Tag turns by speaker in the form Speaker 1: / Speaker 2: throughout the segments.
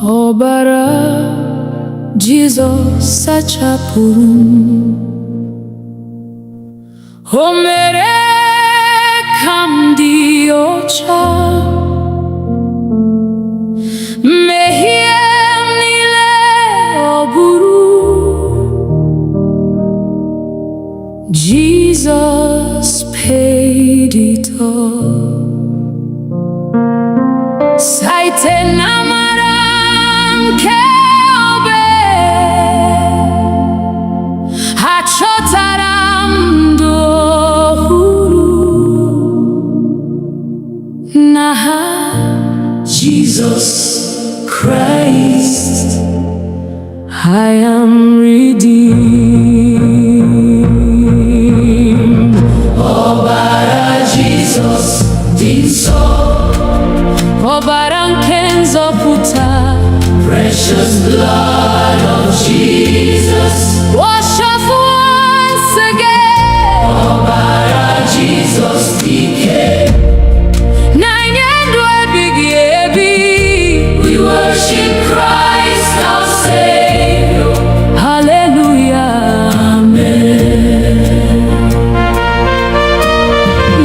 Speaker 1: Ọbara Jizọs sachapụrụ m, o mere ka m dị ọcha, mmehie m niile ọ bụrụ. Jesus paid it all. Site n'amara nke obe, achọtara m ndụ ọhụrụ n'aha Jesus Christ. I am redeemed. Ọbara Jesus dị nsọ, ọbara nke nzọpụta. Precious blood of Jesus, wash us once again. Ọbara Jesus dike, na nye ndụ ebighị ebi. We worship Christ our Savior. Hallelujah, amen.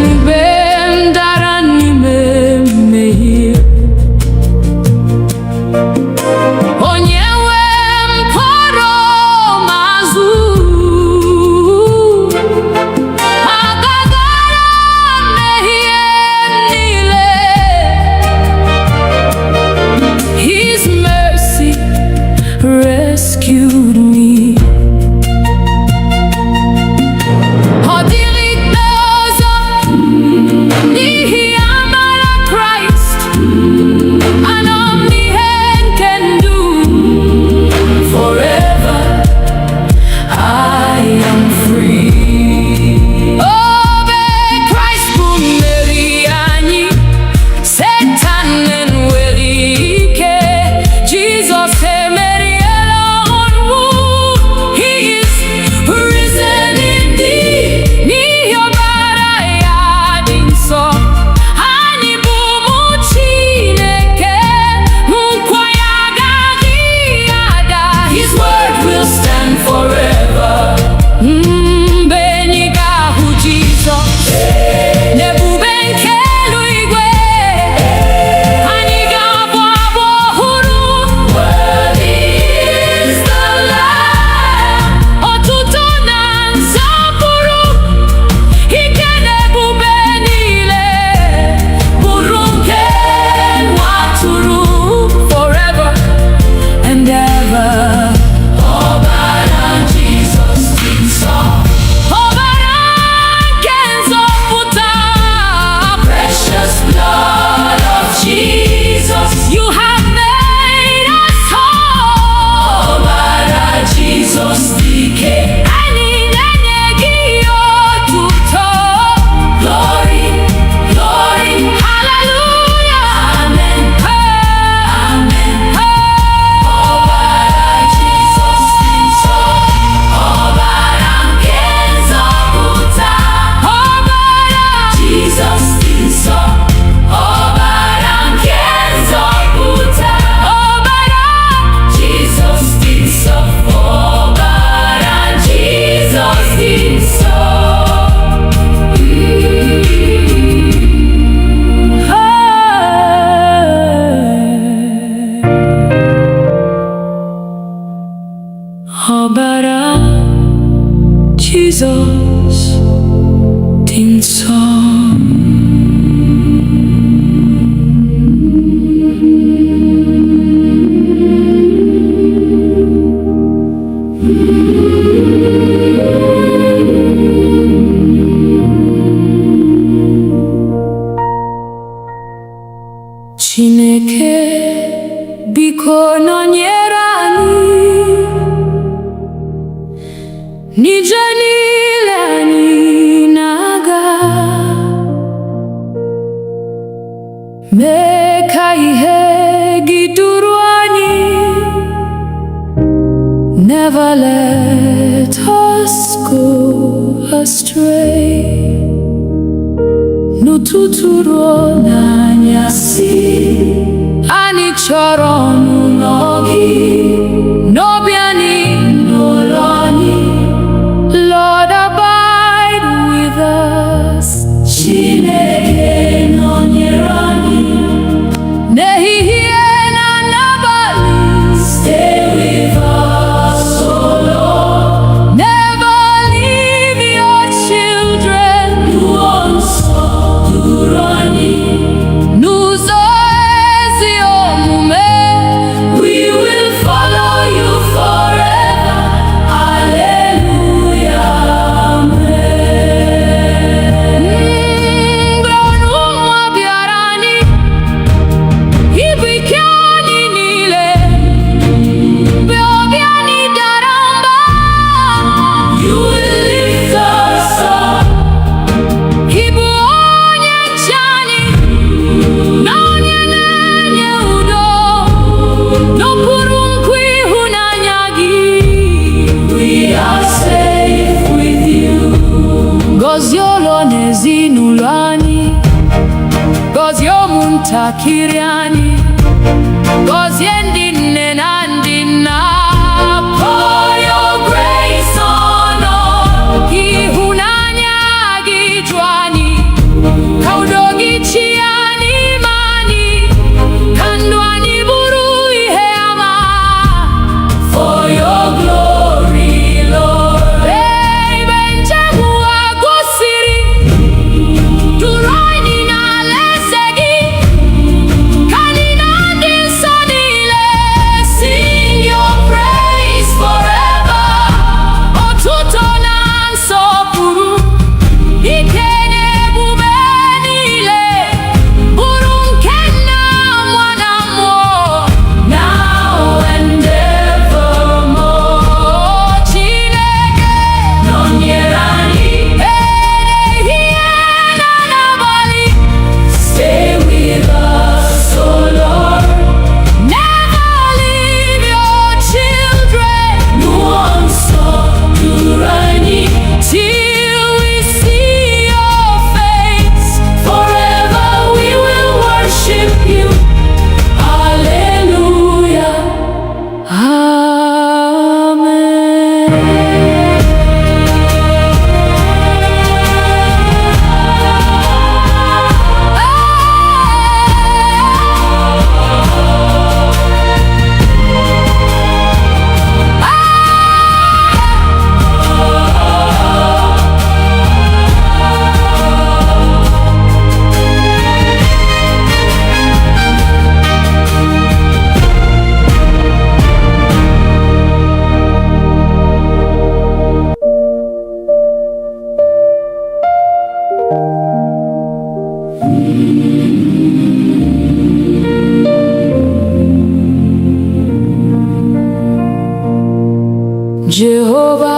Speaker 1: Mgbe m dara n'ime mmehie, onye nwe m kpọrọ m azụ, agagara mmehie niile. His mercy rescued me. Ọ dịghị ikpe ọzọ n'ihi amara Kraịst. Anọ m n'ihe nke ndụ. Forever I am free. Obe Kraịst bụ mmeri anyị, Satan enweghị ike. Jesus emeriela ọnwụ. He is risen indeed. N'ihi ọbara ya dị nsọ, anyị bụ ụmụ Chineke. Nkwa ya agaghị ada. His word will stand forever. Mgbe anyị ga-ahụ Jizọs n'ebube nke eluigwe, anyị ga-abụ abụ ọhụrụ. Worthy is the Lamb. Otuto na nsọpụrụ, ike na ebube niile bụrụ nke nwa atụrụ. Forever and ever. Ọbara Jizọs dị nsọ, ọbara nke nzọpụta. Precious blood of Jesus, you have made us whole. Ọbara Jizọs dike, anyị na-enye gị otuto. Glory, glory, hallelujah, amen, amen. Ọbara Jizọs dị nsọ, ọbara nke nzọpụta. Ọbara Jizọs dị nsọ, ọbara nke nzọpụta. Ọbara Jizọs dị nsọ, ọbara Jizọs dị nsọ. Ọbara Jizọs dị nsọ. Chineke, biko nọnyere anyị n'ije niile anyị na-aga. Mee ka ihe gị duru anyị Never let us go astray. N'ụtụtụ ruo n'anyasị, anyị chọrọ ọnụnọ gị, n'obi anyị, n'ụlọ anyị. Lord, abide with us. Chineke nọnyere anyị n'ehihie na n'abalị. Stay with us, oh Lord. Never leave your children. N'ụzọ nsọ duru anyị, n'ụzọ ezi omume. We will follow you forever. Hallelujah, amen. Mgbe ọnụnwa bịara anyị, ibu ike anyị niile, mgbe obi anyị dara mba, you will lift us up. Ịbụ onye nche anyị na onye na-enye udo, n'okpuru nkwa ịhụnanya gị. We are safe with you. Gọzie ụlọ na ezinụlọ anyị, gọzie ụmụntakịrị anyị, gọzie ndị nne na ndị nna. Pour your grace on us. Ịhụnanya gị ju anyị, ka udo gị chịa n'ime anyị, ka ndụ anyị bụrụ ihe ama. For your glory, Lord. Ebe njem ụwa gosiri, duru anyị n'alaeze gị, ka anyị na ndị nsọ niile sing your praise forever. Otuto na nsọpụrụ, ike na ebube niile, bụrụ nke Nna, Nwa na Mmụọ, now and evermore. Chineke nọnyere anyị ehihie na n'abalị. Stay with us, oh Lord. Never leave your children. N'ụzọ nsọ duru anyị, till we see your face. Forever we will worship you. Hallelujah, amen. Jehova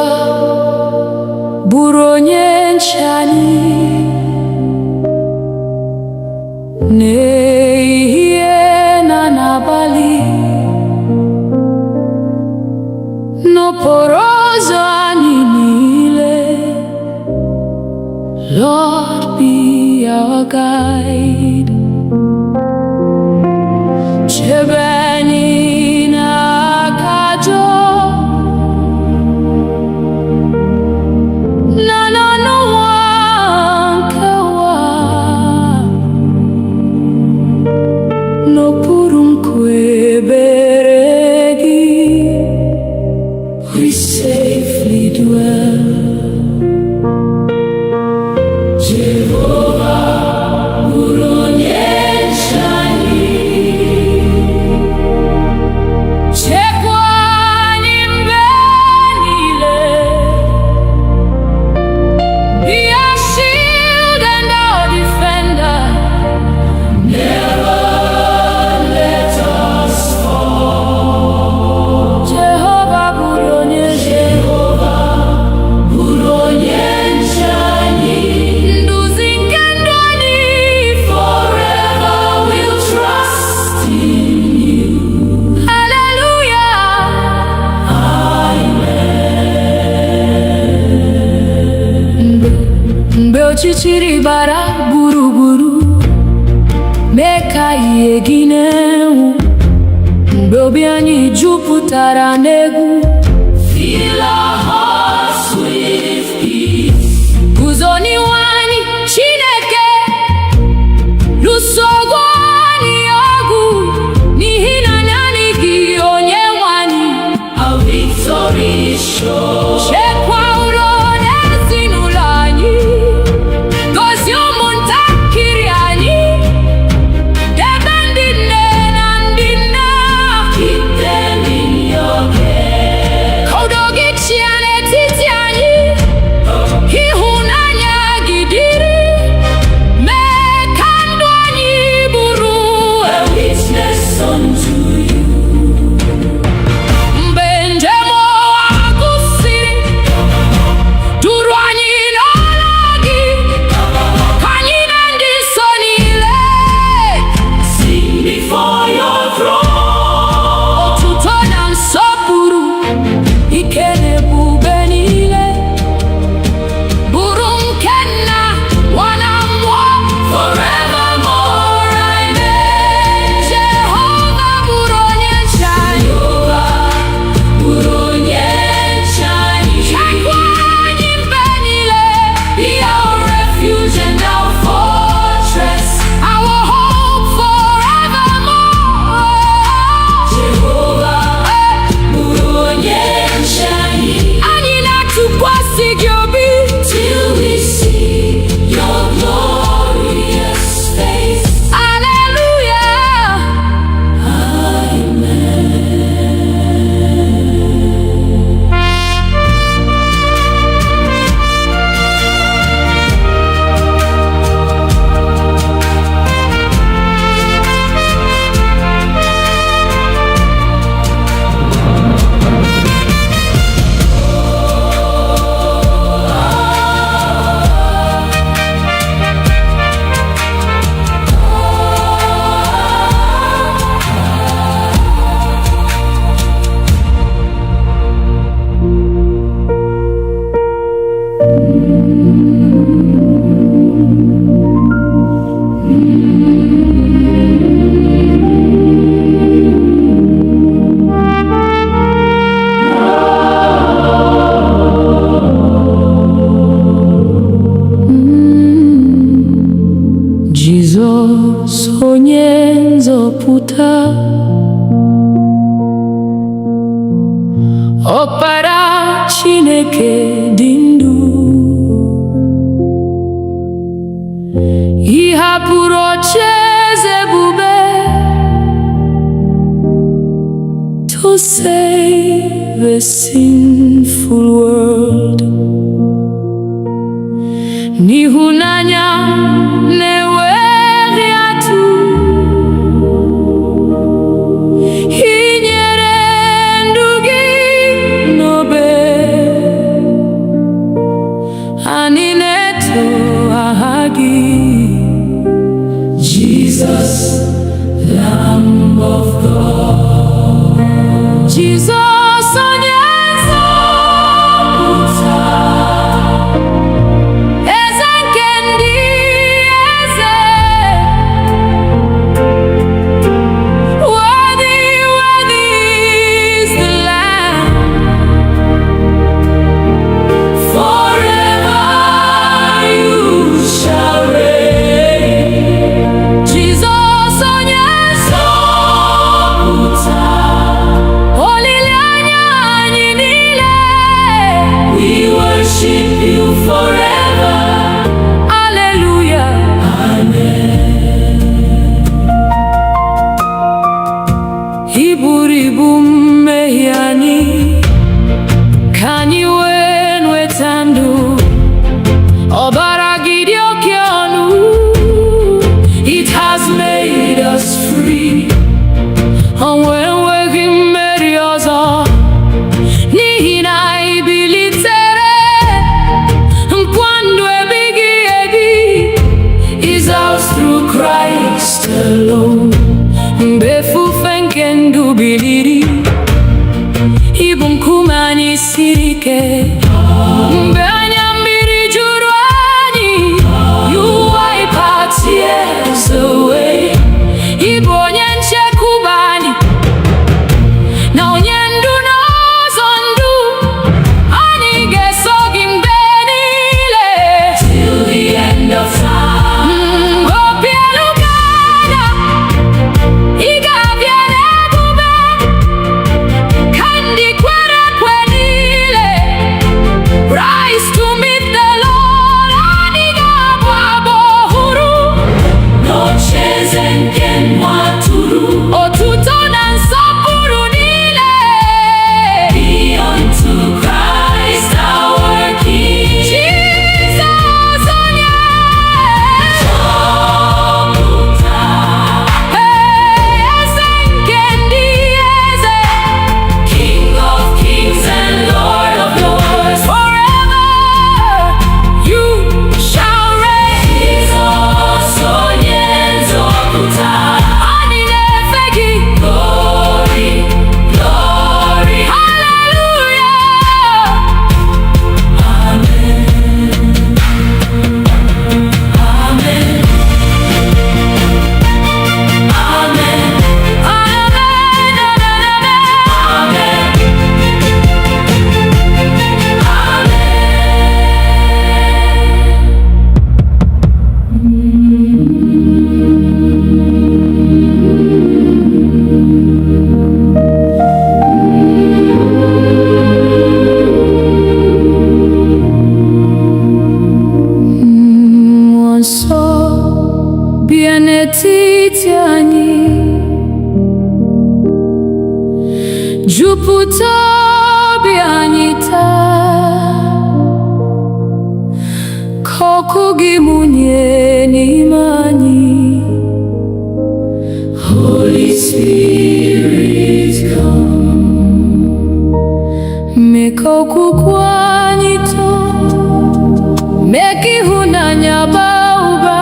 Speaker 1: bụrụ onye nche anyị n'ehihie na n'abalị, n'okporo ụzọ anyị niile. Lord, be our guide. Chebe anyị n'aka ajọ na n'ọnụnwa nke ụwa, n'okpuru nkwa ebere gị. We safely dwell. Jehovah, ọchịchịrị bara gburugburu mee ka ihe gị na-enwu, mgbe obi anyị jupụtara n'egwu. Fill our hearts with peace. Guzo n'ihu anyị Chineke, lụsogo anyị ọgụ, n'ihi na naanị gị Onyenwe anyị. Our victory is sure. Chekwa udo n'ezinụlọ anyị, gọzie ụmụntakịrị anyị, debe ndị nne na ndị nna. Keep them in your care. Ka udo gị chịa n'etiti anyị, ịhụnanya gị dịrị, mee ka ndụ anyị bụrụ a witness unto you. Mgbe njem ụwa gwụsịrị, duru anyị n'ọrụ gị, ka anyị na ndị nsọ niile sing before your throne. Otuto na nsọpụrụ, ike na ebube niile bụrụ nke Nna, Nwa na Mmụọ forevermore. Amen. Jehova bụrụ onye nche anyị, bụrụ onye nche anyị. Chekwa anyị mgbe niile, be our refuge and our fortress, our hope forevermore. Jehova bụrụ onye nche anyị. Anyị na-atụkwasị gị obi till we see your glorious face. Hallelujah. Jizọs onye nzọpụta, Ọkpara Chineke dị ndụ, ị hapụrụ ocheeze ebube to save a sinful world. N'ịhụnanya na-enweghị atụ, ị nyere ndụ gị n'obe. Anyị na-eto aha gị, Jesus, Lamb of God. Jesus onye nzọpụta, eze nke ndị eze. Worthy, worthy is the Lamb. Forever you shall reign. Jesus onye nzọpụta, olileanya anyị niile. We worship you forever. Hallelujah. Amen. Ị buru ibu mmehie anyị, ka anyị wee nweta ndụ. Ọbara gị dị oke ọnụ, it has made us free. Ọnwụ enweghị mmeri ọzọ, n'ihi na anyị bilitere. Nkwa ndụ ebighị ebi is ours through Christ alone. Mgbe efufe nke ndụ biliri, ị bụ nkume anyị siri ike. Mgbe anya mmiri juru anyị, jupụta obi anyị taa, ka ọkụ gị mụnye n'ime anyị. Holy Spirit, come. Mee ka okwukwe anyị too, mee ka ịhụnanya baa ụba.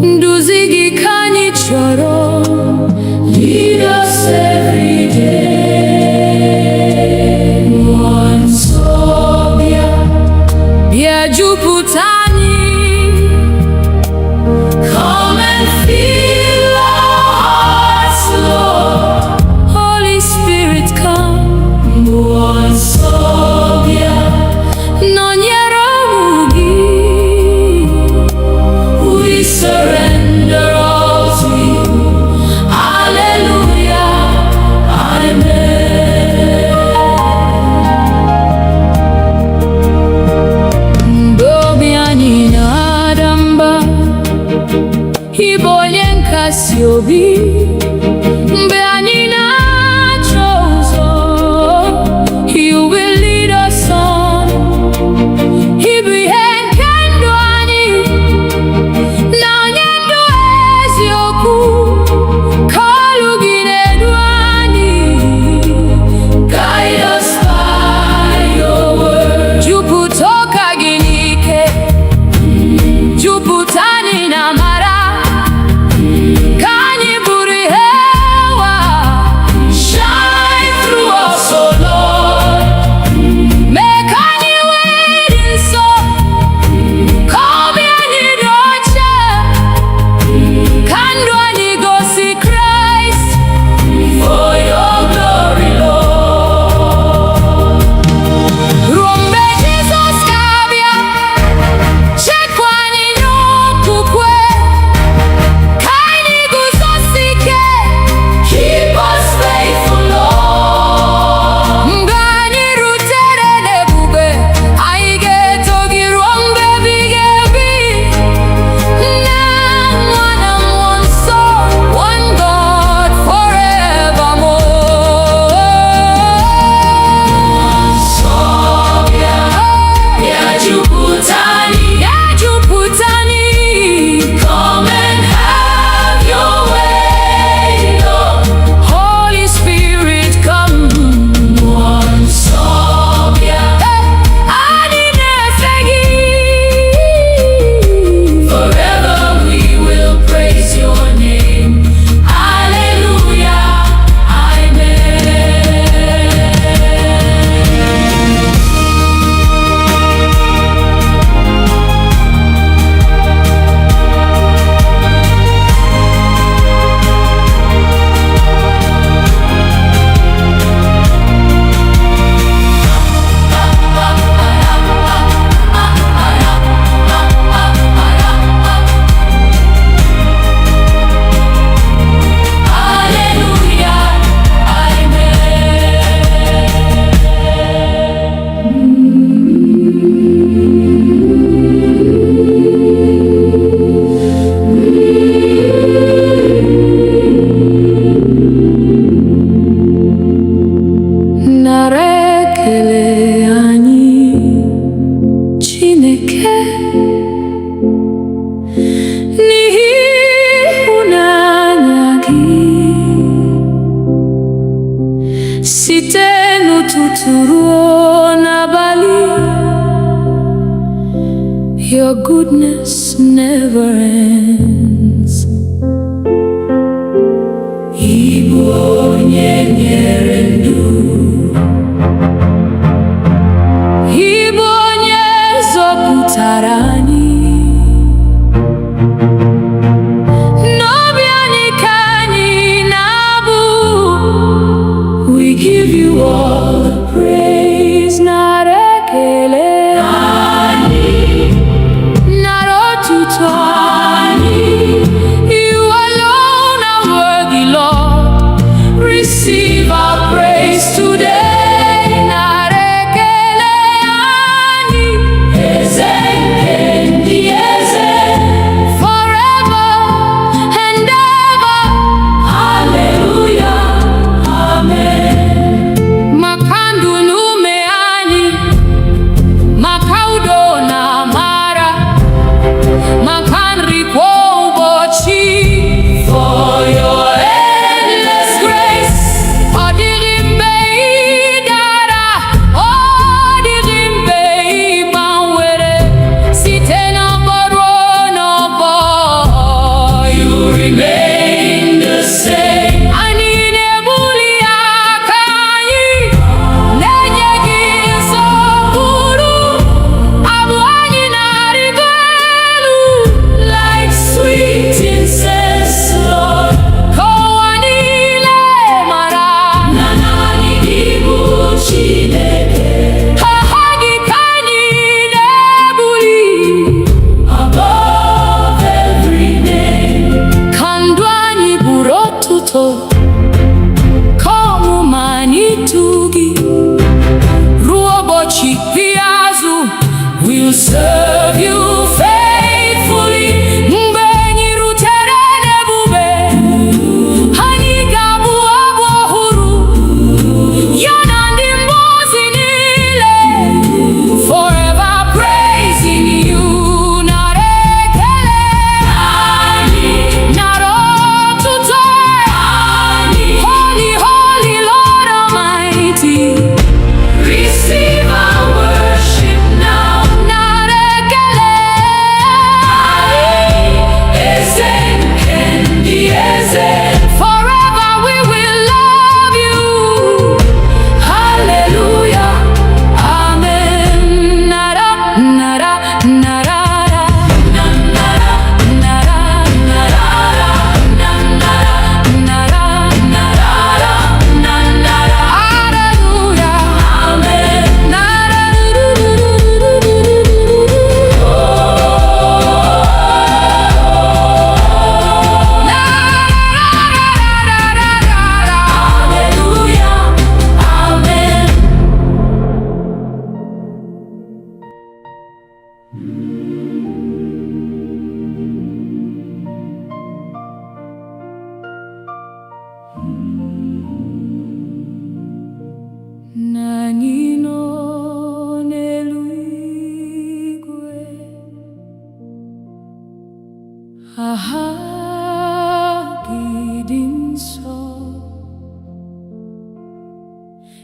Speaker 1: Nduzi gị ka anyị chọrọ. Lead us every day. Mmụọ nsọ bịa, bịa jupụta anyị. Come and fill our hearts, Lord. Holy Spirit, come. Mmụọ nsọ bịa, nọnyere ụmụ gị. We surrender all to you. Hallelujah, amen. Mgbe obi anyị na-ada mba, ị bụ onye nkasi obi. Mgbe anyị na-achọ ụzọ, you will lead us on. Ị bụ ihe nke ndụ anyị, na onye ndụ eziokwu. Ka olu gị na-edu anyị. Guide us by your word. Jupụta ụka gị n'ike, jupụta anyị na amara. Ka anyị bụrụ ihe ụwa. Shine through us, oh Lord. Mee ka anyị wee dị nsọ, ka obi anyị dị ọcha. Ka ndụ anyị gosi Kraịst, for your glory, Lord. Ruo mgbe Jizọs ga-abịa, chekwa anyị n'okwukwe. Ka anyị guzosi ike, keep us faithful, Lord. Mgbe anyị rutere n'ebube, anyị ga-eto gị ruo mgbe ebighị ebi. Nna, Nwa na Mmụọ Nsọ, one God forevermore. Nsọ bịa, bịa jupụta anyị, bịa jupụta anyị. Come and have your way, Lord. Holy Spirit, come. Mmụọ Nsọ bịa, anyị na-efe gị. Forever we will praise your name. Hallelujah, amen. Hallelujah, amen. Nara ekele anyị, Chineke, n'ihi ịhụnanya gị. Site n'ụtụtụ ruo n'abalị, your goodness never ends. Ị bụ onye nyere ndụ, ị bụ onye zọpụtara anyị. N'obi anyị ka anyị na-abụ. We give you all the praise. Nara ekele anyị, nara otuto anyị. You alone are worthy, Lord. Receive our praise today. Nara ekele anyị, eze nke ndị eze. Forever and ever. Hallelujah,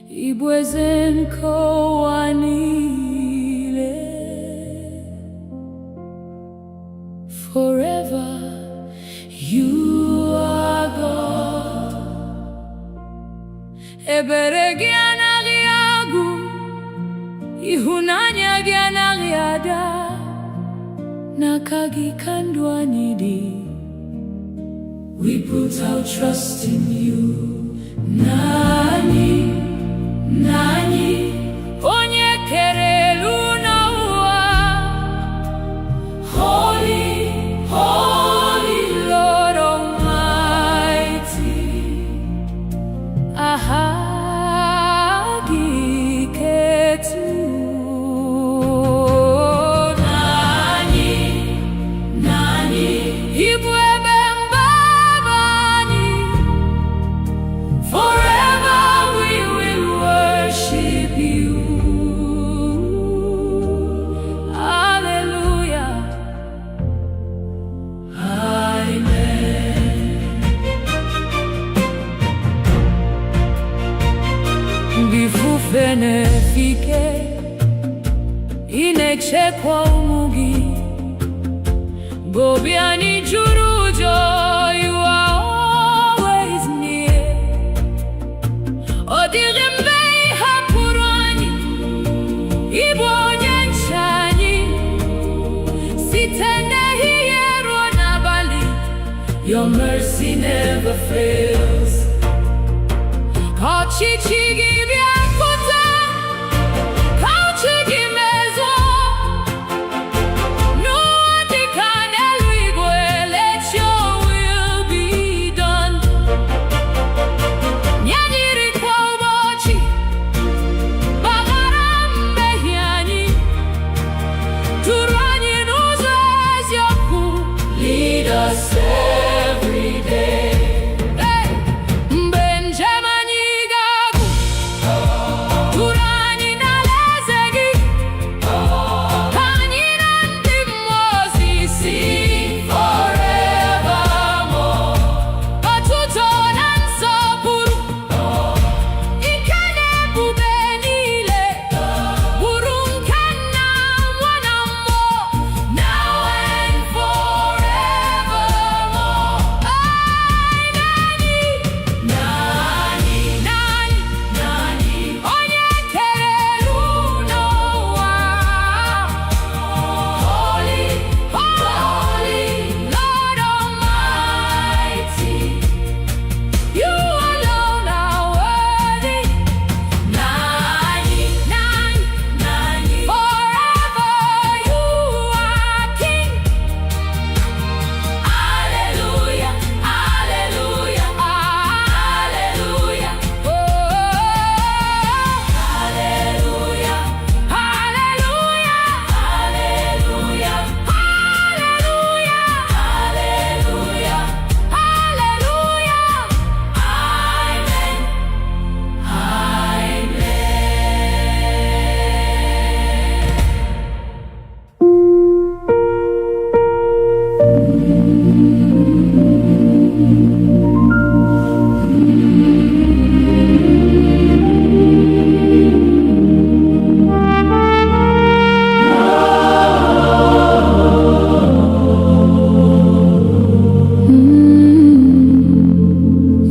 Speaker 1: Igbo eze nke ụwa niile. Forever you are God. Ebere gị anaghị agwụ, ịhụnanya gị anaghị ada. N'aka gị ka ndụ anyị dị. We put our trust in you. Nani, Nani, onye kere elu n'ụwa. Holy, Holy Lord Almighty. Aha gị ketu. Nani, Nani, Igbo ebe mbaba anyị. Forever we will worship you. Hallelujah. Amen. Bifufe nefike, inechekwa ụmụ gị. Gobiani juru ụjọ, you are always near. Ọ dịghị mgbe ị hapụrụ anyị, ịbụ onye nche anyị. Site n'ehihie ruo n'abalị, your mercy never fails. Ka ọchịchị gị bịa pụta, ka uche gị mezuo. N'ụwa dịka n'eluigwe, let your will be done. Nye anyị nri kwa ụbọchị, gbaghara mmehie anyị. Duru anyị n'ụzọ eziokwu. Lead us every day. Hey! Mgbe njem anyị ga-agwụ, duru anyị n'alaeze gị. Ka anyị na ndị mmụọ ozi sing forevermore. Otuto na nsọpụrụ, ike na ebube niile, bụrụ nke Nna, Nwa na Mmụọ, now and forevermore. Nani, Nani, Nani, Nani, onye kere elu n'ụwa. Holy, Holy Lord Almighty, you alone are worthy. Nani, Nani, Nani, forever you are King. Hallelujah, hallelujah, hallelujah. Oh, hallelujah, hallelujah, hallelujah, hallelujah, hallelujah, hallelujah. Amen,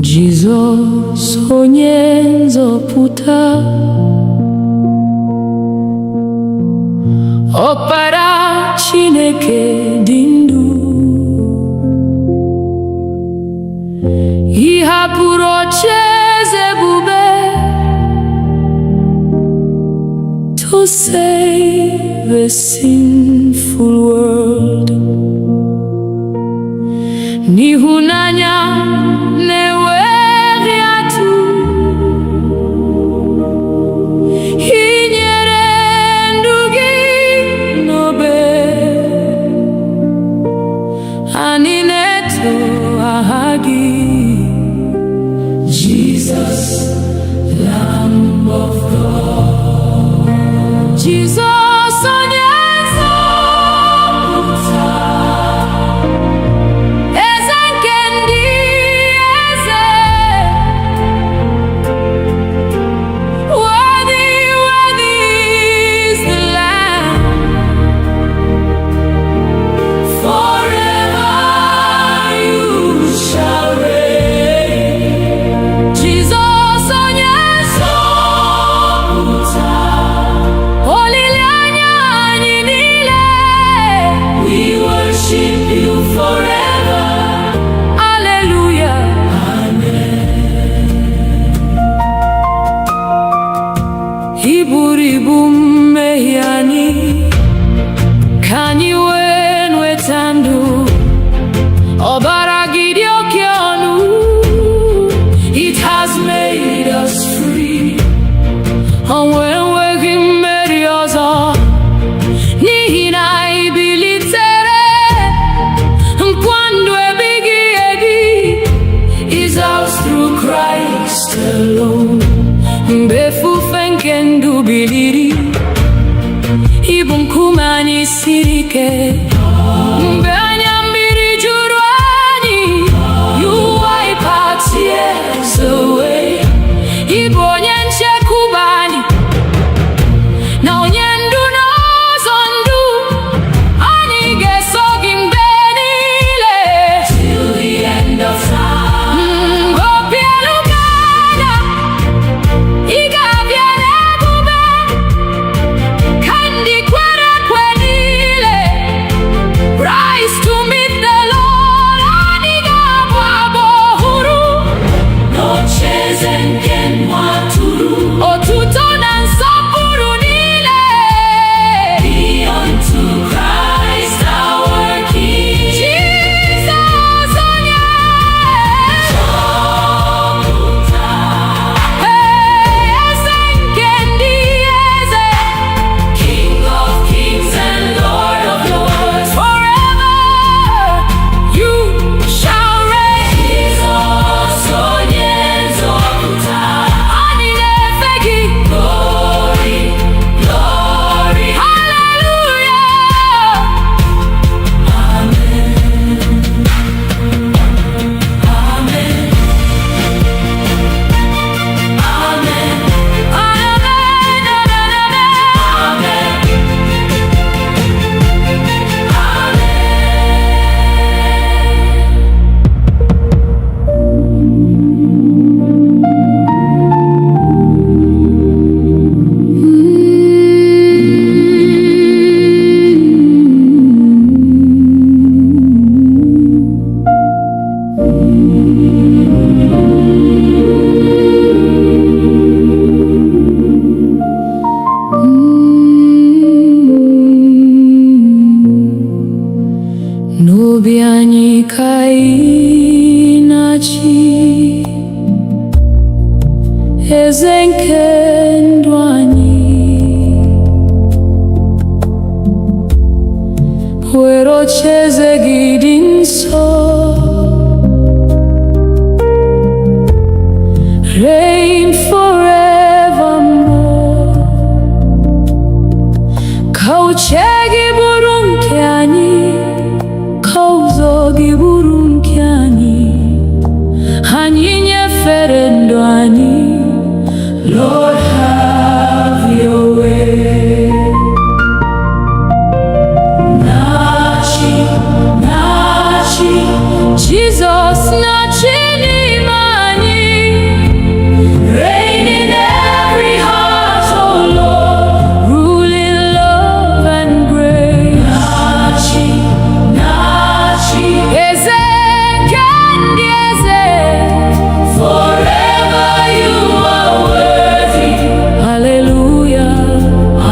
Speaker 1: Jizọs onye nzọpụta, Ọkpara Chineke dị ndụ. Ị hapụrụ ocheeze ebube to save a sinful world. N'ịhụnanya na-enweghị atụ, ị nyere ndụ gị n'obe. Anyị na-eto aha gị, Jesus, Lamb of God. Jesus onye nzọpụta, eze nke ndị eze. buru ibu mmehie anyị, ka anyị wee nweta ndụ. Ọbara gị dị oke ọnụ, it has made us free. Ọnwụ enweghị mmeri ọzọ, n'ihi na anyị bilitere. Nkwa ndụ ebighị ebi is ours through Christ alone. Mgbe efufe nke ndụ biliri, ịbụ nkume anyị siri ike. Mgbe anya mmiri juru anyị, you wipe our tears away. Ịbụ onye nchekwube anyị, na onye ndu n'ụzọ ndụ. Anyị ga-eso gị mgbe niile, till the end of time. Obi elu ga-ada, ị ga-abịa n'ebube, ka ndị kwere ekwe niile rise to meet the Lord. Anyị ga-abụ abụ ọhụrụ n'ocheeze nke nwa atụrụ. Otuto na nsọpụrụ niile be unto Christ our King. Jesus onye nzọpụta, eze nke ndị eze, King of kings and Lord of lords. Forever you shall reign. Jesus onye nzọpụta, anyị na-efe gị. Glory, glory, hallelujah. Amen, amen, amen, n'obi anyị ka ị na-achị, eze nke ndụ anyị. Were ocheeze gị dị nsọ, reign forevermore. Ka uche gị bụrụ nke anyị, ka ụzọ gị bụrụ nke anyị. Anyị nyefere ndụ anyị, Lord have your way. Na-achị, na-achị, Jesus na-achị n'ime anyị. Reign in every heart, oh Lord, rule in love and grace. Na-achị, na-achị, eze nke ndị eze. Forever you are worthy. Hallelujah,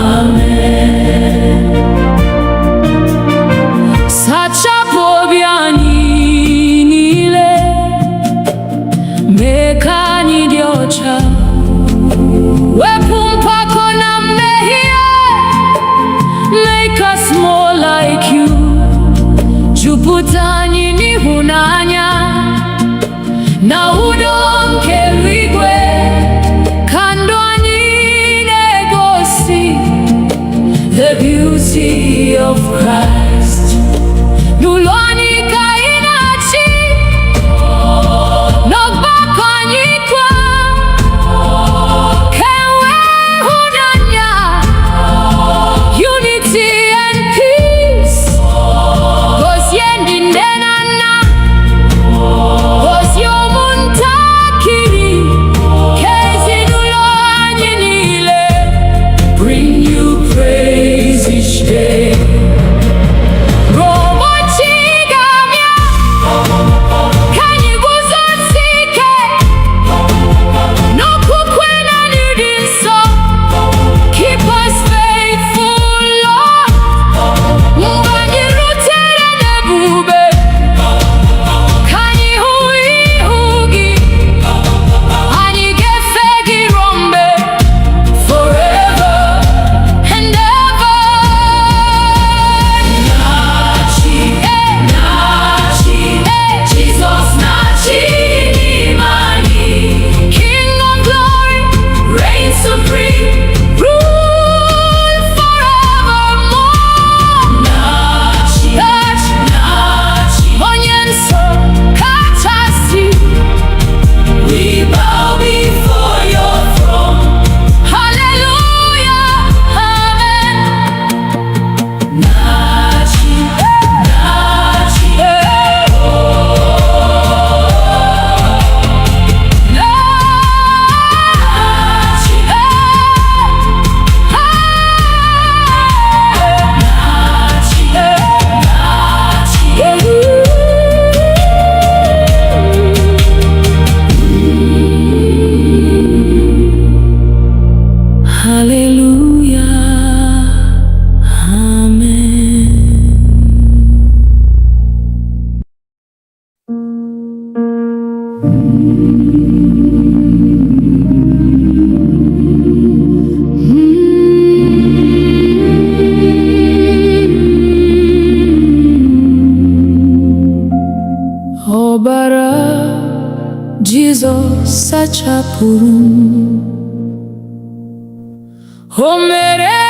Speaker 1: amen. Sachapụ obi anyị niile, mee ka anyị dị ọcha. Wepụ mpako na mmehie, make us more like you. Jupụta anyị n'ịhụnanya na udo nke eluigwe, ka ndụ anyị na-egosi the beauty of Christ. N'ụlọ anyị ka anyị na-achị, n'ọgbakọ anyị kwa, ka enwee ịhụnanya, unity and peace. Gozie ndị nne na nna, gozie ụmụnta sachapụrụ o mere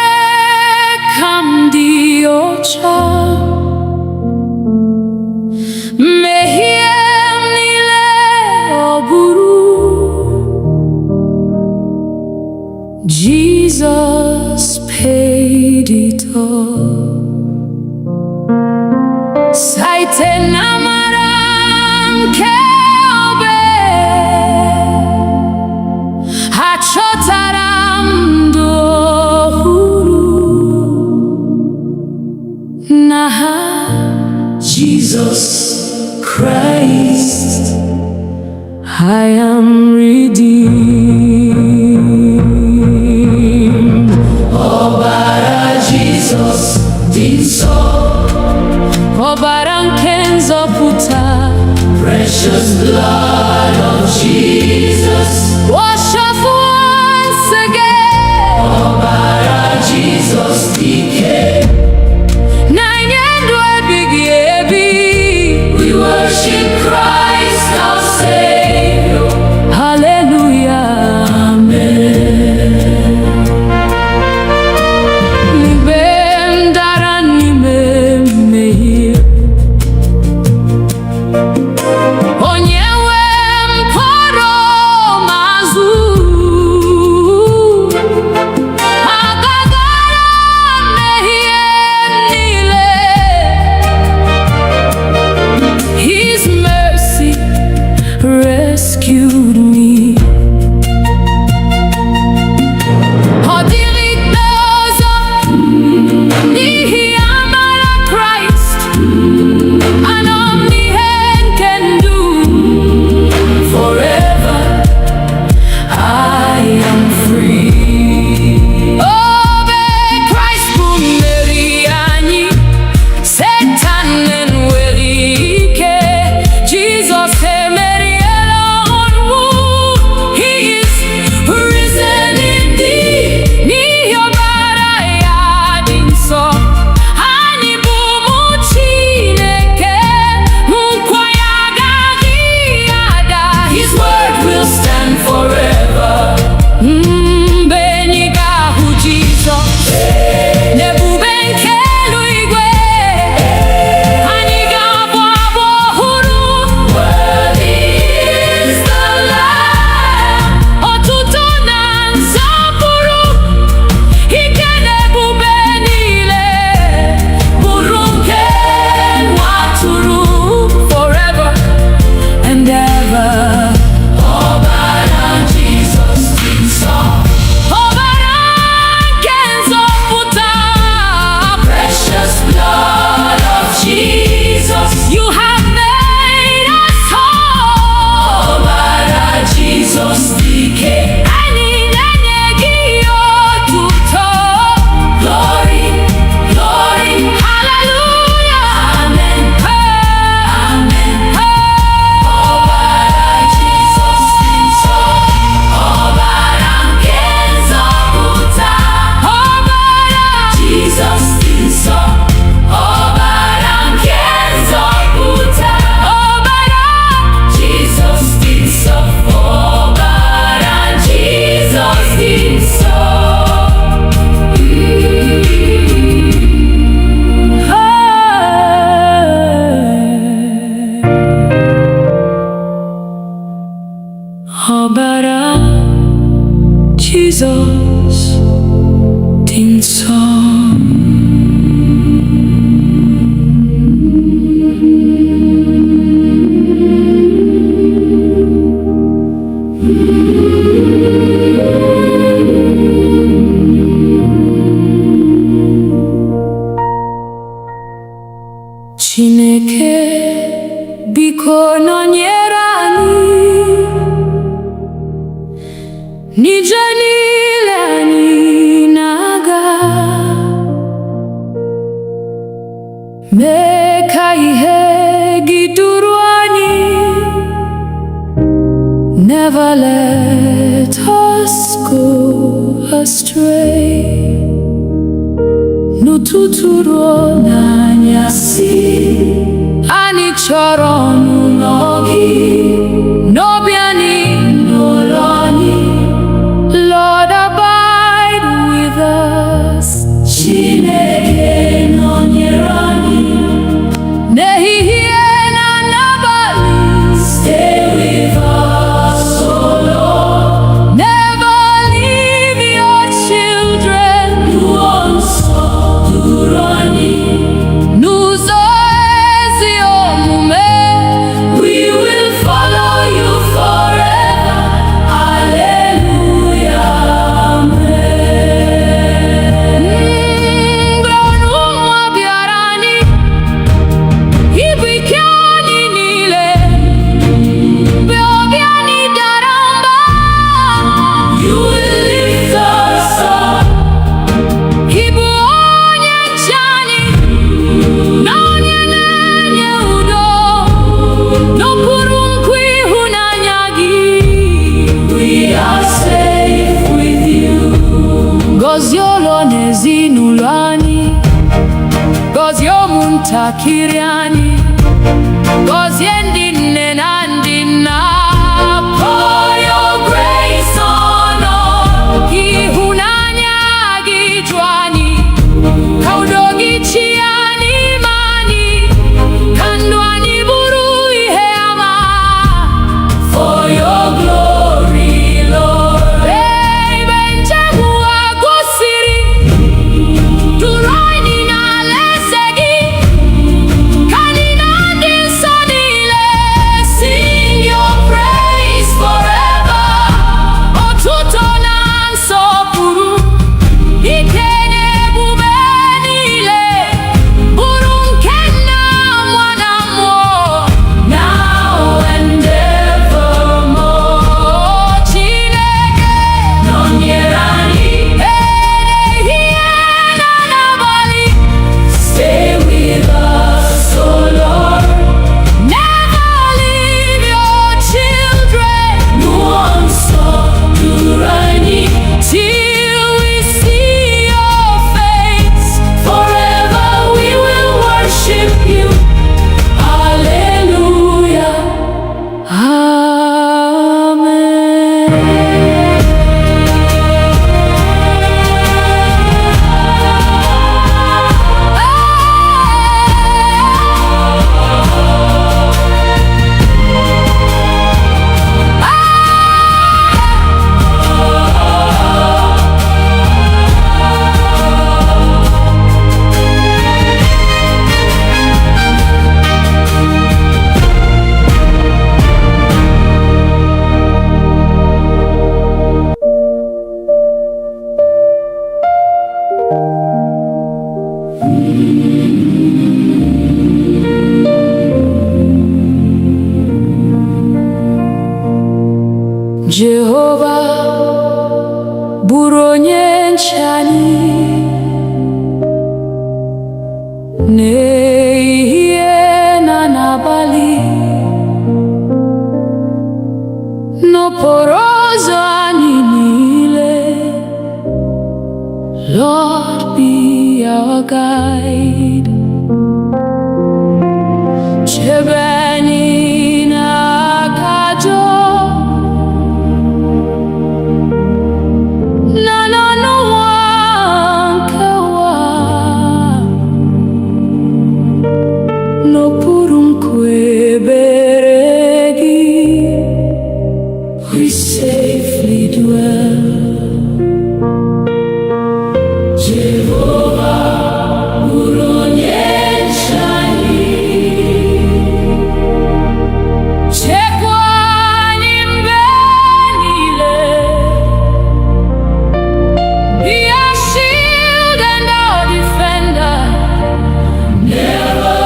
Speaker 1: ka m dị ọcha mmehie m niile ọ bụrụ Jesus paid it all site n'amara nke obe achọtara m ndụ ọhụrụ n'aha Jesus Christ I am redeemed. Ọbara Jesus dị nsọ, ọbara nke nzọpụta, precious blood of Jesus, wash us once again. Ọbara Jesus dike, na-enye ndụ ebighị ebi. We worship Christ our Savior. Hallelujah, amen. Mgbe m dara n'ime mmehie, onye nwe m kpọrọ m azụ, agagara mmehie niile. His mercy rescued me. Ọ dịghị ikpe ọzọ n'ihi amara Kraịst. Anọ m n'ihe nke ndụ. Forever I am free. Obe Kraịst bụ mmeri anyị. Satan enweghị ike. Jesus emeriela ọnwụ. He is risen indeed. N'ihi ọbara ya dị nsọ, anyị bụ ụmụ Chineke. Nkwa ya agaghị ada. His word will stand forever. Mgbe anyị ga-ahụ Jizọs n'ebube nke eluigwe, anyị ga-abụ abụ ọhụrụ. Worthy is the Lamb. Otuto na nsọpụrụ, ike na ebube niile bụrụ nke nwa atụrụ. Forever and ever. Ọbara Jesus dị nsọ, ọbara nke nzọpụta, precious blood of Jesus, you have made us whole. Ọbara Jesus dike, anyị na-enye gị otuto. Glory, glory, hallelujah, amen, amen. Ọbara Jesus dị nsọ, ọbara nke nzọpụta, ọbara Jesus dị nsọ, ọbara nke nzọpụta, ọbara Jesus dị nsọ, ọbara Jesus dị nsọ. Ọbara Jesus dị nsọ. Chineke biko nọnyere anyị n'ije niile anyị na-aga. Mee ka ihe gị duru anyị. Never let us go astray. N'ụtụtụ ruo n'anyasị, anyị chọrọ ọnụnọ gị n'obi anyị. ntakịrị anyị, gọzie ndị nne na ndị nna. For your grace on us, ịhụnanya gị jụ anyị, ka udo gị chịa n'ime anyị, ka ndụ anyị bụrụ ihe ama. For your glory, Lord. Ebe njem ụwa gosiri, duru anyị n'alaeze gị, ka anyị na ndị nsọ niile sing your praise forever. Otuto na nsọpụrụ, ike na ebube niile, bụrụ nke Nna, Nwa na Mmụọ, now and evermore. Chineke nọnyere anyị ehihie na n'abalị. Stay with us, O Lord. Never leave your children. Mmụọ nsọ duru anyị till we see your face. Forever we will worship you. Hallelujah. Amen. Jehova bụrụ onye nche anyị n'ehihie na n'abalị, n'okporo ụzọ anyị niile. Lord, be our guide. Chebe anyị n'aka ajọ na n'ọnụnwa nke ụwa, n'okpuru nkwebere gị we safely dwell. Jehova bụrụ onye nche anyị, chekwa anyị mgbe niile. Be our shield and our defender. Never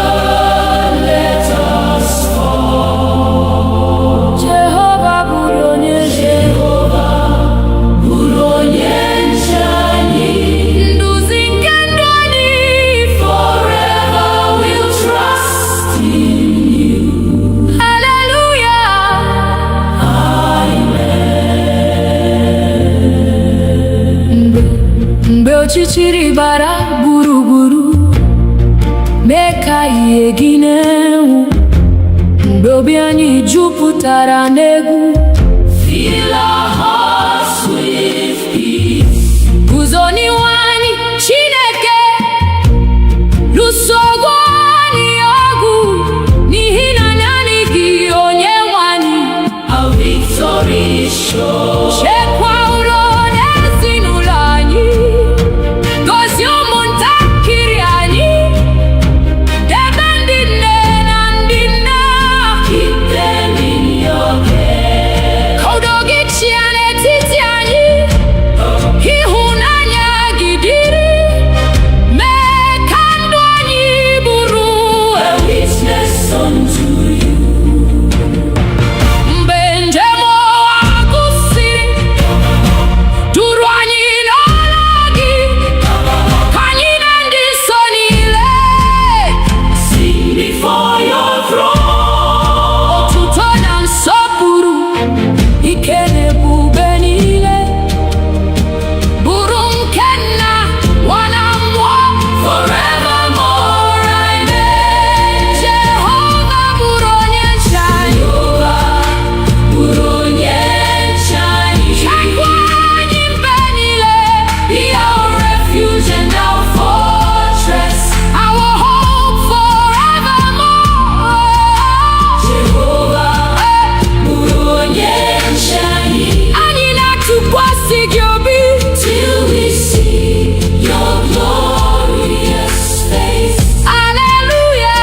Speaker 1: let us fall. Jehovah bụrụ onye nche anyị, nduzi nke ndụ anyị. Forever we'll trust in you. Hallelujah. Mgbe ọchịchịrị gbara gburugburu, mee ka ihe gị na-enwu. Mgbe obi anyị jupụtara n'egwu, fill our hearts with peace. Guzo n'ihu anyị, Chineke, lụso ọgụ anyị ọgụ, n'ihi na naanị gị Onyenwe anyị. Our victory is sure. Chekwa udo n'ezinụlọ anyị, gọzie ụmụntakịrị anyị, debe ndị nne na ndị nna. Keep them in your care. Ka udo gị chịa n'etiti anyị, ịhụnanya gị dịrị, mee ka ndụ anyị bụrụ a witness unto you. Mgbe njem ụwa gụsịrị, seek your beat till we see your glorious face. Hallelujah.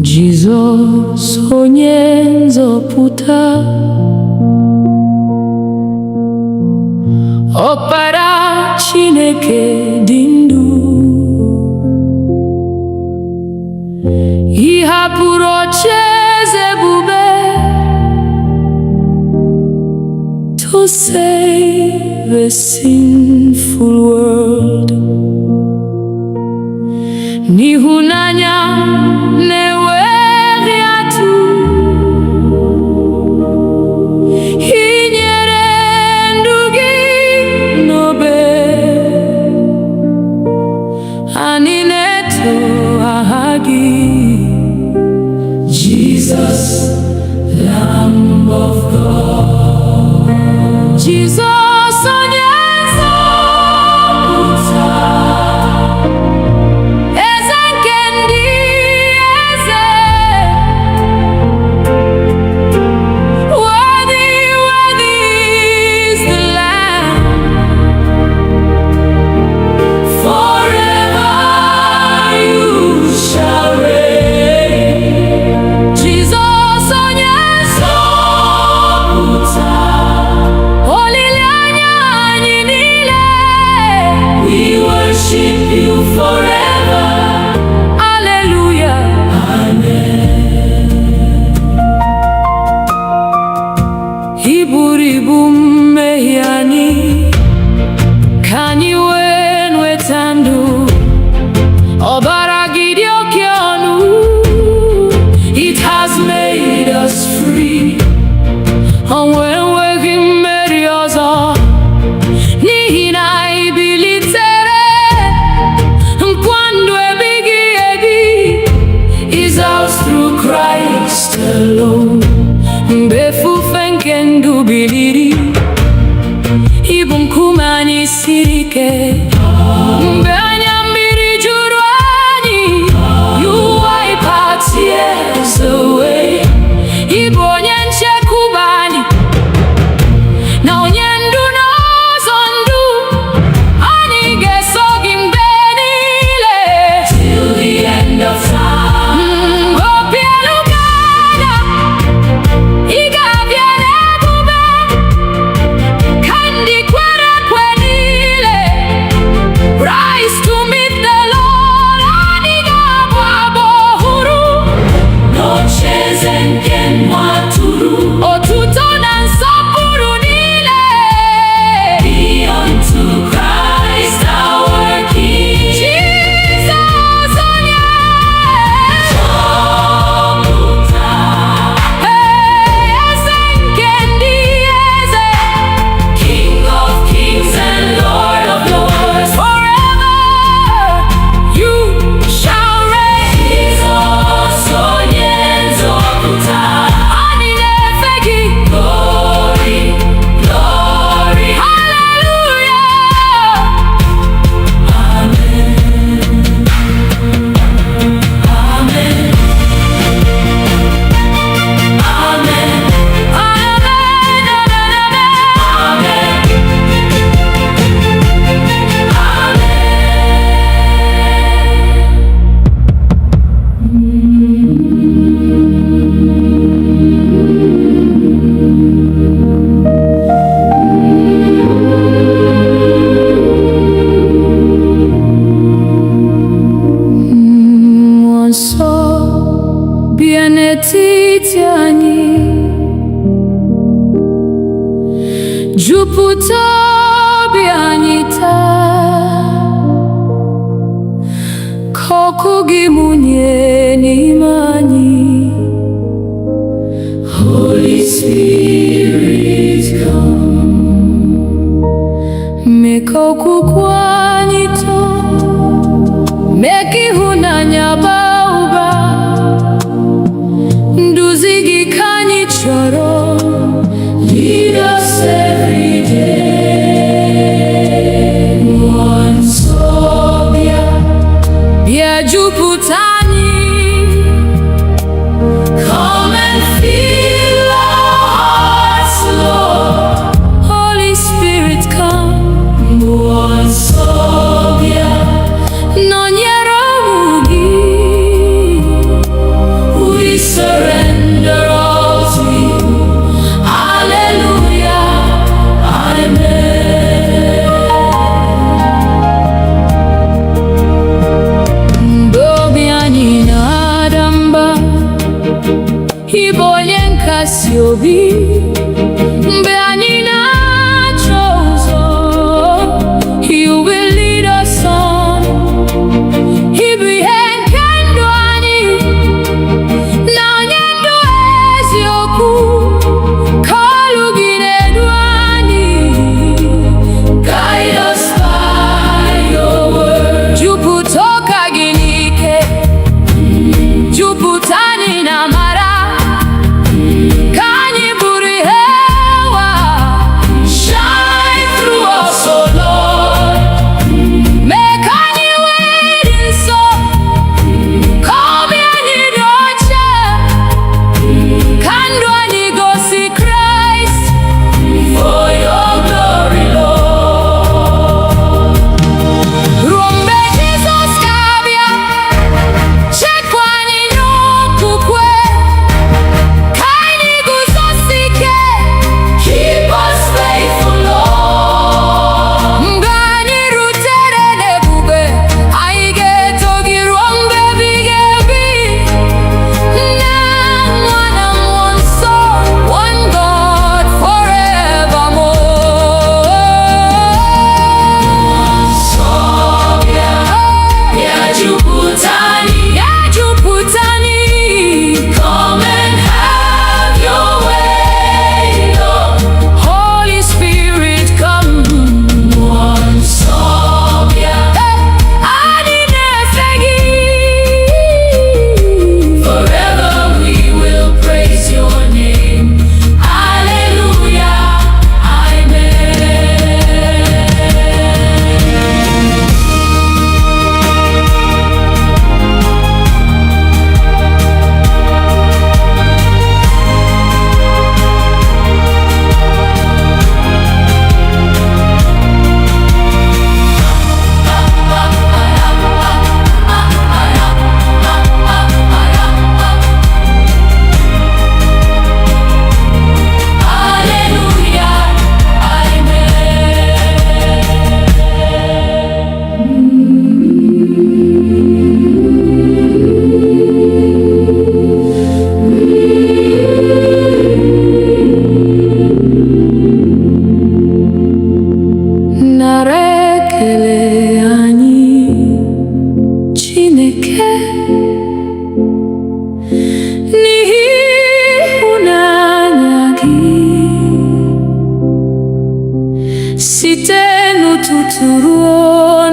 Speaker 1: Jizọs onye nzọpụta, Ọkpara Chineke dị ndụ, ị hapụrụ ocheeze ebube to save a sinful world. N'ịhụnanya na-enweghị atụ, ị nyere ndụ gị n'obe. Anyị na-eto aha gị, Jesus, Lamb of God. Jesus onye nzọpụta, eze nke ndị eze. Worthy, worthy is the Lamb. Forever you shall reign. Jesus onye nzọpụta, olileanya gị mụnye n'ime anyị. Holy Spirit come, mee ka okwukwe anyị too, mee ka ịhụnanya baa ụba. Nduzi gị ka anyị chọrọ. Lead us every day. Mmụọ nsọ bịa, bịa jupụta anyị. Come and fill our hearts, Lord. Holy Spirit come. Mmụọ nsọ bịa, nọnyere ụmụ gị. We surrender all to you. Hallelujah, amen. Mgbe obi anyị na-ada mba, ị bụ onye nkasi obi. Mgbe anyị na-achọ ụzọ, you will lead us on. Ị bụ ihe nke ndụ anyị, na onye ndụ eziokwu. Ka olu gị na-edu anyị. Guide us by your word. Jupụta ụka gị n'ike, jupụta anyị na amara. Ka anyị bụrụ ihe ụwa. Shine through us, oh Lord. Mee ka anyị wee dị nsọ, ka obi anyị dị ọcha, ka ndụ anyị gosi Kraịst. For your glory, Lord. Ruo mgbe Jizọs ga-abịa, chekwa anyị n'okwukwe, ka anyị guzosi ike. Keep us faithful, Lord. Mgbe anyị rutere n'ebube, anyị ga-eto gị ruo mgbe ebighị ebi. Nna, Nwa na Mmụọ Nsọ, one God forevermore. Nsọ bịa, bịa jupụta anyị, bịa jupụta anyị. Come and have your way, Lord. Holy Spirit come. Mmụọ Nsọ bịa, anyị na-efe gị. Forever we will praise your name. Hallelujah, amen. Hallelujah, amen. Nara ekele anyị, Chineke, n'ihi ịhụnanya gị. Site n'ụtụtụ ruo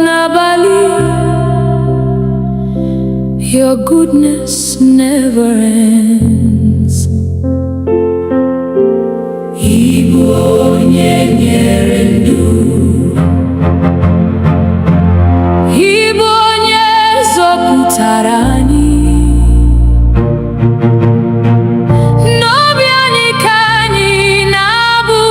Speaker 1: n'abalị, your goodness never ends. Ị bụ onye nyere ndụ, ị bụ onye zọpụtara anyị. N'obi anyị ka anyị na-abụ.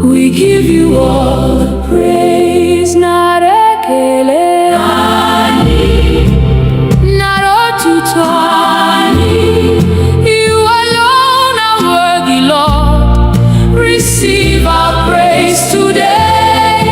Speaker 1: We give you all the praise. Nara ekele anyị, nara otuto anyị. You alone are worthy, Lord. Receive our praise today.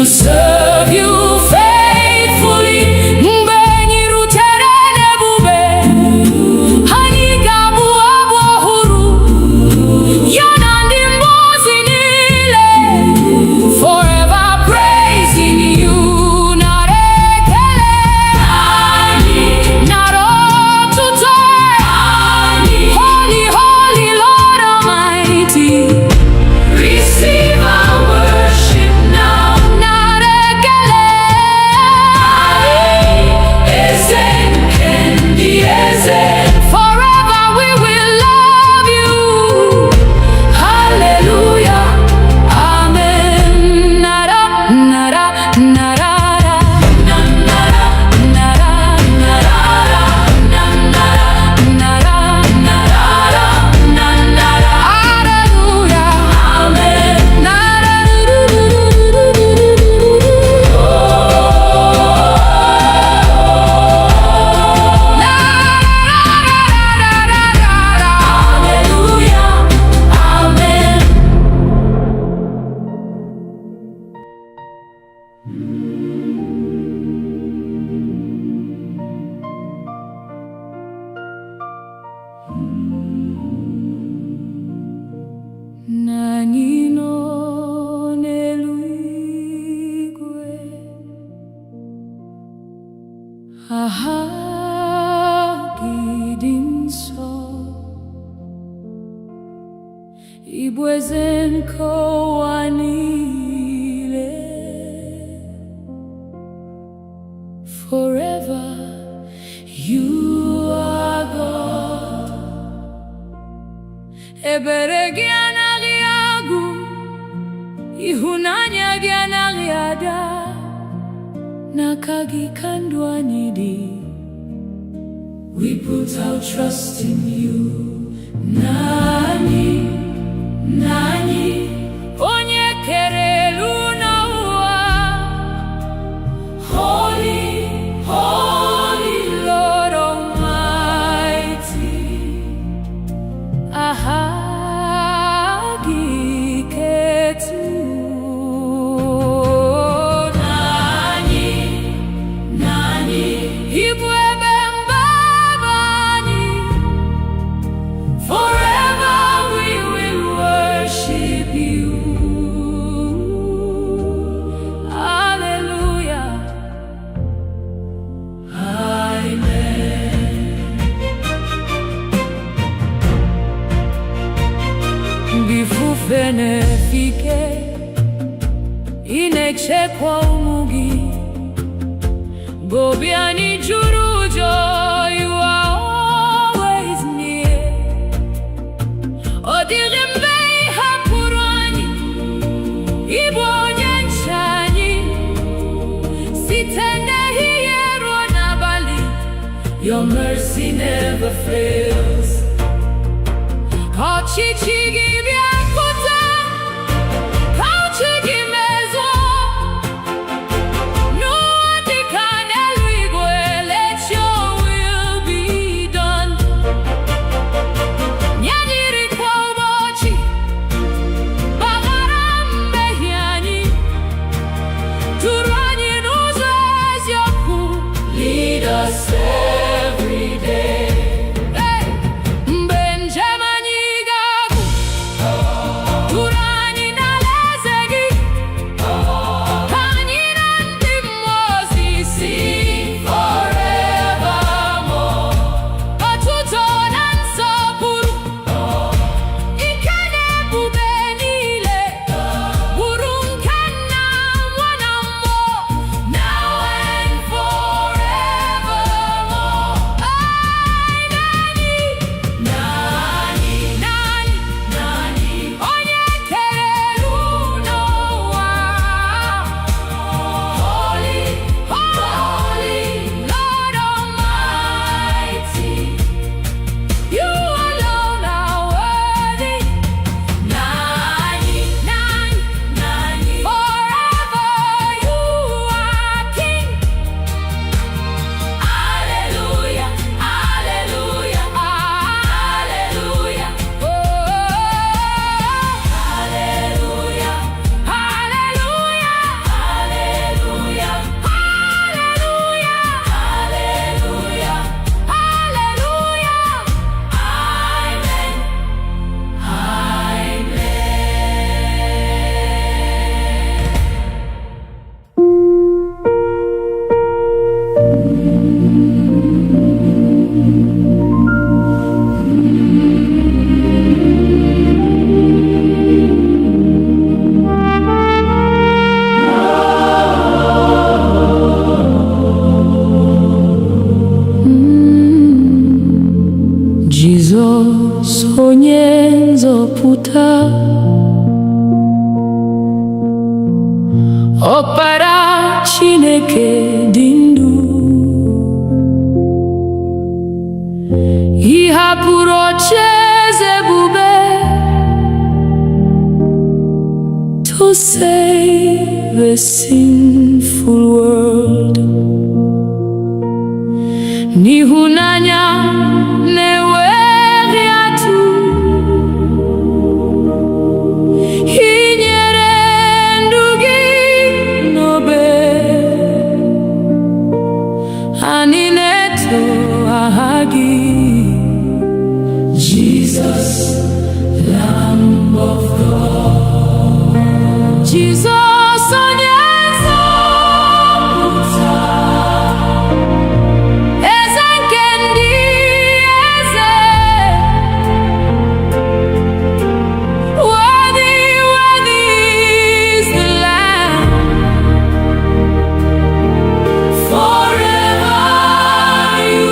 Speaker 1: to serve you faithfully. Mgbe anyị rutere n'ebube, anyị ga-abụ abụ ọhụrụ, ya na ndị mmụọ ozi niile. Forever praising you. Nara ekele anyị, nara otuto anyị. Holy, holy Lord Almighty, receive our worship now. Nara ekele anyị, eze nke ndị eze. Forever we will love you. Hallelujah, amen. Nara, nara, nara, nara, nara, nara, nara, nara, nara. Hallelujah, amen. Nara, hallelujah, amen. Anyị nọ n'eluigwe, aha gị dị nsọ, ị bụ eze nke ụwa niile. Forever you are God. Ebere gị anaghị agwụ, ịhụnanya gị anaghị ada. N'aka gị ka ndụ anyị dị. We put our trust in you. Nani, nani, onye kere elu na ụwa. Holy, holy Lord Almighty. Aha gị ketu. Nani, nani, ịbụ ebe mgbaba anyị. Forever we will worship you. Hallelujah, amen. Bifufe nefike, inechekwa ụmụ gị. Gobi anyị juru ụjọ, you are always near. Ọ dịghị mgbe ị hapụrụ anyị, ị bụ onye nche anyị. Site n'ehihie ruo n'abalị, your mercy never fails. Ka ọchịchị gị bịa pụta, ka uche gị mezuo. N'ụwa dịka n'eluigwe, let your will be done. Nye anyị nri kwa ụbọchị, gbaghara mmehie anyị, duru anyị n'ụzọ eziokwu. Lead us every day. Hey! Mgbe njem anyị ga-agwụ, Ọkpara Chineke dị ndụ, ị hapụrụ ocheeze ebube to save a sinful world. N'ịhụnanya na-enweghị atụ, ị nyere ndụ gị n'obe. Anyị na-eto aha gị, Jesus, Lamb of God. Jesus, onye nzọpụta, eze nke ndị eze. Worthy, worthy is the Lamb. Forever you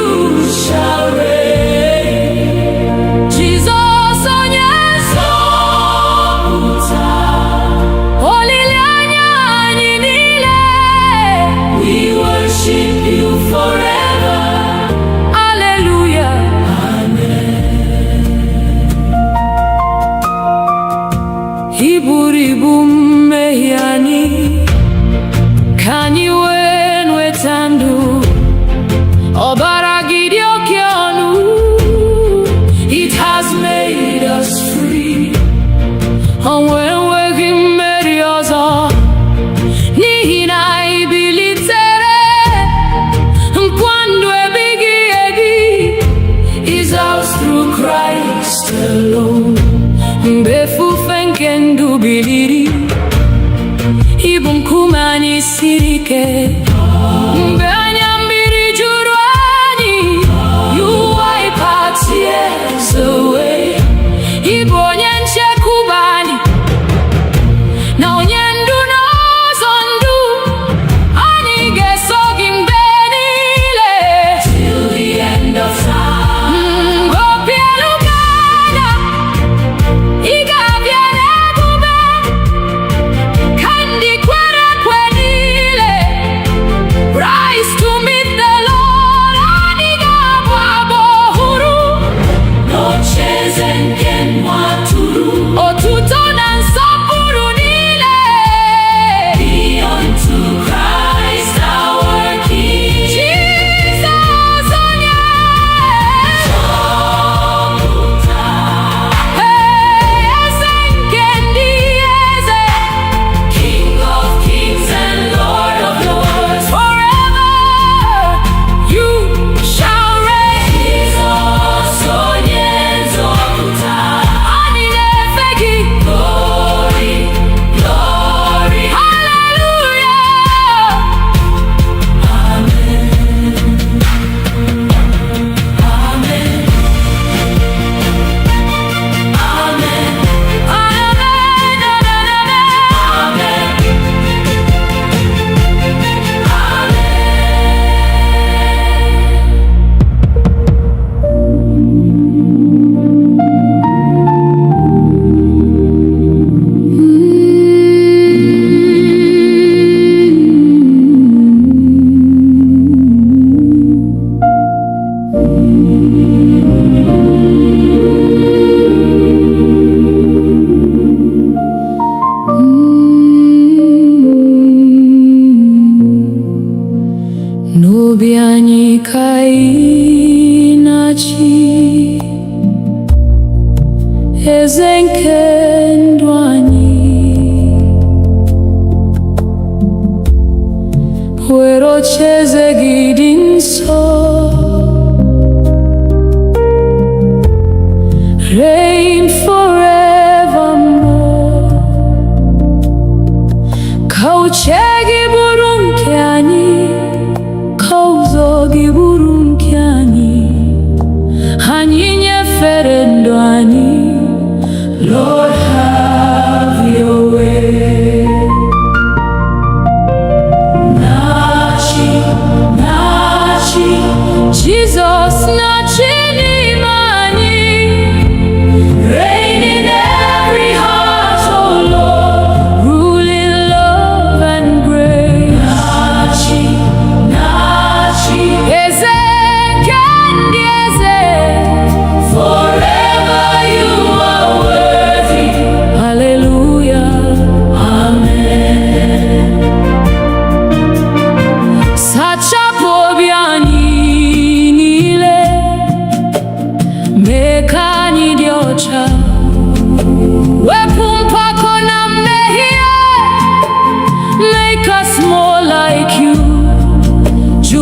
Speaker 1: shall reign. Jesus, onye nzọpụta, olileanya anyị niile. We worship you forever. Hallelujah. Amen. I buru ibu mmehie anyị, ka anyị wee nweta ndụ. Ọbara gị dị oke ọnụ, it has made us free. Ọnwụ enweghị mmeri ọzọ, n'ihi na anyị bilitere. Nkwa ndụ ebighị ebi is ours through Christ alone. Mgbe efufe nke ndụ biliri, ịbụ nkume anyị siri ike. Mgbe anya mmiri juru anyị, you wipe our tears away. Ịbụ onye nchekwube anyị, na onye ndu n'ụzọ ndụ. Anyị ga-eso gị mgbe niile, till the end of time. Obi elu ga-ada, ị ga-abịa n'ebube, ka ndị kwere ekwe niile rise to meet the Lord. Anyị ga-abụ abụ ọhụrụ n'ocheeze nke nwa atụrụ. Otuto na nsọpụrụ niile be unto Christ our King. Jesus, onye nzọpụta, eze nke ndị eze, King of kings and Lord of lords. Forever you shall reign. Jesus, onye nzọpụta, anyị na-efe gị. Glory, glory, hallelujah. Amen. Amen. Amen. N'obi anyị ka ị na-achị, eze nke ndụ anyị. Were ocheeze gị dị nsọ, reign forevermore. Ka uche gị bụrụ nke anyị, ka ụzọ gị bụrụ nke anyị. Anyị nyefere ndụ anyị, Lord, have your way. Na-achị, na-achị, Jesus, na-achị n'ime anyị. Reign in every heart, oh Lord, rule in love and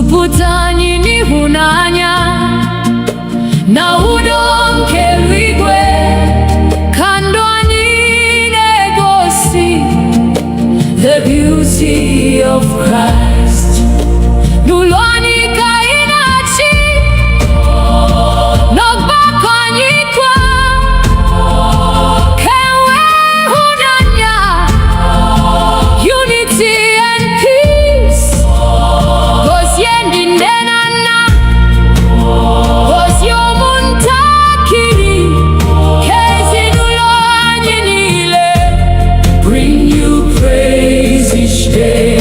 Speaker 1: jupụta anyị n'ịhụnanya na udo nke eluigwe, ka ndụ anyị na-egosi the beauty of Christ. N'ụlọ anyị ka anyị na-achị, n'ọgbakọ anyị kwa, ka enwee ịhụnanya, unity and peace. Gozie ndị nne na nna, gozie ụmụntakịrị, ka ezinụlọ anyị niile bring you praise each day.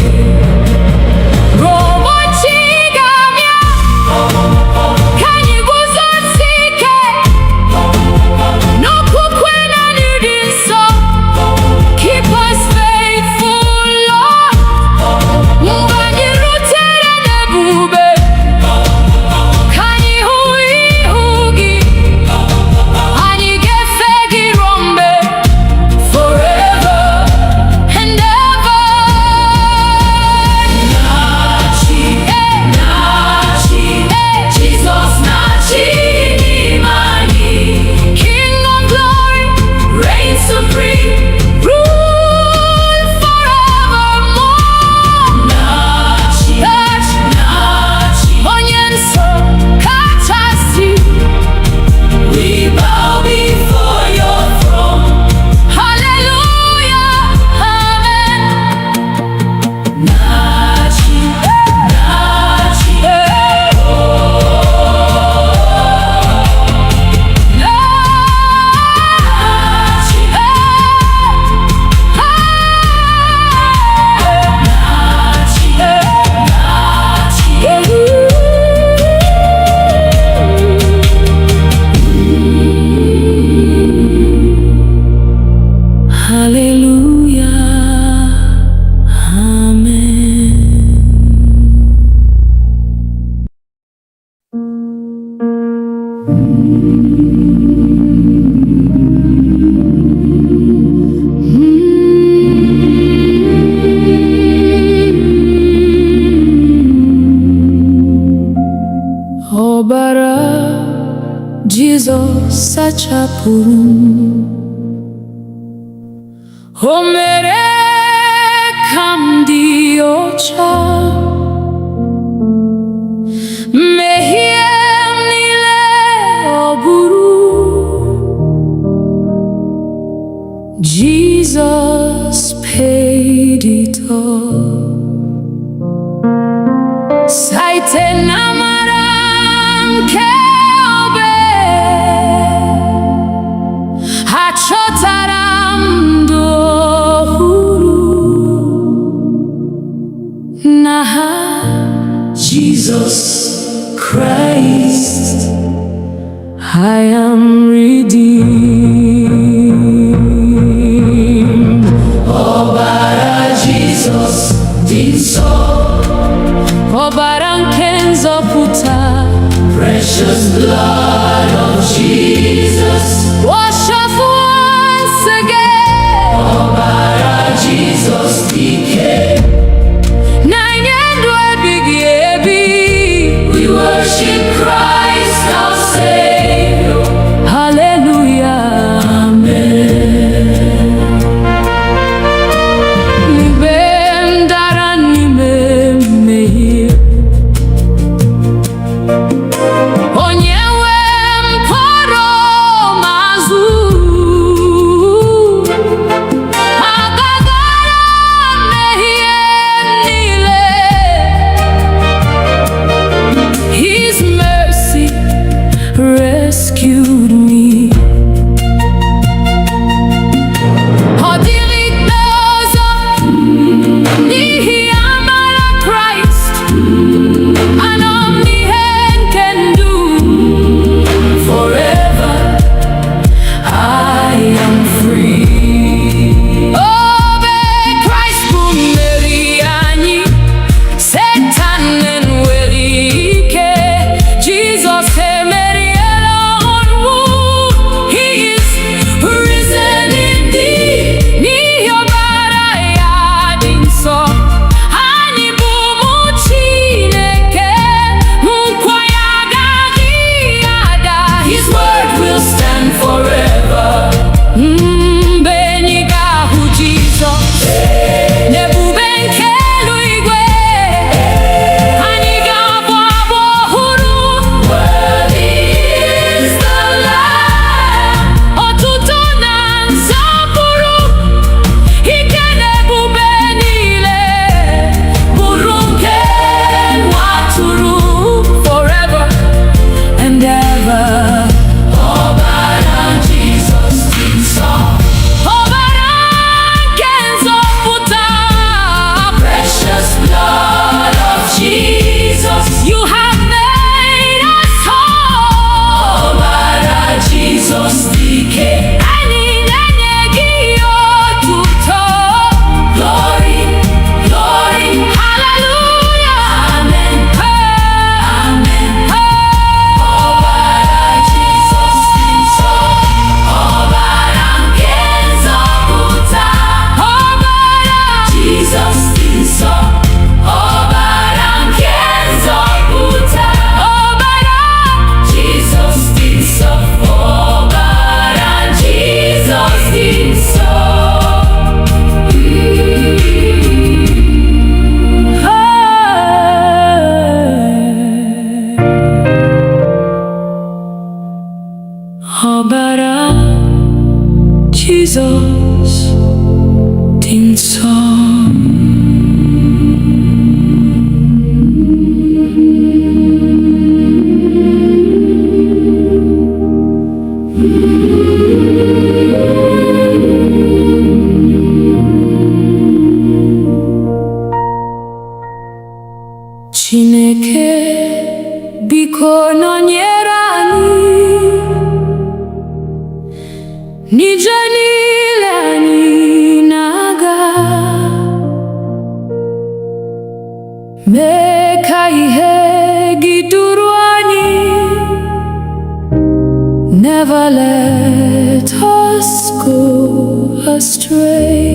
Speaker 1: Ọbara Jizọs sachapụrụ m, o mere ka m dị ọcha, mmehie m niile ọ bụrụ. Jesus paid it all. Site n'amara nke obe, achọtara m ndụ ọhụrụ n'aha Jesus Christ. I am redeemed. Ọbara Jesus dị nsọ, ọbara nke nzọpụta, precious blood of Jesus, wash us once again. Ọbara Jesus dike, na-enye ndụ ebighị ebi. We worship Christ our Savior. Hallelujah, amen. Mgbe m dara n'ime mmehie, onye nwe m kpọrọ m azụ, agagara mmehie niile. His mercy rescued me. Ọ dịghị ikpe ọzọ n'ihi amara Kraịst. Anọ m n'ihe nke ndụ. Forever I am free. Obe Kraịst bụ mmeri anyị, Satan enweghị ike. Jesus emeriela ọnwụ. He is risen indeed. N'ihi ọbara ya dị nsọ, Chineke biko nọnyere anyị n'ije niile anyị na-aga, mee ka ihe gị duru anyị. Never let us go astray.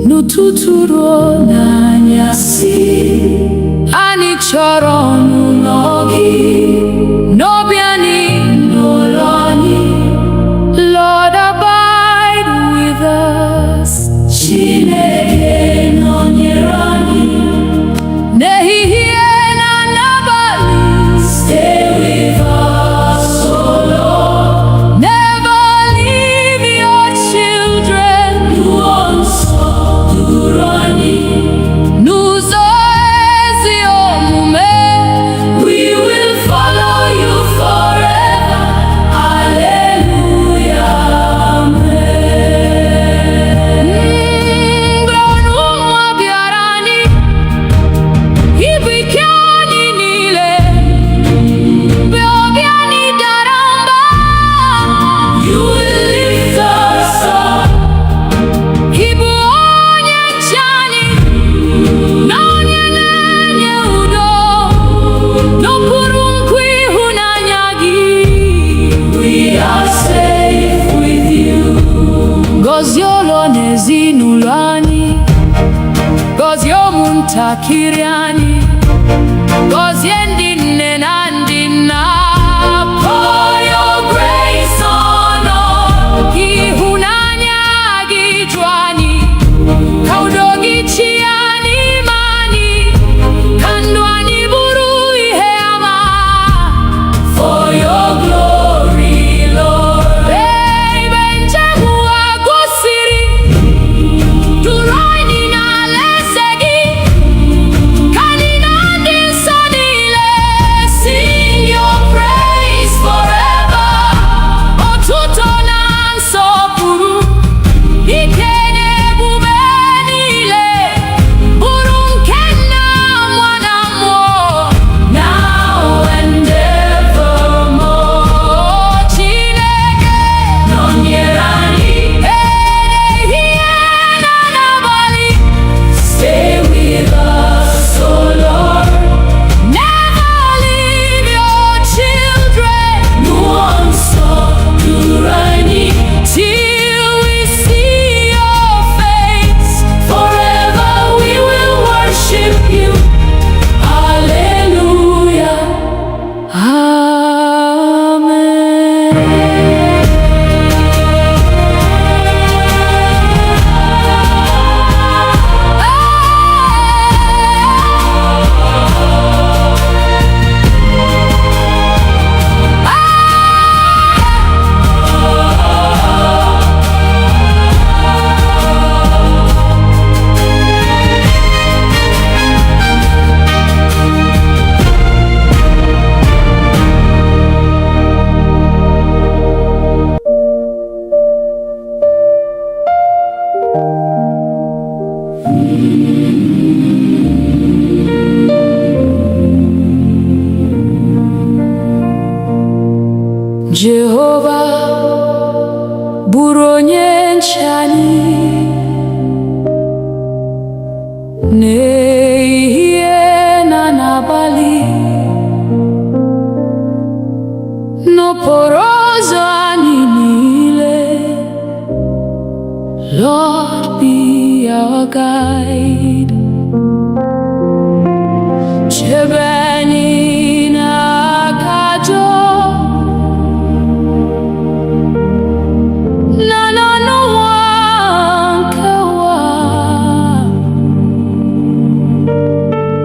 Speaker 1: N'ụtụtụ ruo n'anyasị, anyị chọrọ ọnụnọ gị, n'obi anyị n'ụlọ anyị. Lord, abide with us. Chineke nọnyere anyị n'ehihie na n'abalị. Stay with us, oh Lord. Never leave your children. N'ụzọ nsọ duru anyị, n'ụzọ ezi omume. We will follow you forever. Hallelujah, amen. Mgbe ọnụnwa bịara anyị, ibu ike anyị niile, mgbe obi anyị dara mba, you will lift us up. Ịbụ onye nche anyị na onye na-enye udo, n'okpuru nkwa ịhụnanya gị. We are safe with you. Gọzie ụlọ na ezinụlọ anyị, gọzie ụmụntakịrị anyị, gọzie ndị nne na ndị nna. Pour your grace on us. Ka ịhụnanya gị ju anyị, ka udo gị chịa n'ime anyị, ka ndụ anyị bụrụ ihe ama. For your glory, Lord. Ebe njem ụwa gwụsịrị, duru anyị n'alaeze gị, ka anyị na ndị nsọ niile sing your praise forever. Otuto na nsọpụrụ, ike na ebube niile, bụrụ nke Nna, Nwa na Mmụọ, now and evermore. Chineke nọnyere anyị ehihie na n'abalị. Stay with us, oh Lord. Never leave your children. N'ụzọ nsọ duru anyị, till we see your face. Forever we will worship you. Hallelujah, Jehova bụrụ onye nche anyị n'ehihie na n'abalị, n'okporo ụzọ anyị niile. Lord, be our guide. Chebe anyị n'aka ajọ na n'ọnụnwa nke ụwa,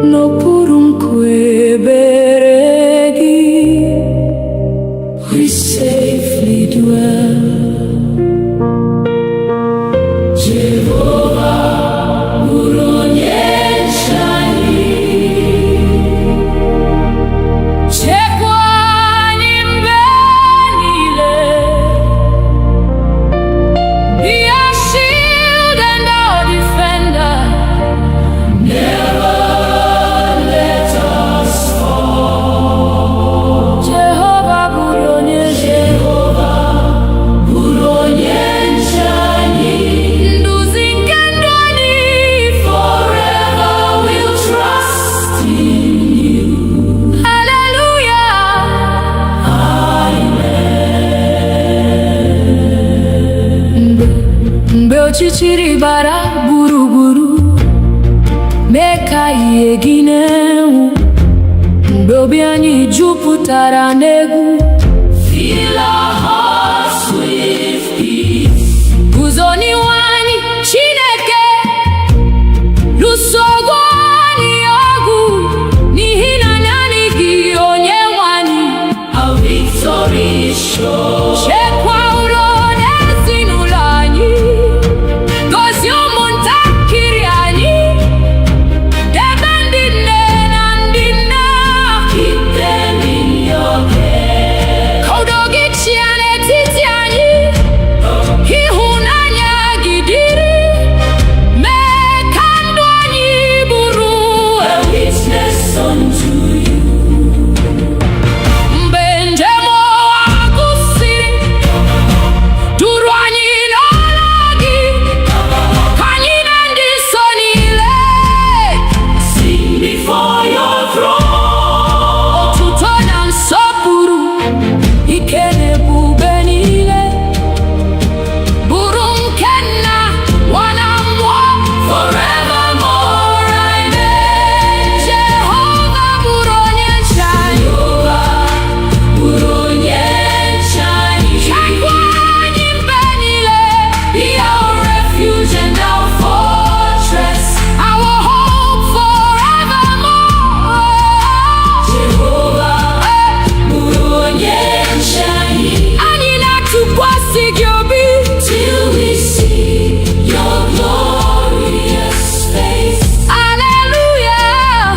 Speaker 1: n'okpuru nkwa ebere gị. We safely dwell. Jehovah bụrụ onye ọchịchịrị bara gburugburu, mee ka ihe gị na-enwu. Mgbe obi anyị jupụtara n'egwu, fill our hearts with peace. Guzo n'ihu anyị, Chineke, lụsogo anyị ọgụ, n'ihi na naanị gị Onyenwe anyị. Our victory is sure. Chekwa udo n'ezinụlọ anyị, gozie ụmụntakịrị anyị, debe ndị nne na ndị nna. Keep them in your care. Ka udo gị chịa n'etiti anyị, ịhụnanya gị dịrị, mee ka ndụ anyị bụrụ a witness unto you. Mgbe njem ụwa gwụsịrị, duru anyị n'ọla gị, ka anyị na ndị nsọ niile sing before your throne. Otuto na nsọpụrụ, ike na ebube niile, bụrụ nke Nna, Nwa na Mmụọ, forevermore. Amen. Jehova bụrụ onye nche anyị. Bụrụ onye nche anyị. Chekwa anyị mgbe niile. Be our refuge and our fortress, our hope forevermore. Jehova bụrụ onye nche anyị. Anyị na-atụkwasị gị obi till we see your glorious face. Hallelujah.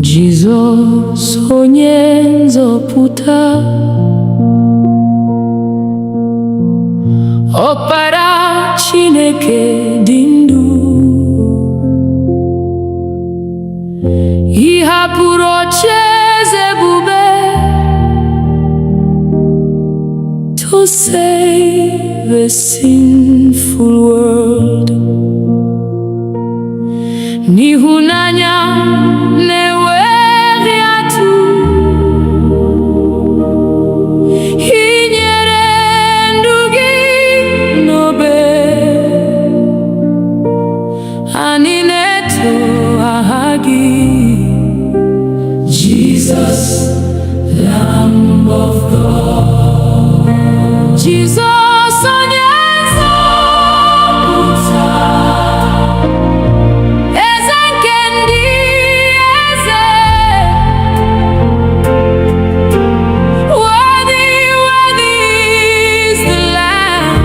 Speaker 1: Jizọs onye nzọpụta, Ọkpara Chineke dị ndụ, ị hapụrụ ocheeze ebube to save a sinful world. N'ịhụnanya na-enweghị atụ, ị nyere ndụ gị n'obe. Anyị na-eto aha gị, Jesus, Lamb of God. Jesus onye nzọpụta, eze nke ndị eze. Worthy, worthy is the Lamb.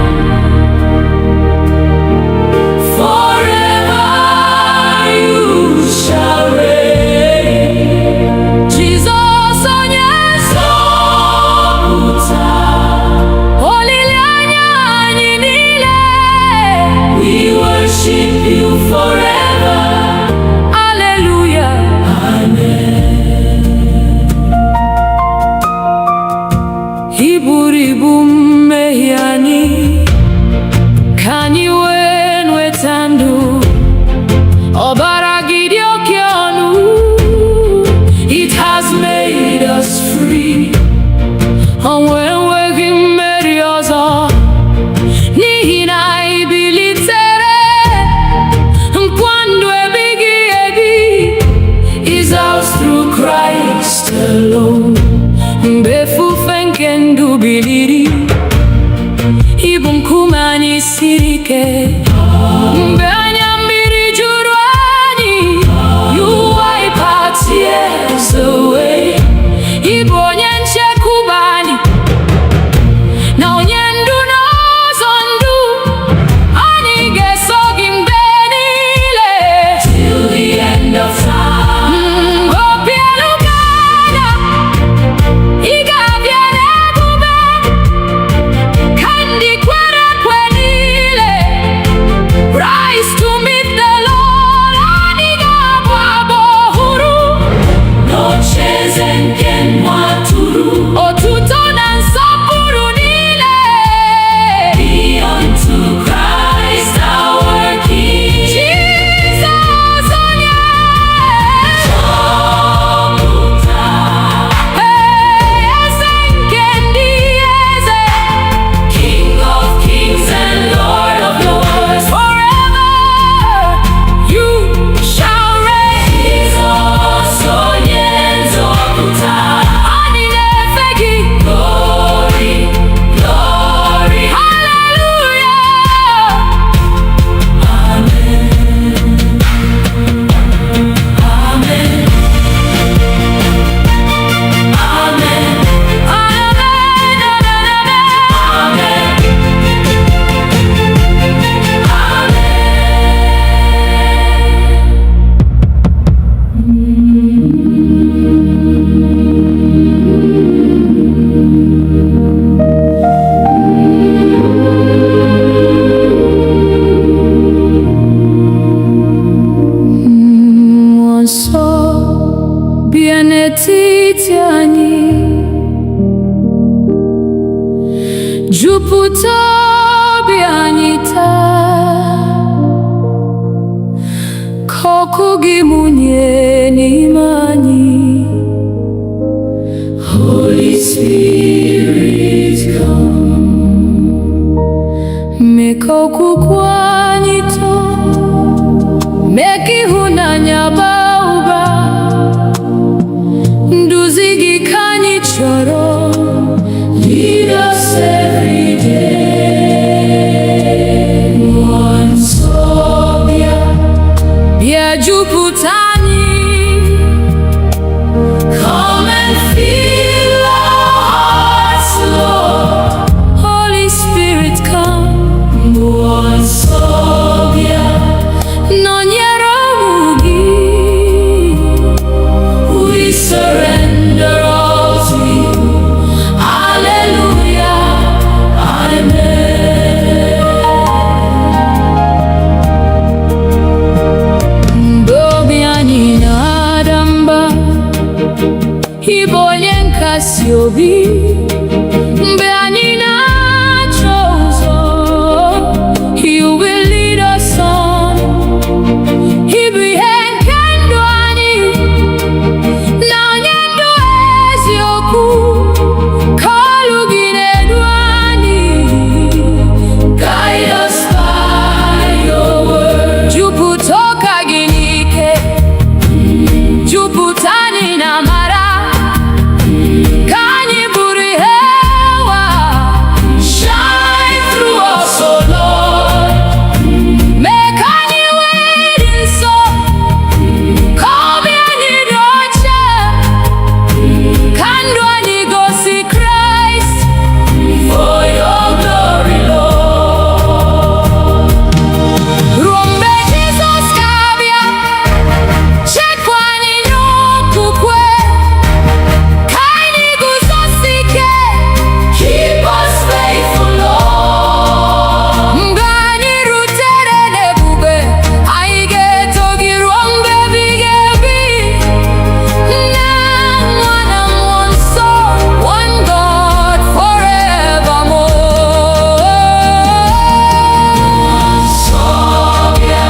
Speaker 1: Forever you shall reign. Jesus onye nzọpụta, olileanya anyị niile. We worship you forever. Hallelujah. Amen. Ị buru ibu mmehie anyị, ka anyị wee nweta ndụ. Ọbara gị dị oke ọnụ, it has made us free. Ọnwụ enweghị mmeri ọzọ, n'ihi na anyị bilitere. Nkwa ndụ ebighị ebi is ours through Christ alone. Mgbe efufe nke ndụ biliri, ịbụ nkume anyị siri ike. Mgbe anya mmiri juru anyị, bịa n'etiti anyị, jupụta obi anyị taa, ka ọkụ gị mụnye n'ime anyị. Holy Spirit, come. Mee ka okwukwe anyị too, mee ka ịhụnanya baa ụba. Nduzi gị ka anyị chọrọ. Lead us every day. Mmụọ nsọ bịa, bịa jupụta anyị. Come and fill our hearts, Lord. Holy Spirit, come. Mmụọ nsọ bịa, nọnyere ụmụ gị. We surrender all to you. Hallelujah, amen. Mgbe obi anyị na-ada mba, ị bụ onye nkasi obi. Mgbe anyị na-achọ ụzọ, you will lead us on. Ị bụ ihe nke ndụ anyị, na onye ndụ eziokwu. Ka olu gị na-edu anyị. Guide us by your word. Jupụta ụka gị n'ike, jupụta anyị na amara. Ka anyị bụrụ ihe ụwa. Shine through us, oh Lord. Mee ka anyị wee dị nsọ, ka obi anyị dị ọcha, ka ndụ anyị gosi Kraịst. For your glory, Lord. Ruo mgbe Jizọs ga-abịa, chekwa anyị n'okwukwe, ka anyị guzosi ike. Keep us faithful, Lord. Mgbe anyị rutere n'ebube, anyị ga-eto gị ruo mgbe ebighị ebi. Nna, Nwa na Mmụọ Nsọ, one God forevermore. Nsọ bịa,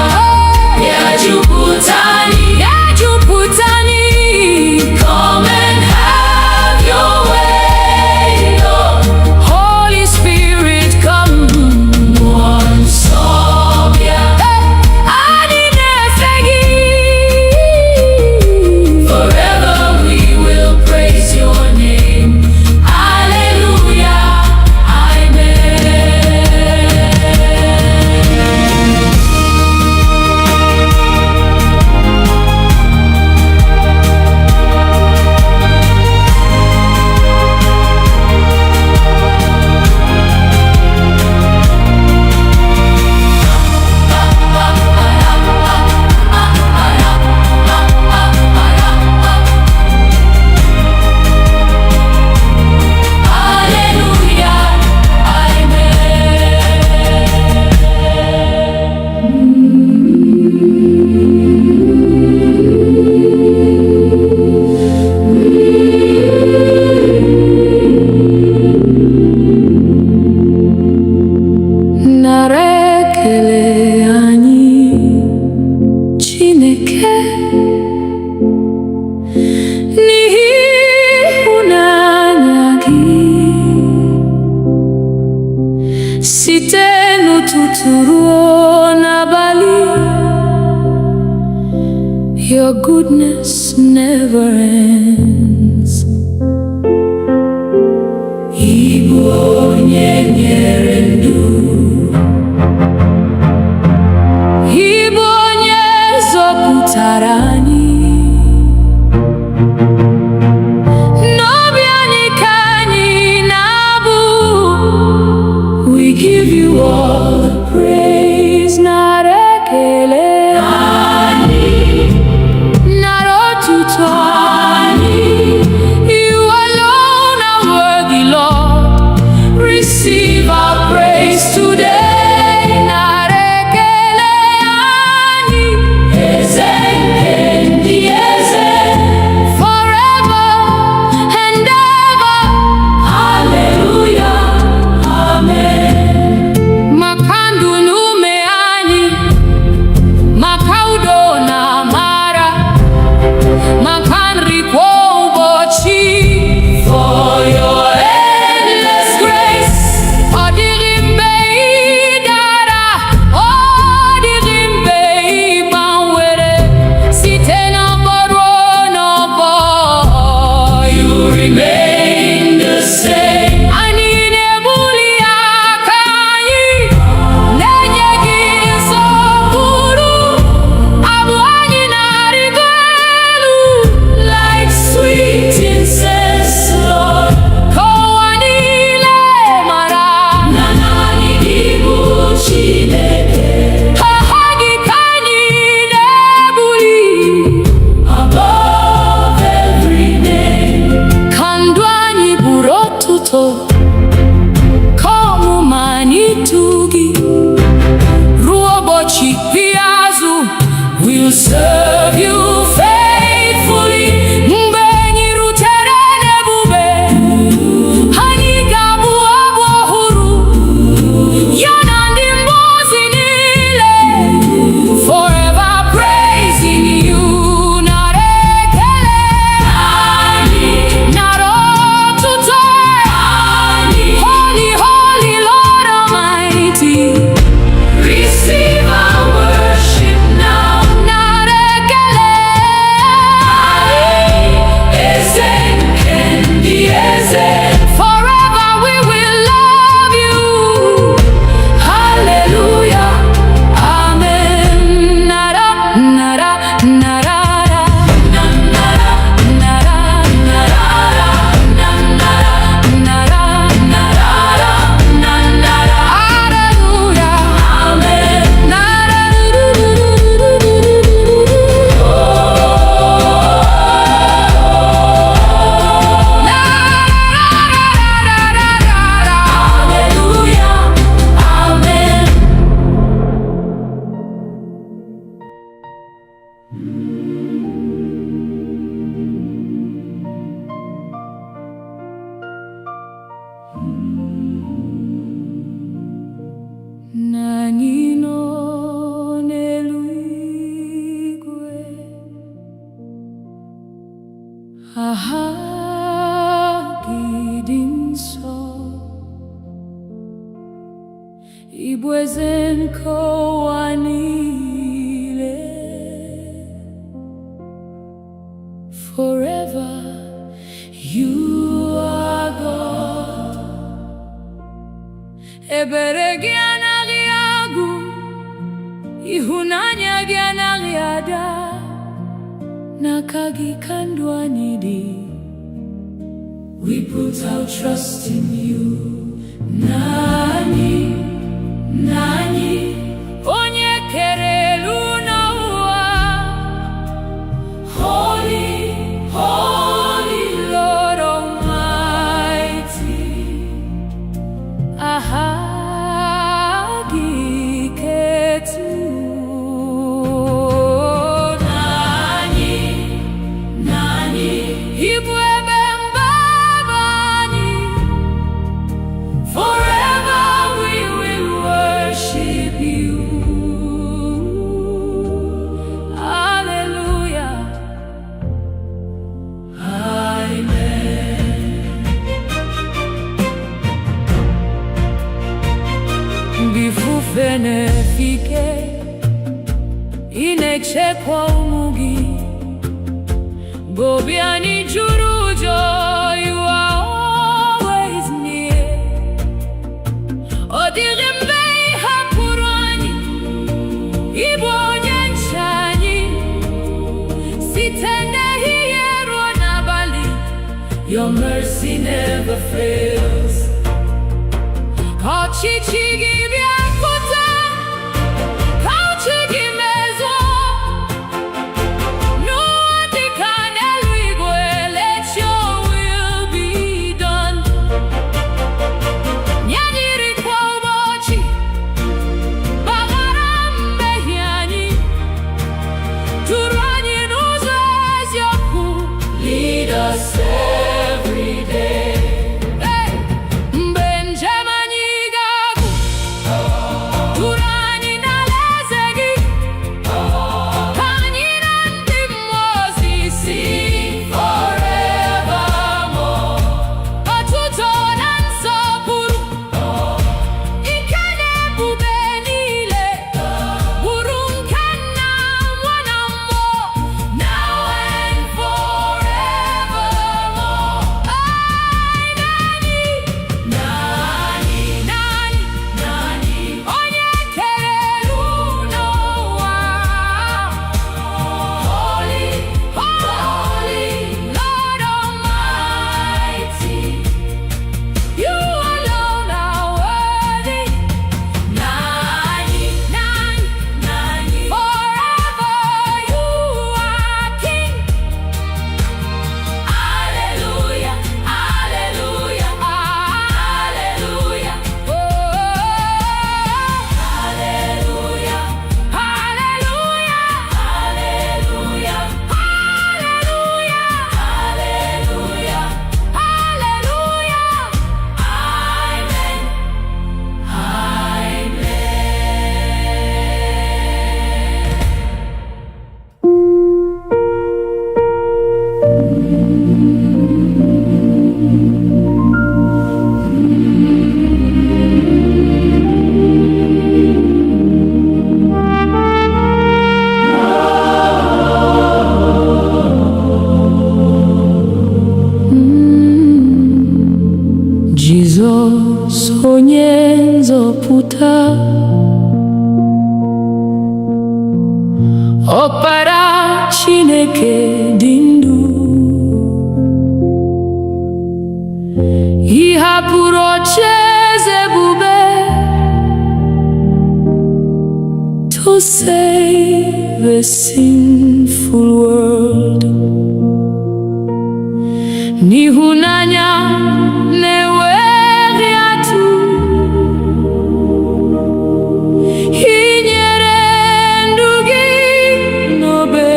Speaker 1: bịa jupụta anyị, bịa jupụta anyị. Come and have your way, Lord. Holy Spirit, come. Mmụọ Nsọ bịa, anyị na-efe gị. Forever we will praise your name. Hallelujah, amen. Hallelujah, amen. Nara ekele anyị, Chineke, n'ihi ịhụnanya gị. Site n'ụtụtụ ruo n'abalị, your goodness never ends. Ị bụ onye nyere ndụ, ị bụ onye zọpụtara anyị. N'obi anyị ka anyị na-abụ. We give you all the praise. Nara ekele anyị, nara otuto anyị. You alone are worthy, Lord. Receive our praise today. aha gị nsọ, Igbo eze nke ụwa niile. Forever you are God. Ebere gị anaghị agwụ, ịhụnanya gị anaghị ada, n'aka gị ka ndụ anyị dị. We put our trust in you, Nani, Nani, onye kere elu n'ụwa. Holy, holy Lord Almighty, aha gị ketu. Nani, Nani, Igbo ebe mbaba anyị. Forever we will worship you. Hallelujah, amen. Bifufe nefike, inechekwa ụmụ gị. Gobiani juru ụjọ, you are always near. Ọ dịghị mgbe ị hapụrụ anyị, Igbo onye nche anyị. Site n'ehihie ruo n'abalị, your mercy never fails. Ka ọchịchị gị bịa pụta, ka uche gị mezuo. N'ụwa dịka n'eluigwe, let your will be done. Nye anyị nri kwa ụbọchị, gbaghara mmehie anyị, duru anyị n'ụzọ eziokwu. Lead us every day. Hey! Mgbe njem anyị ga-agwụ, duru anyị n'alaeze gị. Ka anyị na ndị mmụọ ozi sing forevermore. Otuto na nsọpụrụ, ike na ebube niile, bụrụ nke Nna, Nwa na Mmụọ, now and forevermore. Nani, Nani, Nani, Nani, onye kere elu n'ụwa. Holy, holy Lord Almighty, you alone are worthy. Nani, Nani, Nani, forever you are King. Hallelujah, hallelujah, hallelujah. Oh, hallelujah, hallelujah, hallelujah, hallelujah, hallelujah, hallelujah. Amen, Jizọs onye nzọpụta, Ọkpara Chineke dị ndụ. Ị hapụrụ ocheeze ebube to save a sinful world. N'ịhụnanya na-enweghị atụ, ị nyere ndụ gị n'obe.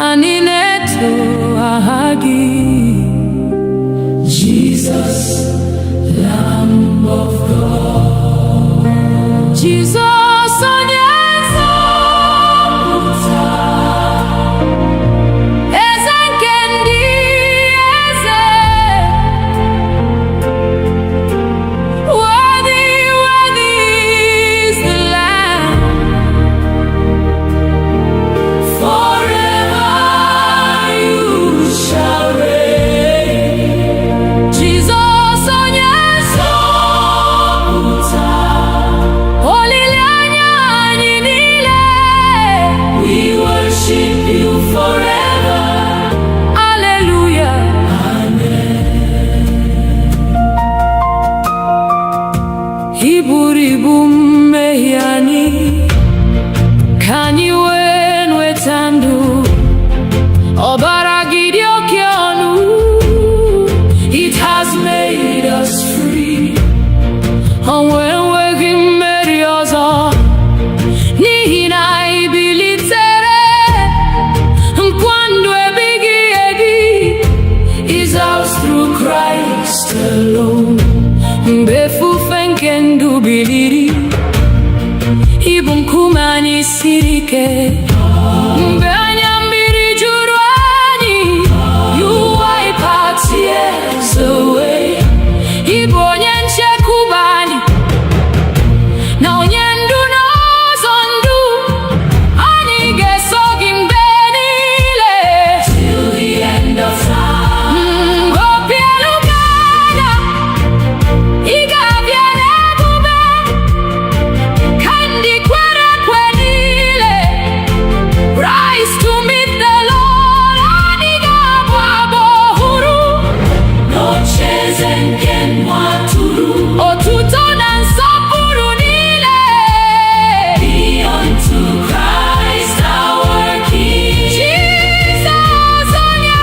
Speaker 1: Anyị na-eto aha gị, Jesus, Lamb of God. Jesus onye nzọpụta, ike. Mgbe anya mmiri juru anyị, you wipe our tears away. Ịbụ onye nchekwube anyị na onye ndu n'ụzọ ndụ. Anyị ga-eso gị mgbe niile till the end of time. Obi elu ga-ada, ị ga-abịa n'ebube ka ndị kwere ekwe niile. Rise to meet the Lord. Anyị ga-abụ abụ ọhụrụ n'ocheeze nke nwa atụrụ. Otuto na nsọpụrụ niile be unto Christ our King. Jesus onye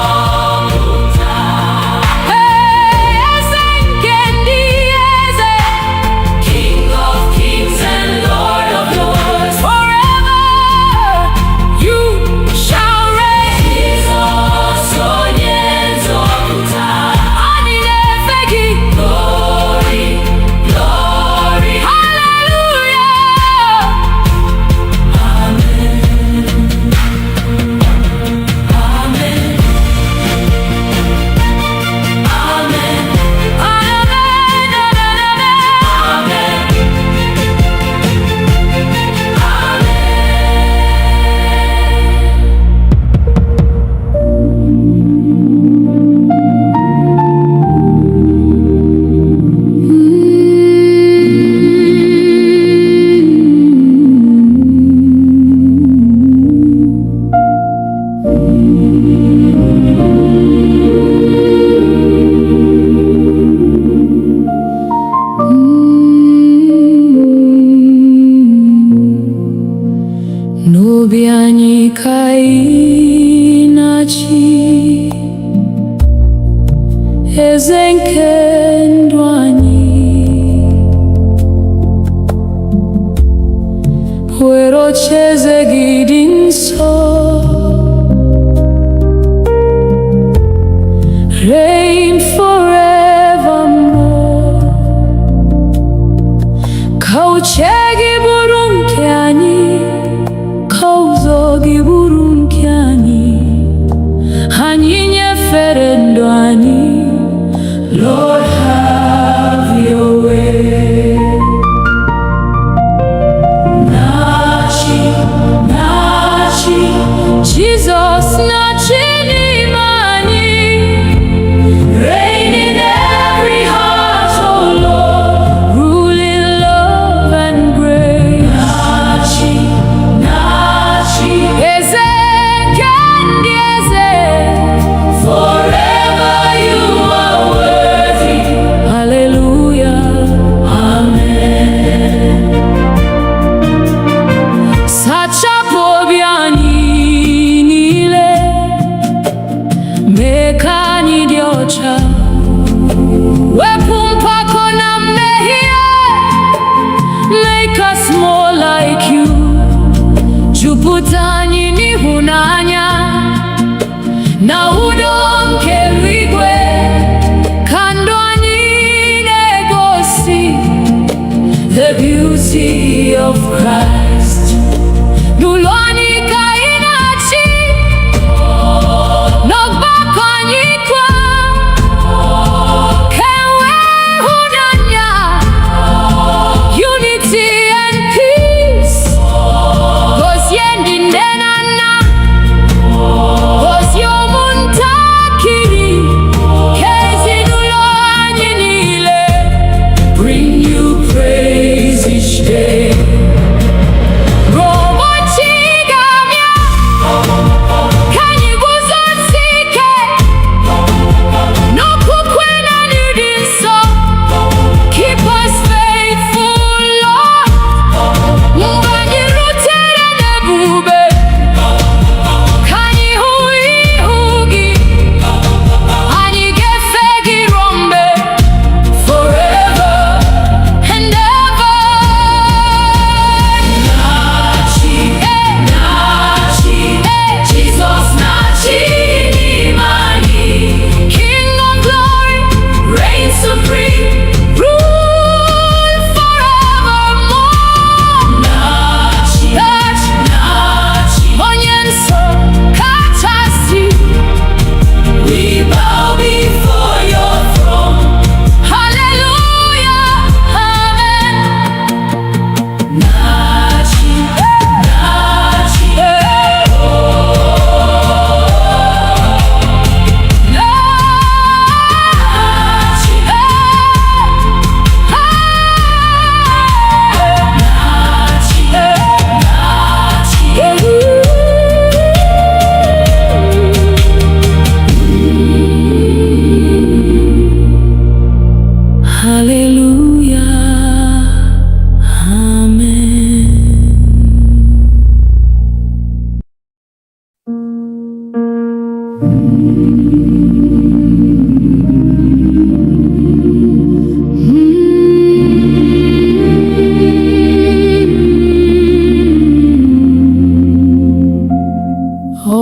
Speaker 1: nzọpụta. Eze nke ndị eze, King of kings and Lord of lords. Forever you shall reign. Jesus onye nzọpụta. Anyị na-efe gị. Glory, glory, hallelujah. Amen. Amen. Amen. N'obi anyị ka ị na-achị, eze nke ndụ anyị. Were ocheeze gị dị nsọ, reign forevermore. Ka uche gị bụrụ nke anyị, ka ụzọ gị bụrụ nke anyị. Anyị nyefere ndụ anyị. Lord, have your way. Na-achị, na-achị, Jesus na-achị n'ime anyị. Reign in every heart, oh Lord, rule in love and grace. Na-achị, na-achị, eze nke ndị eze. Forever you are worthy. Hallelujah. Amen. Sachapụ obi anyị niile, mee ka anyị dị ọcha. Wepụ mpako na mmehie, make us more like you. Jupụta anyị n'ịhụnanya na udo nke eluigwe. Ka ndụ anyị na-egosi the beauty of Christ. N'ụlọ anyị ka ị na-achị, n'ọgbakọ anyị kwa. Ka enwee ịhụnanya, unity and peace. Gozie ndị nne na nna, gozie ụmụntakịrị, ka ezinụlọ anyị niile bring you praise each day.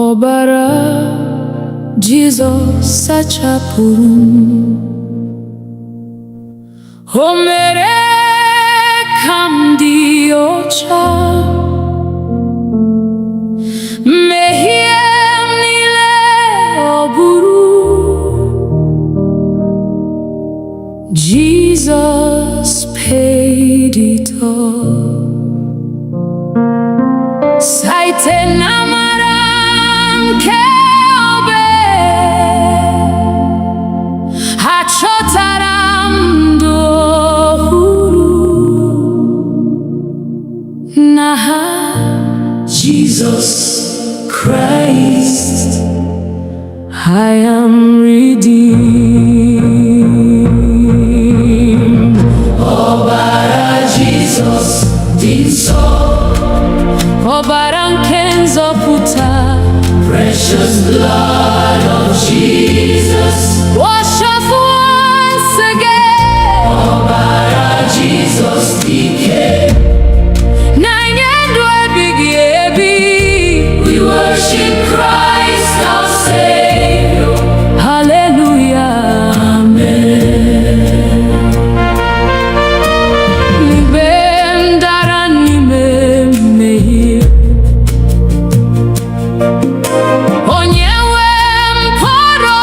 Speaker 1: Ọbara Jizọs sachapụrụ m, o mere ka m dị ọcha, mmehie m niile ọ bụrụ. Jesus paid it all. Site n'amara nke obe, achọtara m ndụ ọhụrụ n'aha Jesus Christ. I am redeemed. Ọbara Jesus dị nsọ, ọbara nke nzọpụta. Precious blood of Jesus, wash us once again. Ọbara Jesus dike, na-enye ndụ ebighị ebi. We worship Christ our Savior. Hallelujah, amen. Mgbe m dara n'ime mmehie, onye nwe m kpọrọ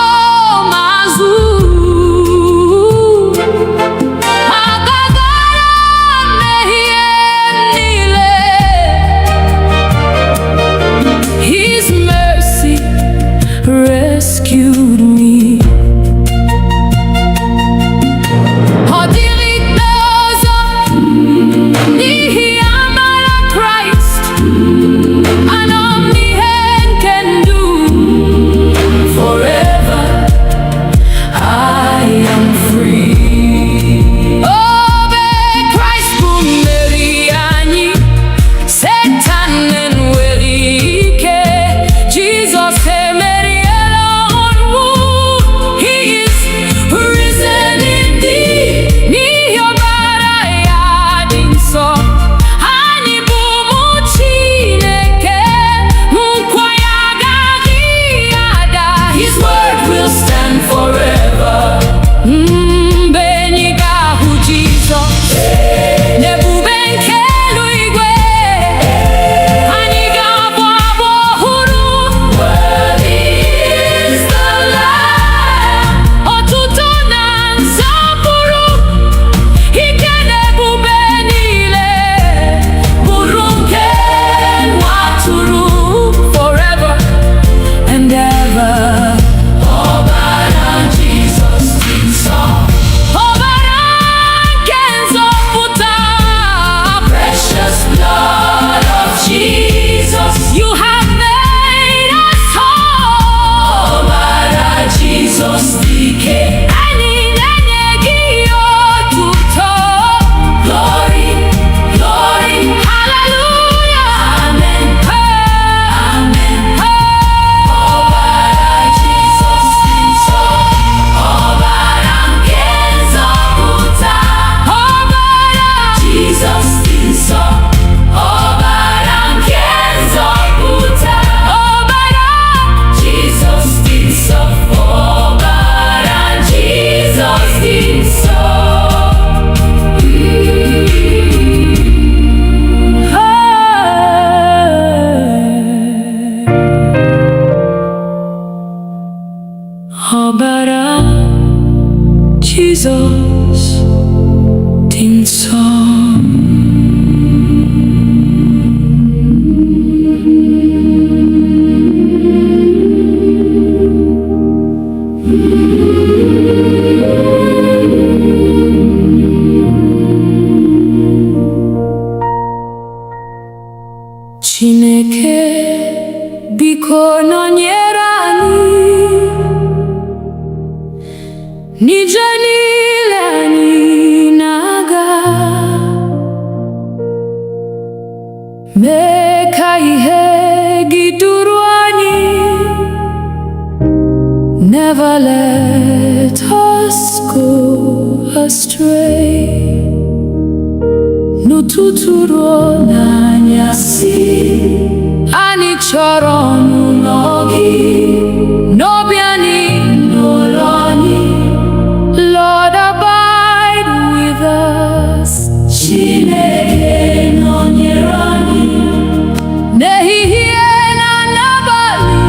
Speaker 1: m azụ. Agagara mmehie niile, His mercy rescued me. Ọ dịghị ikpe ọzọ n'ihi amara Kraịst. Anọ m n'ihe nke ndụ. Forever I am free. Obe Kraịst bụ mmeri anyị, Satan enweghị ike. Jesus emeriela ọnwụ. He is risen indeed. N'ihi ọbara ya dị nsọ, anyị bụ ụmụ Chineke. Nkwa ya agaghị ada. His word will stand forever. Mgbe anyị ga-ahụ Jizọs n'ebube nke eluigwe, anyị ga-abụ abụ ọhụrụ. Worthy is the Lamb. Otuto na nsọpụrụ, ike na ebube niile bụrụ nke nwa atụrụ. Forever and ever. Ọbara Jizọs dị nsọ, ọbara nke nzọpụta. Precious blood of Jesus, you have made us whole. Ọbara Jizọs dike, anyị na-enye gị otuto. Glory, glory, hallelujah, amen, amen. Ọbara Jizọs dị nsọ, ọbara nke nzọpụta. Ọbara Jizọs dị nsọ, ọbara nke nzọpụta. Ọbara Jizọs dị nsọ, ọbara Jizọs dị nsọ. Ọbara Jizọs dị nsọ. Chineke, biko nọnyere anyị n'ije niile anyị na-aga. Mee ka ihe gị duru anyị Never let us go astray. N'ụtụtụ ruo n'anyasị, anyị chọrọ ọnụnọ gị, n'obi anyị n'ụlọ anyị. Lord, abide with us. Chineke nọnyere anyị n'ehihie na n'abalị.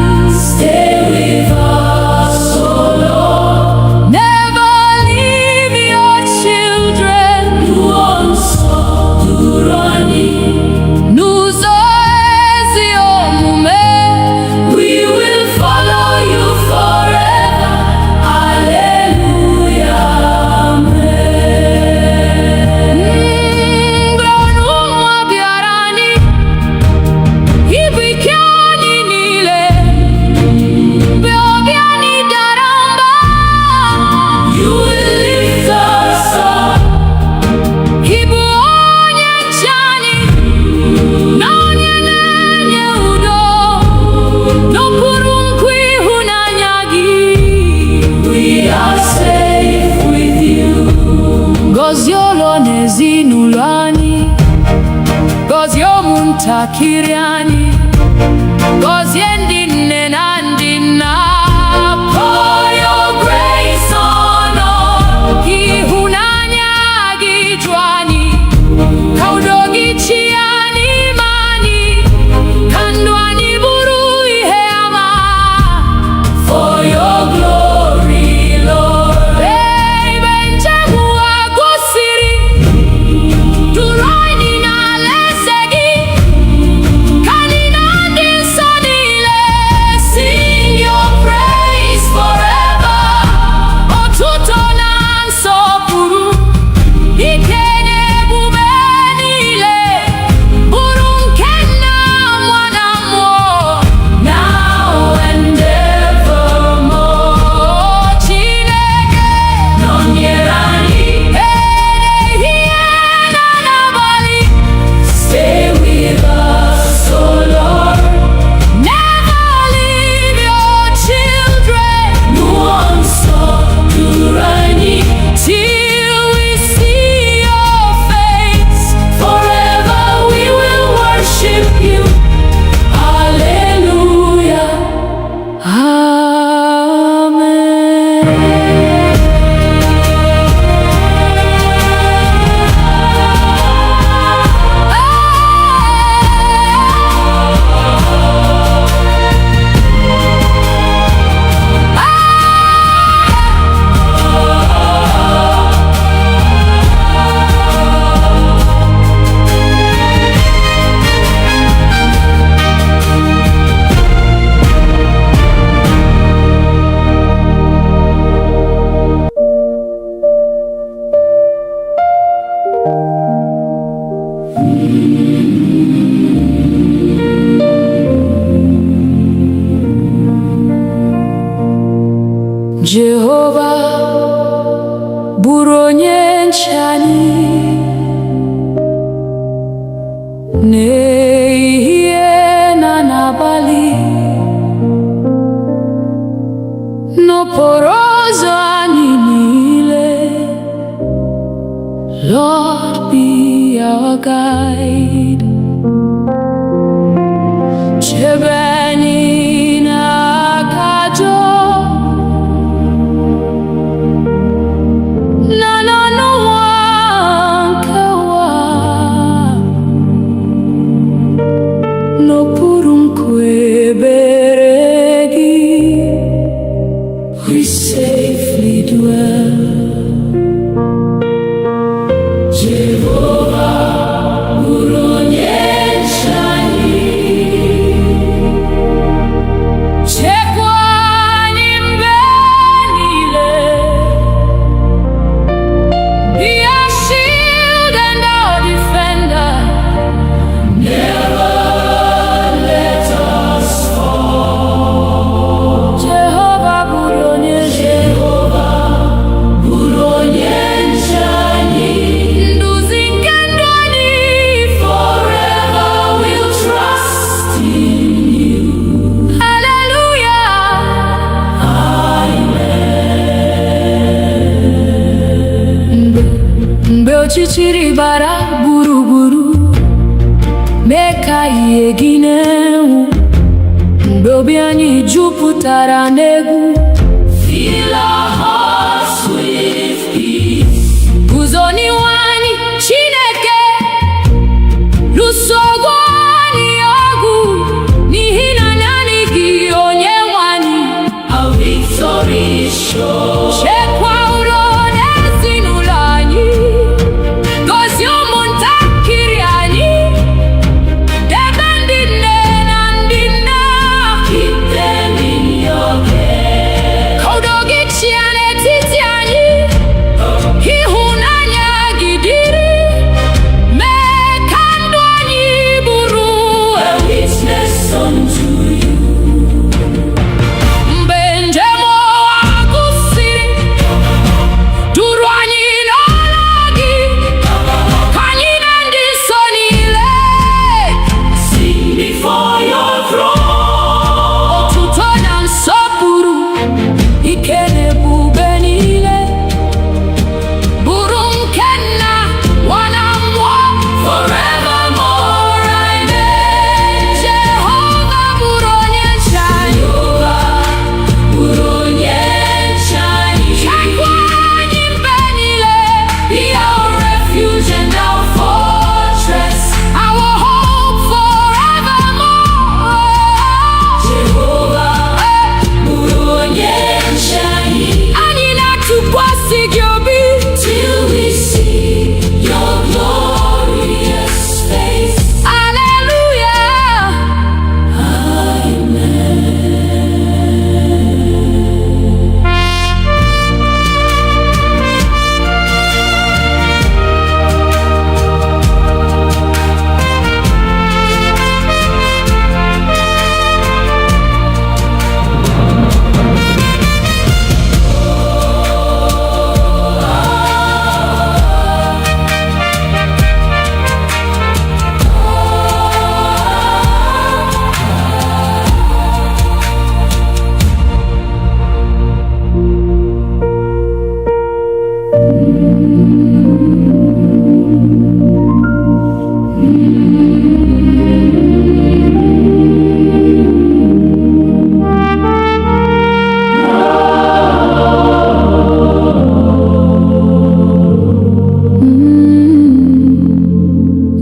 Speaker 1: Stay with us, oh Lord. Never leave your children. N'ụzọ nsọ duru anyị, n'ụzọ ezi omume. We will follow you forever. Hallelujah, amen. Mgbe ọnụnwa bịara anyị, ibu ike anyị niile, mgbe obi anyị dara mba, you will lift us up. Ịbụ onye nche anyị na onye na-enye udo, n'okpuru nkwa ịhụnanya gị. We are safe with you. Gọzie ụlọ na ezinụlọ anyị, gọzie ụmụntakịrị anyị, gọzie ndị nne na ndị nna. Pour your grace on us. Ka ịhụnanya gị ju anyị, ka udo gị chịa n'ime anyị, ka ndụ anyị bụrụ ihe ama. For your glory, Lord. Ebe njem ụwa gwụsịrị, duru anyị n'alaeze gị, ka anyị na ndị nsọ niile sing your praise forever. Otuto na nsọpụrụ, ike na ebube niile, bụrụ nke Nna, Nwa na Mmụọ, now and evermore. Chineke nọnyere anyị ehihie na n'abalị. Stay with us, oh Lord. Never leave your children. N'ụzọ nsọ duru anyị, till we see your face. Forever we will worship you. Hallelujah, Jehova bụrụ onye nche anyị n'ehihie na n'abalị, n'okporo ụzọ anyị niile. Lord, be our guide. Chebe anyị n'aka ajọ na n'ọnụnwa nke ụwa. ọchịchịrị bara gburugburu mee ka ihe gị na-enwu, mgbe obi anyị jupụtara n'egwu. Fill our hearts with peace. Guzo n'ihu anyị Chineke, lụsogo anyị ọgụ, n'ihi na naanị gị Onyenwe anyị. Our victory is sure. Chekwa udo n'ezinụlọ anyị, gọzie ụmụntakịrị anyị, debe ndị nne na ndị nna. Keep them in your care. Ka udo gị chịa n'etiti anyị, ịhụnanya gị dịrị, mee ka ndụ anyị bụrụ a witness unto you. Mgbe njem ụwa gwụsịrị, duru anyị n'ọla gị, ka anyị na ndị nsọ niile sing before your throne. Otuto na nsọpụrụ, ike na ebube niile, bụrụ nke Nna, Nwa na Mmụọ, forevermore. Amen. Jehova bụrụ onye nche anyị. Bụrụ onye nche anyị. Chekwa anyị mgbe niile. Be our refuge and our fortress, our hope forevermore. Jehova bụrụ onye nche anyị. Anyị na-atụkwasị gị obi till we see your glorious face. Hallelujah.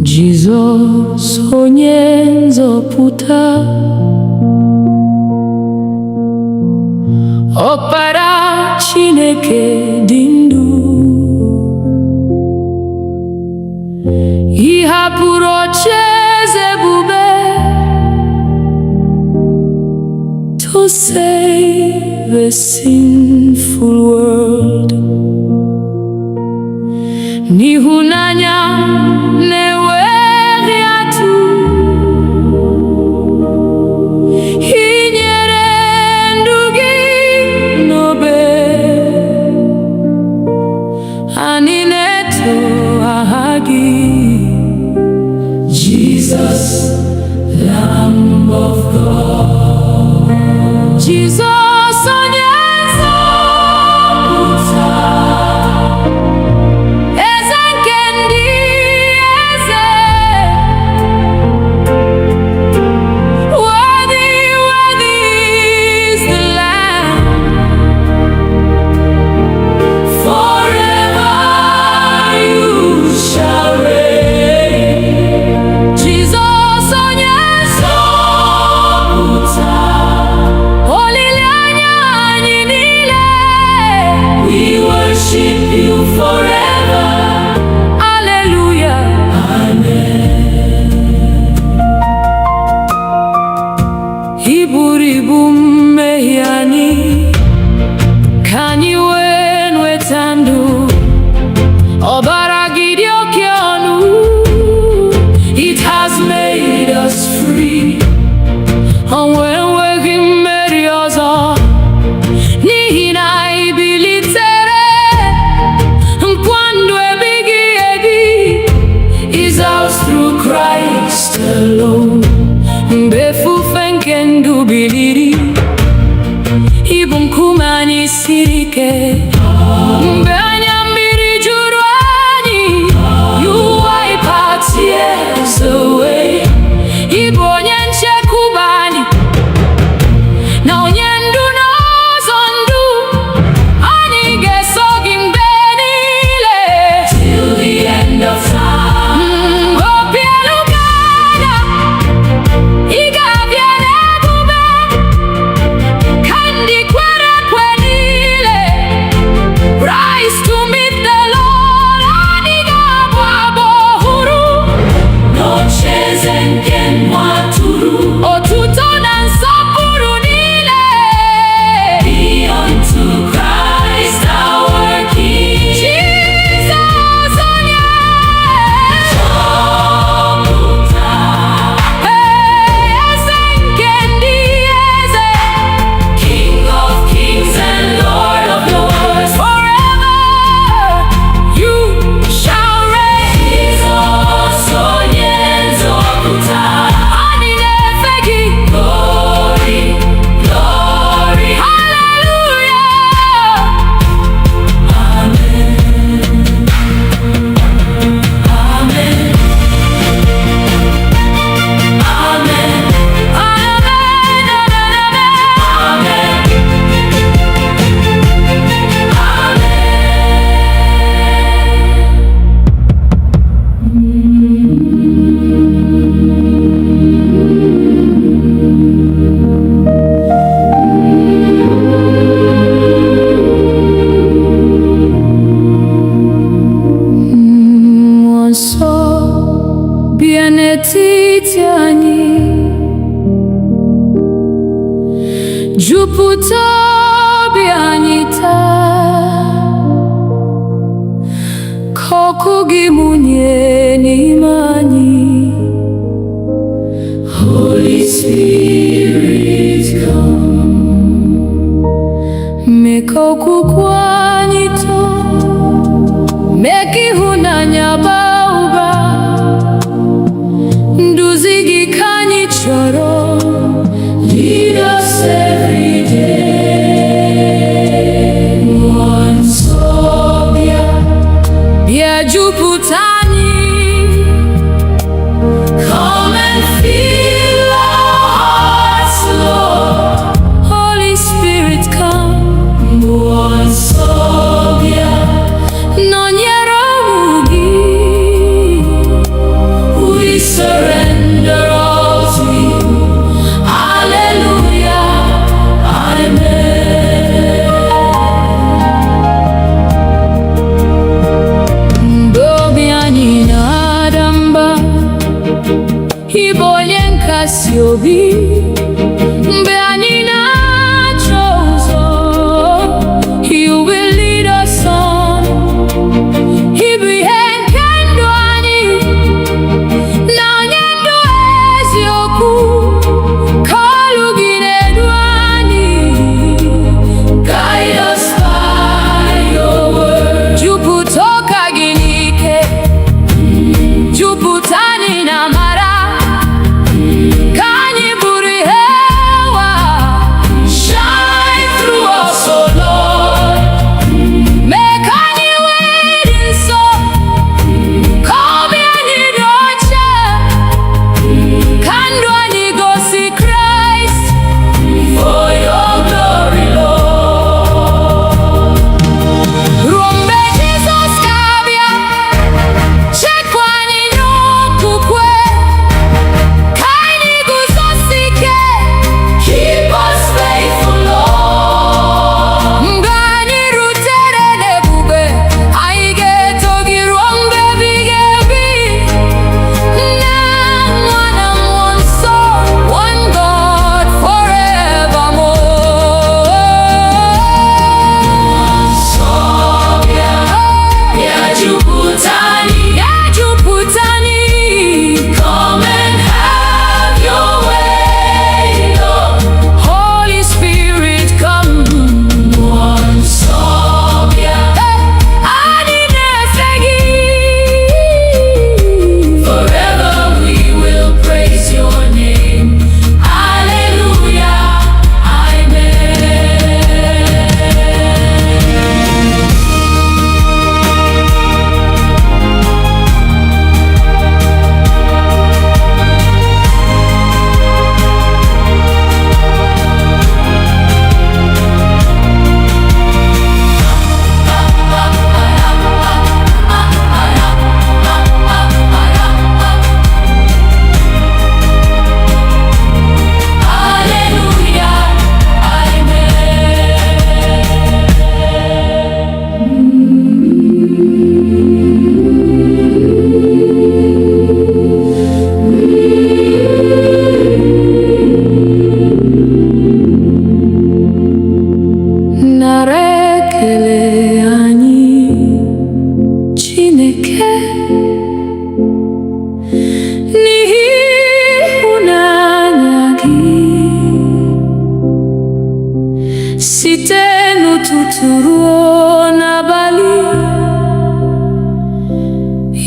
Speaker 1: Jizọs onye nzọpụta, Ọkpara Chineke dị ndụ, ị hapụrụ ocheeze ebube to save a sinful world. N'ịhụnanya na-enweghị atụ, ị nyere ndụ gị n'obe. Anyị na-eto aha gị, Jesus, Lamb of God. Jesus onye nzọpụta, eze nke ndị eze. Worthy, worthy is the Lamb. Forever you shall reign. Jesus onye nzọpụta, olileanya anyị niile. We worship you forever. Hallelujah. Amen. Ị buru ibu mmehie anyị, ka anyị wee nweta ndụ. Ọbara gị dị oke ọnụ, it has made us free. Ọnwụ enweghị mmeri ọzọ, n'ihi na anyị bilitere. Nkwa ndụ ebighị ebi is ours through Christ alone. Mgbe efufe nke ndụ biliri, ị jupụta obi anyị taa, ka ọkụ gị mụnye n'ime anyị. Holy Spirit come, mee ka okwukwe anyị too, mee ka ịhụnanya baa ụba. Nduzi gị ka anyị chọrọ, lead us every day. Mmụọ nsọ bịa, bịa jupụta anyị. Come and fill our hearts, Lord. Holy Spirit come. Mmụọ nsọ bịa, nọnyere ụmụ gị. We surrender all to you. Hallelujah, amen. Mgbe obi anyị na-ada mba, ị bụ onye nkasi obi. Mgbe anyị na-achọ ụzọ, you will lead us on. Ị bụ ihe nke ndụ anyị, na onye ndụ eziokwu. Ka olu gị na-edu anyị, guide us by your word. Jupụta ụka gị n'ike, jupụta anyị na amara. Ka anyị bụrụ ihe ụwa, shine through us, oh Lord. Mee ka anyị wee dị nsọ, ka obi anyị dị ọcha, ka ndụ anyị gosi Kraịst. For your glory, Lord. Ruo mgbe Jizọs ga-abịa, chekwa anyị n'okwukwe, ka anyị guzosi ike. Keep us faithful, Lord. Mgbe anyị rutere n'ebube, anyị ga-eto gị ruo mgbe ebighị ebi. Nna, Nwa na Mmụọ Nsọ, one God forevermore. Nsọ bịa, bịa jupụta anyị, bịa jupụta anyị. Come and have your way, Lord. Holy Spirit come. Mmụọ nsọ bịa, anyị na-efe gị. Forever we will praise your name. Hallelujah, amen. Hallelujah, amen. Nara ekele anyị, Chineke, n'ihi ịhụnanya gị. Site n'ụtụtụ ruo n'abalị,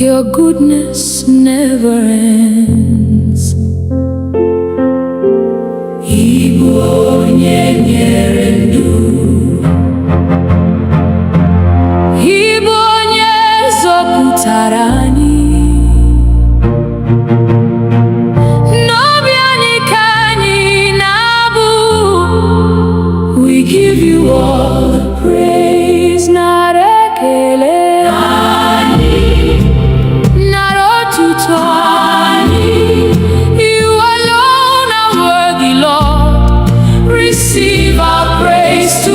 Speaker 1: your goodness never ends. Ị bụ onye nyere ndụ, ị bụ onye zọpụtara anyị. N'obi anyị ka anyị na-abụ, we give you all the praise. Nara ekele anyị, nara otuto anyị. You alone are worthy, Lord. Receive our praise to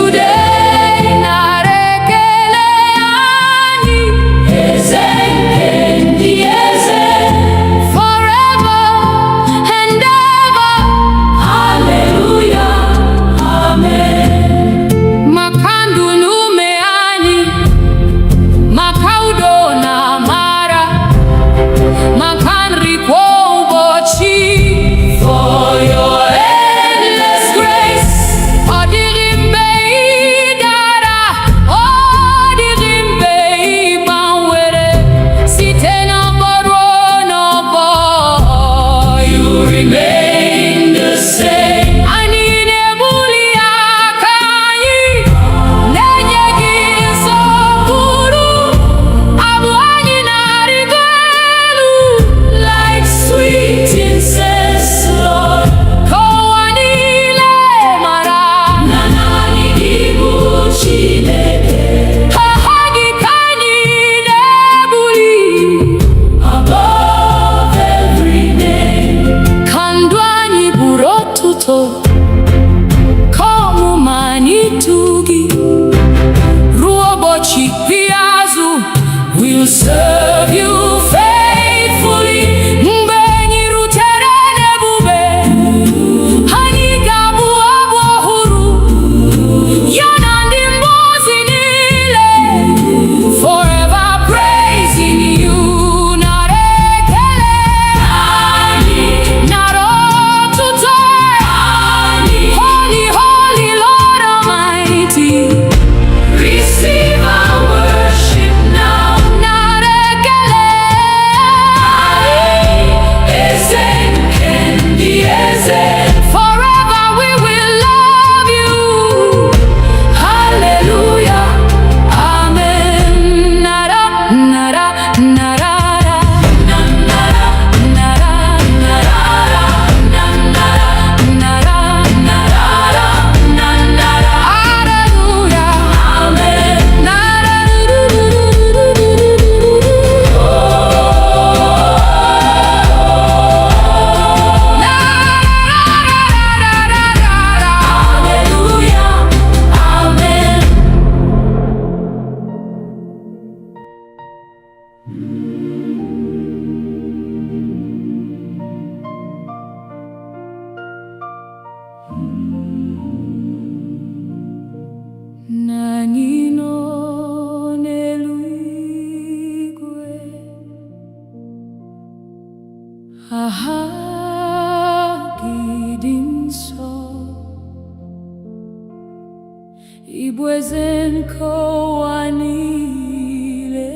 Speaker 1: Igbo eze nke ụwa niile.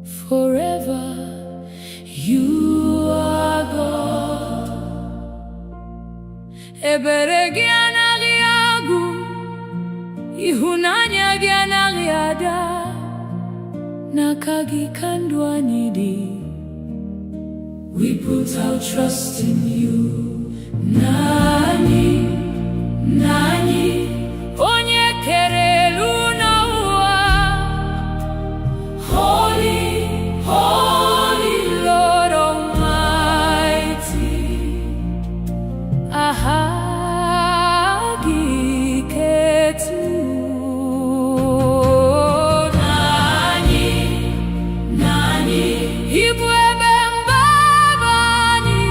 Speaker 1: Forever you are God. Ebere gị anaghị agwụ, ịhụnanya gị anaghị ada. N'aka gị ka ndụ anyị dị. We put our trust in you. Nani, Nani, onye kere elu n'ụwa. Holy, Holy Lord Almighty. Aha gị ketu. Nani, Nani, Igbo ebe mbaba anyị.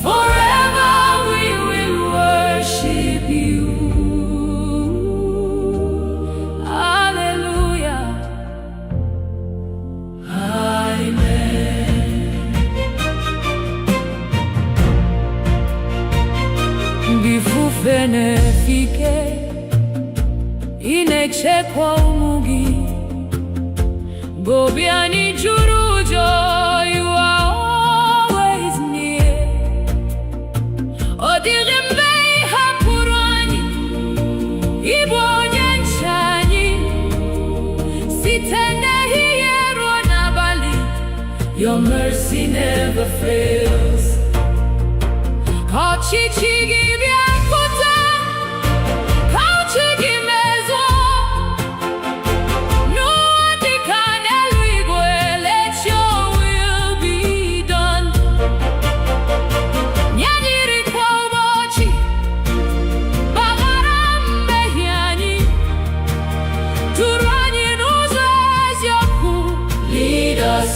Speaker 1: Forever we will worship you. Hallelujah. Amen. Bifufe nefike, inechekwa ụmụ gị. Gobiani juru ụjọ, you are always near. Ọ dịghị mgbe ị hapụrụ anyị, ịbụ onye nche anyị. Site n'ehihie ruo n'abalị, your mercy never fails. Ka ọchịchị gị bịa pụta, ka uche gị mezuo. N'ụwa dịka n'eluigwe, let your will be done. Nye anyị nri kwa ụbọchị, gbaghara mmehie anyị. Duru anyị n'ụzọ eziokwu. Lead us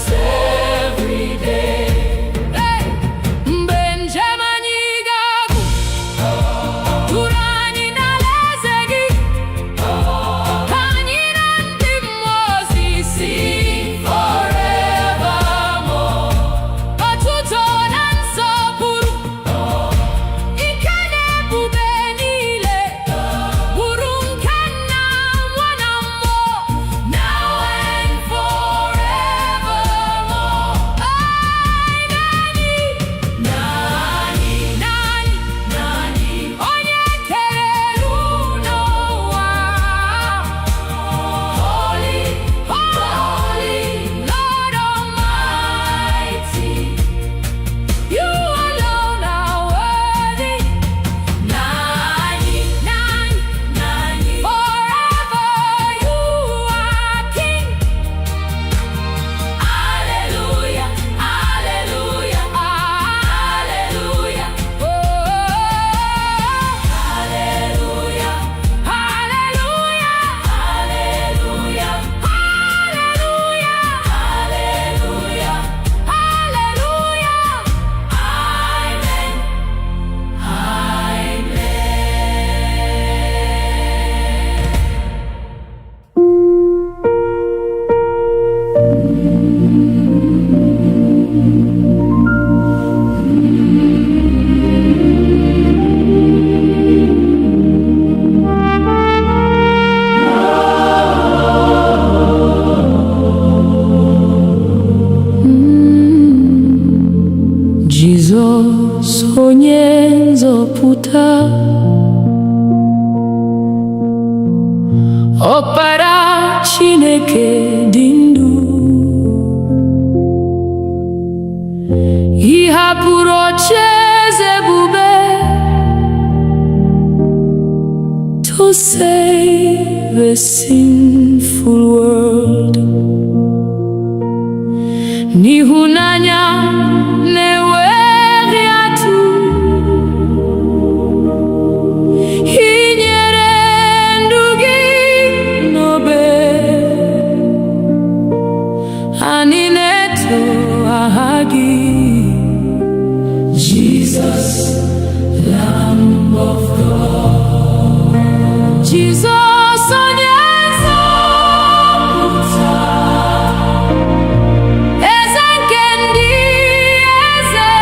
Speaker 1: every day. Hey! Mgbe njem anyị ga-agwụ, duru anyị n'alaeze gị. Ka anyị na ndị mmụọ ozi sing forevermore. Otuto na nsọpụrụ, ike na ebube niile, bụrụ nke Nna, Nwa na Mmụọ, now and forevermore. Nani, Nani, Nani, Nani, onye kere elu n'ụwa. Holy, Holy Lord Almighty, you alone are worthy. Nani, Nani, Nani, forever you are King. Hallelujah, hallelujah, hallelujah. Oh, hallelujah, hallelujah, hallelujah, hallelujah, hallelujah, hallelujah. Amen, Jizọs onye nzọpụta, Ọkpara Chineke dị ndụ. Ị hapụrụ ocheeze ebube to save a sinful world. N'ịhụnanya na-enweghị atụ, ị nyere ndụ gị n'obe. Anyị na-eto aha gị, Jesus, Lamb of God. Jesus onye nzọpụta, eze nke ndị eze.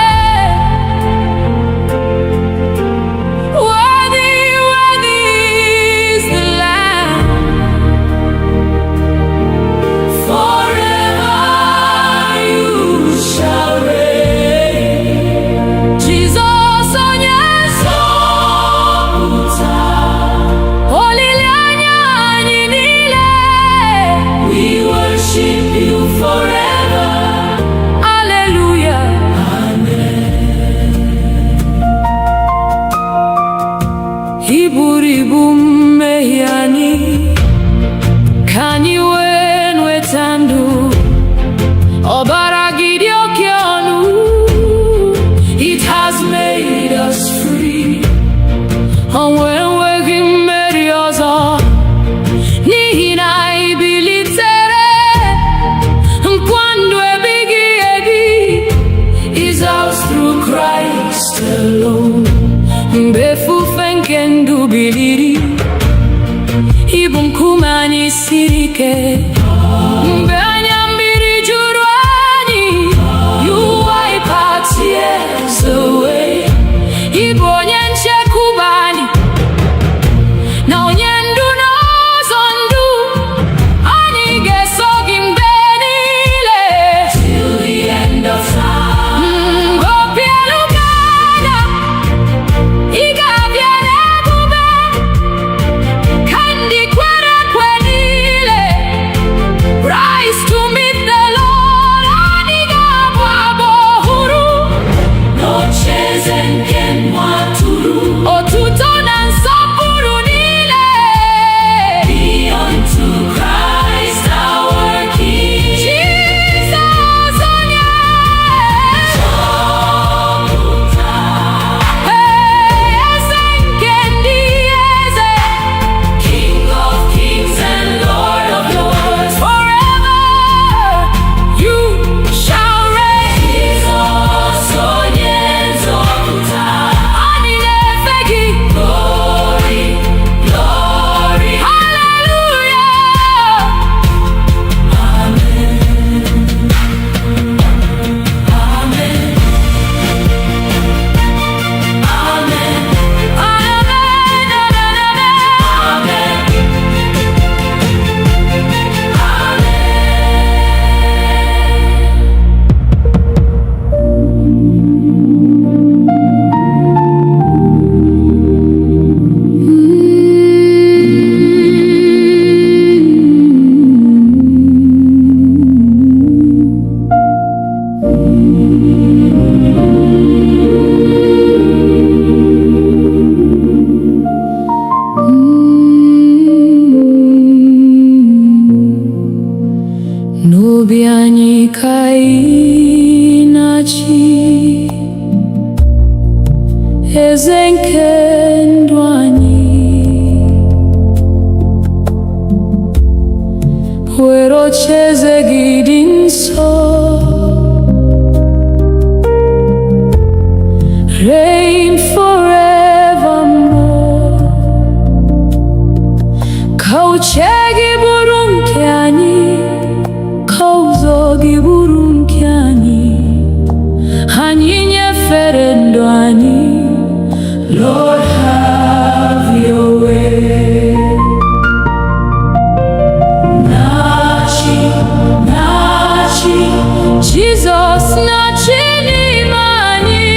Speaker 1: ibu mmehie anyị, ka anyị wee nweta ndụ. Ọbara gị dị oke ọnụ, it has made us free. Ọnwụ enweghị mmeri ọzọ, n'ihi na anyị bilitere. Nkwa ndụ ebighị ebi is ours through Christ alone. Mgbe efufe nke ndụ biliri, ịbụ nkume anyị siri ike. Mgbe anya mmiri juru anyị, you wipe our tears away. Ịbụ onye nchekwube anyị, na onye ndu n'ụzọ ndụ. Anyị ga-eso gị mgbe niile, till the end of time. Obi elu ga-ada, ị ga-abịa n'ebube, ka ndị kwere ekwe niile rise to meet the Lord. Anyị ga-abụ abụ ọhụrụ n'ocheeze nke nwa atụrụ. Otuto na nsọpụrụ niile be unto Christ our King. Jesus onye nzọpụta, eze nke ndị eze, King of kings and Lord of lords. Forever you shall reign. Jesus onye nzọpụta, anyị na-efe gị. Glory, glory, hallelujah. Amen, amen, amen, n'obi anyị ka ị na-achị, eze nke ndụ anyị. Were ocheeze gị dị nsọ, reign forevermore. Ka uche gị bụrụ nke anyị, ka ụzọ gị bụrụ nke anyị. Anyị nyefere ndụ anyị, Lord have your way. Na-achị, na-achị, Jesus na-achị n'ime anyị.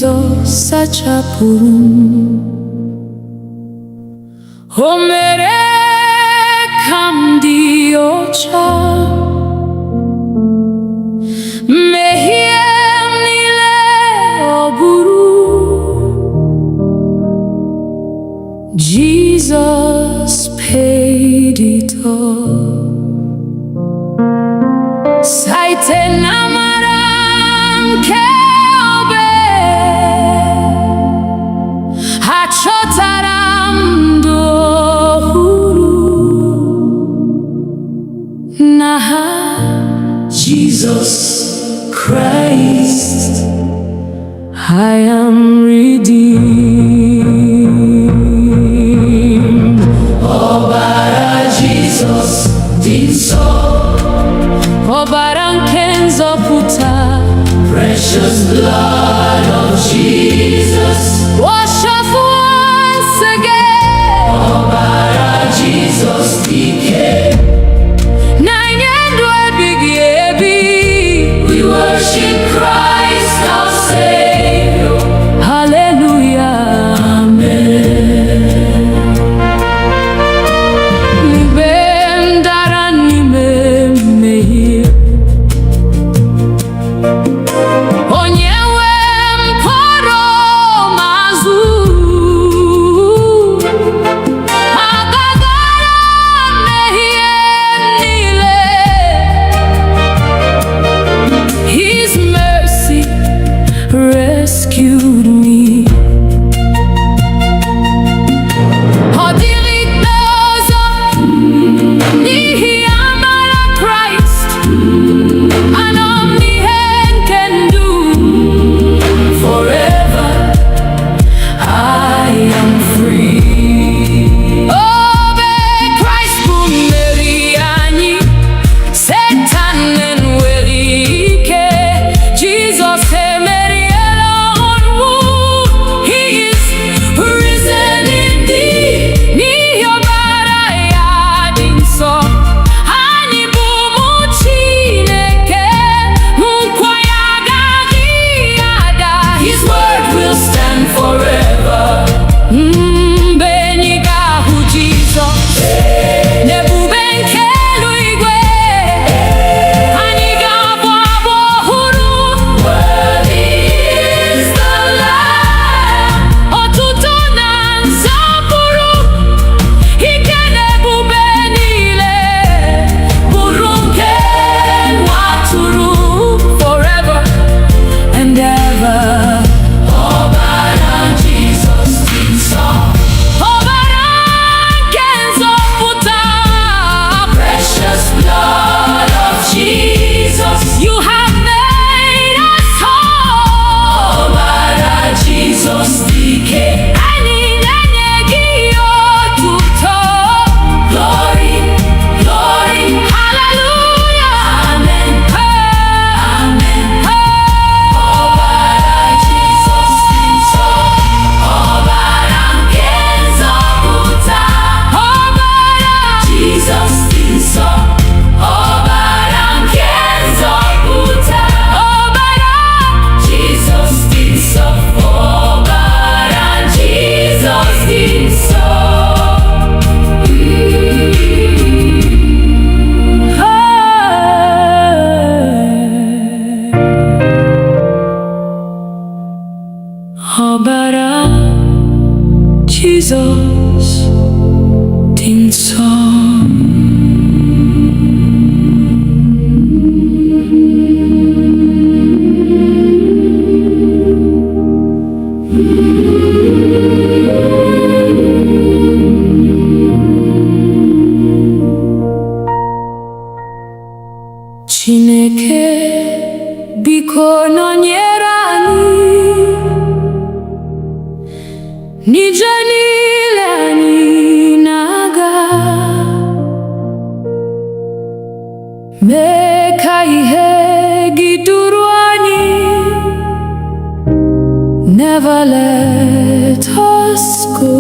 Speaker 1: Jizọs sachapụrụ m, o mere ka m dị ọcha, mmehie m niile ọ bụrụ. Jesus paid it all. Site n'amara nke obe, achọtara m ndụ ọhụrụ n'aha Jesus Christ. I am redeemed. Ọbara Jesus dị nsọ, ọbara nke nzọpụta. Precious blood of Jesus, wash us once again. Ọbara Jesus dike, na-enye ndụ ebighị ebi. We worship Christ our Savior. Hallelujah, amen. Mgbe m dara n'ime mmehie, onye nwe m kpọrọ m azụ. Agagara mmehie niile, His mercy rescued me. Ọ dịghị ikpe ọzọ n'ihi amara Kraịst. Anọ m n'ihe nke ndụ. Forever I am free. Obe Kraịst bụ mmeri anyị, Satan enweghị ike. Jesus emeriela ọnwụ. He is risen indeed. N'ihi ọbara ya dị nsọ, anyị bụ ụmụ Chineke. Nkwa ya agaghị ada. His word will stand forever. Mgbe anyị ga-ahụ Jizọs n'ebube nke eluigwe, anyị ga-abụ abụ ọhụrụ. Worthy is the Lamb. Otuto na nsọpụrụ, ike na ebube niile bụrụ nke nwa atụrụ. Forever and ever. Ọbara Jizọs dị nsọ, ọbara nke nzọpụta. Precious blood of Jesus, you have made us whole. Ọbara Jizọs dike, anyị na-enye gị otuto. Glory, glory, hallelujah, amen, amen. Ọbara Jizọs dị nsọ, ọbara nke nzọpụta. Ọbara Jizọs dị nsọ, ọbara nke nzọpụta. Ọbara Jizọs dị nsọ, ọbara Jizọs dị nsọ. Ọbara Jizọs dị nsọ. Chineke, biko nọnyere anyị n'ije niile anyị na-aga. Mee ka ihe gị duru anyị. Never let us go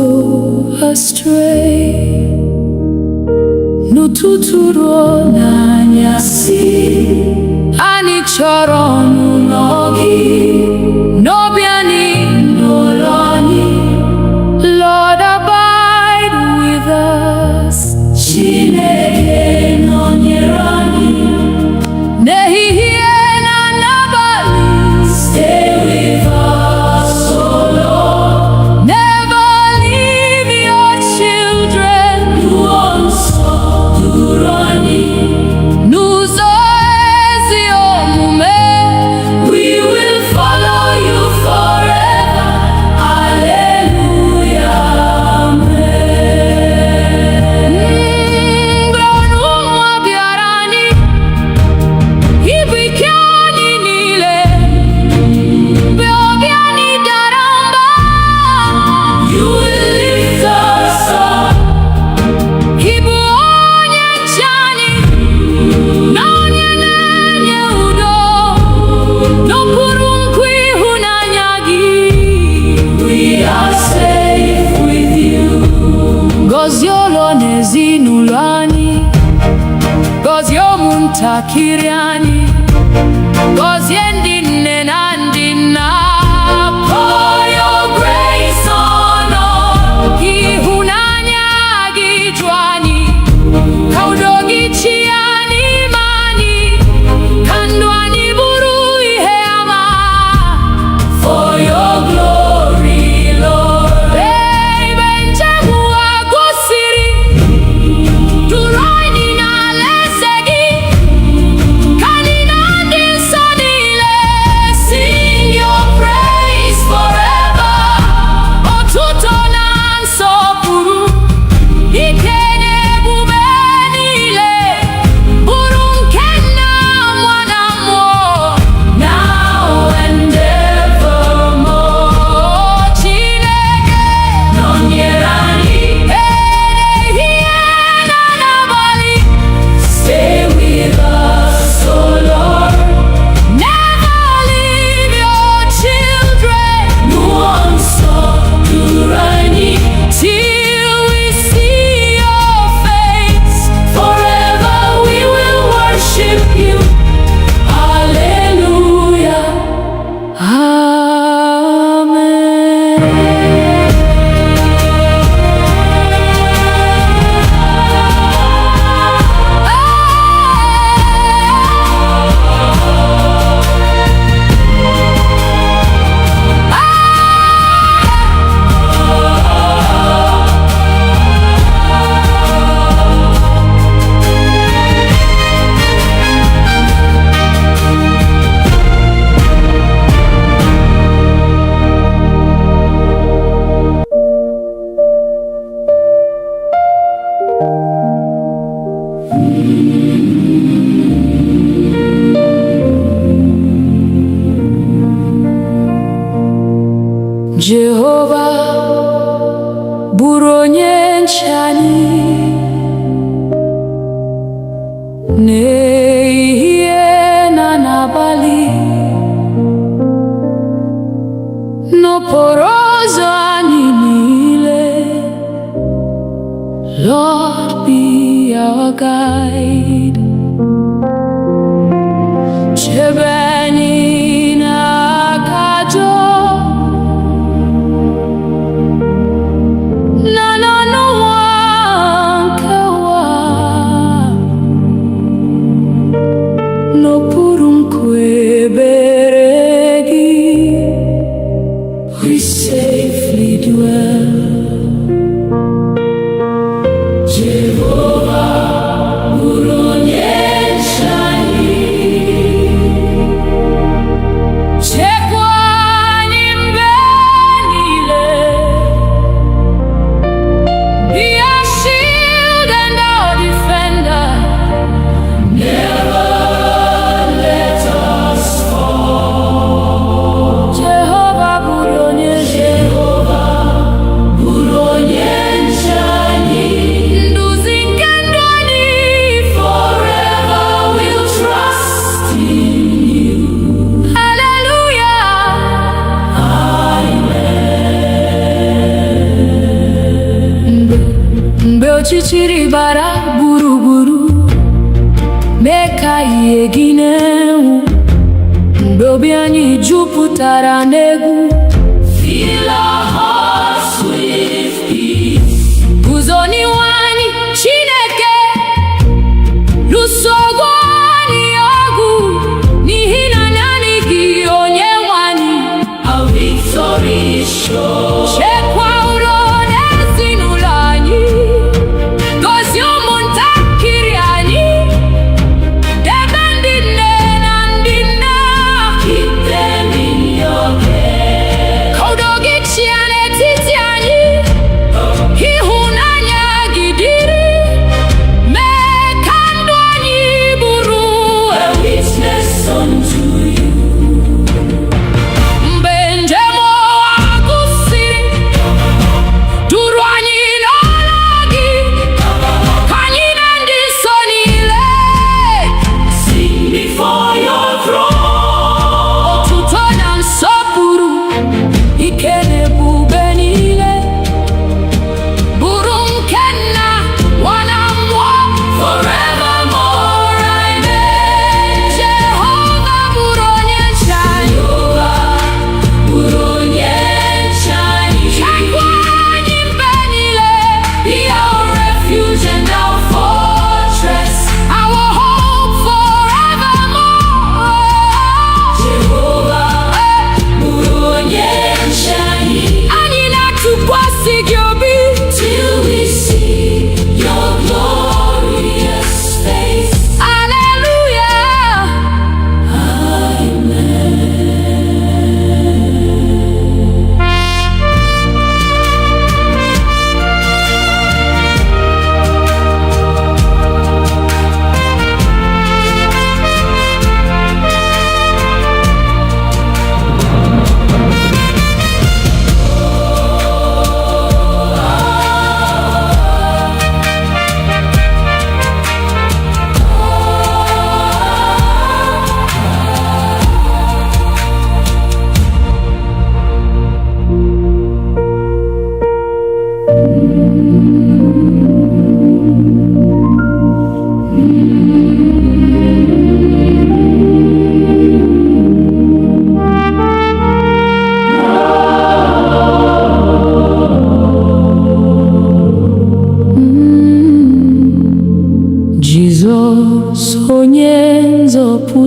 Speaker 1: astray. N'ụtụtụ ruo n'anyasị, anyị chọrọ ọnụnọ gị. N'obi anyị ntakịrị anyị, gọzie ndị nne na ndị nna. For your grace on us, ịhụnanya gị jụ anyị, ka udo gị chịa n'ime anyị, ka ndụ anyị bụrụ ihe ama. For your glory, Lord. Ebe njem ụwa gosiri, duru anyị n'alaeze gị, ka anyị na ndị nsọ niile sing your praise forever. Otuto na nsọpụrụ, ike na ebube niile, bụrụ nke Nna, Nwa na Mmụọ, now and evermore. Chineke nọnyere anyị ehihie na n'abalị. Stay with us, O Lord. Never leave your children. Mmụọ nsọ duru anyị till we see your face. Forever we will worship you. Hallelujah. Jehova bụrụ onye nche anyị n'ehihie na n'abalị, n'okporo ụzọ anyị niile. Lord, be our guide. Chebe anyị n'aka ajọ na n'ọnụnwa nke ụwa, n'okpuru nkwebere gị we safely dwell. Jehova bụrụ onye nche anyị, chekwa anyị mgbe niile. Be our shield and our defender. Never let us fall. Jehova bụrụ onye nche anyị, nduzi nke ndụ anyị. Forever we'll trust in you. Hallelujah. Mgbe ọchịchịrị gbara gburugburu, mee ka ihe gị na-enwu. Mgbe obi anyị jupụtara n'egwu, fill our hearts with peace. Guzo n'ihu anyị, Chineke, lụso ọgụ anyị ọgụ, n'ihi na naanị gị Onyenwe anyị. Our victory is sure. Chekwa udo n'ezinụlọ anyị, gọzie ụmụntakịrị anyị, debe ndị nne na ndị nna. Keep them in your care. Ka udo gị chịa n'etiti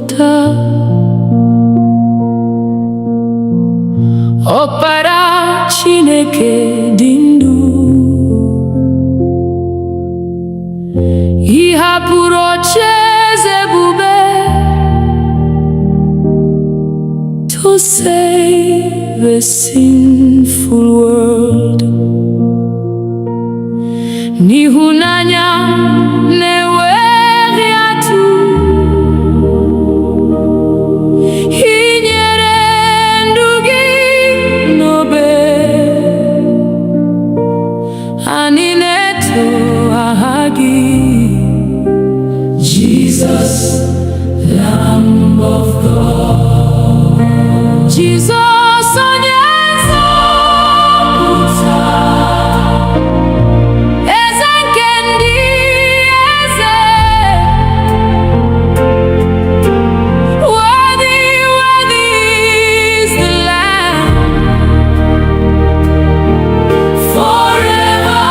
Speaker 1: nzọpụta. Ọkpara Chineke dị ndụ, ị hapụrụ ocheeze ebube to save a sinful world. N'ịhụnanya na-enweghị atụ, ị nyere ndụ gị n'obe. Anyị na-eto aha gị, Jesus, Lamb of God. Jesus, onye nzọpụta, eze nke ndị eze. Worthy, worthy is the Lamb. Forever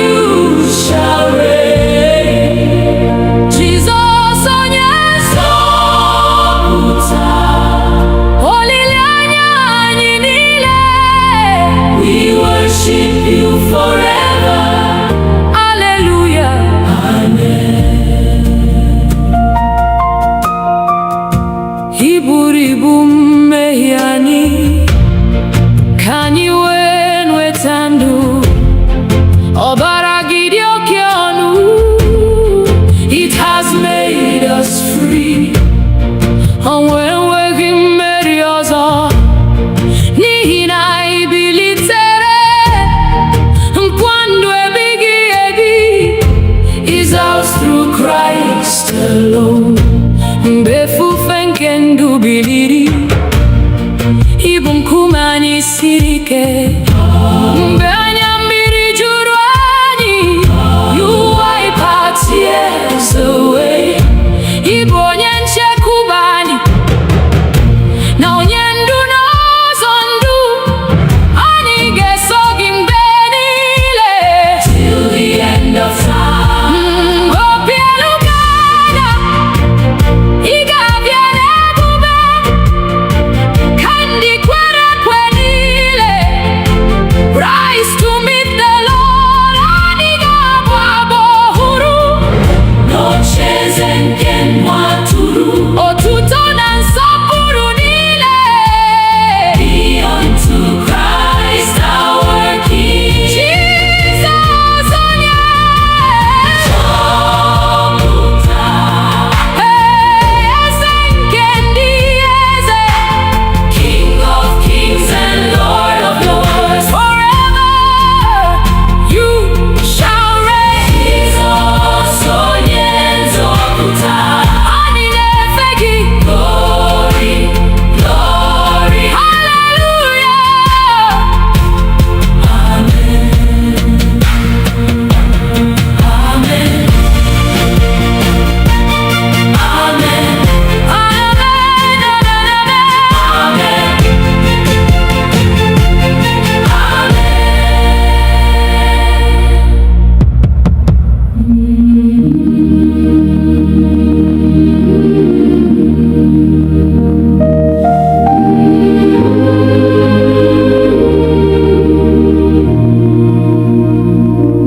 Speaker 1: you shall reign. Jesus, onye nzọpụta, olileanya anyị niile. We worship you forever. Hallelujah. Amen. I buru ibu mmehie anyị, ka anyị wee nweta ndụ. Ọbara gị dị oke ọnụ, it has made us free. Ọnwụ enweghị mmeri ọzọ, n'ihi na anyị bilitere. Nkwa ndụ ebighị ebi is ours through Christ alone. Mgbe efufe nke ndụ biliri, ịbụ nkume anyị siri ike. Mgbe anya mmiri juru anyị, you wipe our tears away. Ịbụ onye nchekwube anyị, na onye ndu n'ụzọ ndụ. Anyị ga-eso gị mgbe niile, till the end of time. Obi elu ga-ada, ị ga-abịa n'ebube, ka ndị kwere ekwe niile rise to meet the Lord. Anyị ga-abụ abụ ọhụrụ n'ocheeze nke nwa atụrụ. Otuto na nsọpụrụ niile be unto Christ our King. Jesus, onye nzọpụta, eze nke ndị eze. King of kings and Lord of lords. Forever you shall reign. Jesus, onye nzọpụta, anyị na-efe gị. Glory, glory, hallelujah. Amen. Amen. Amen.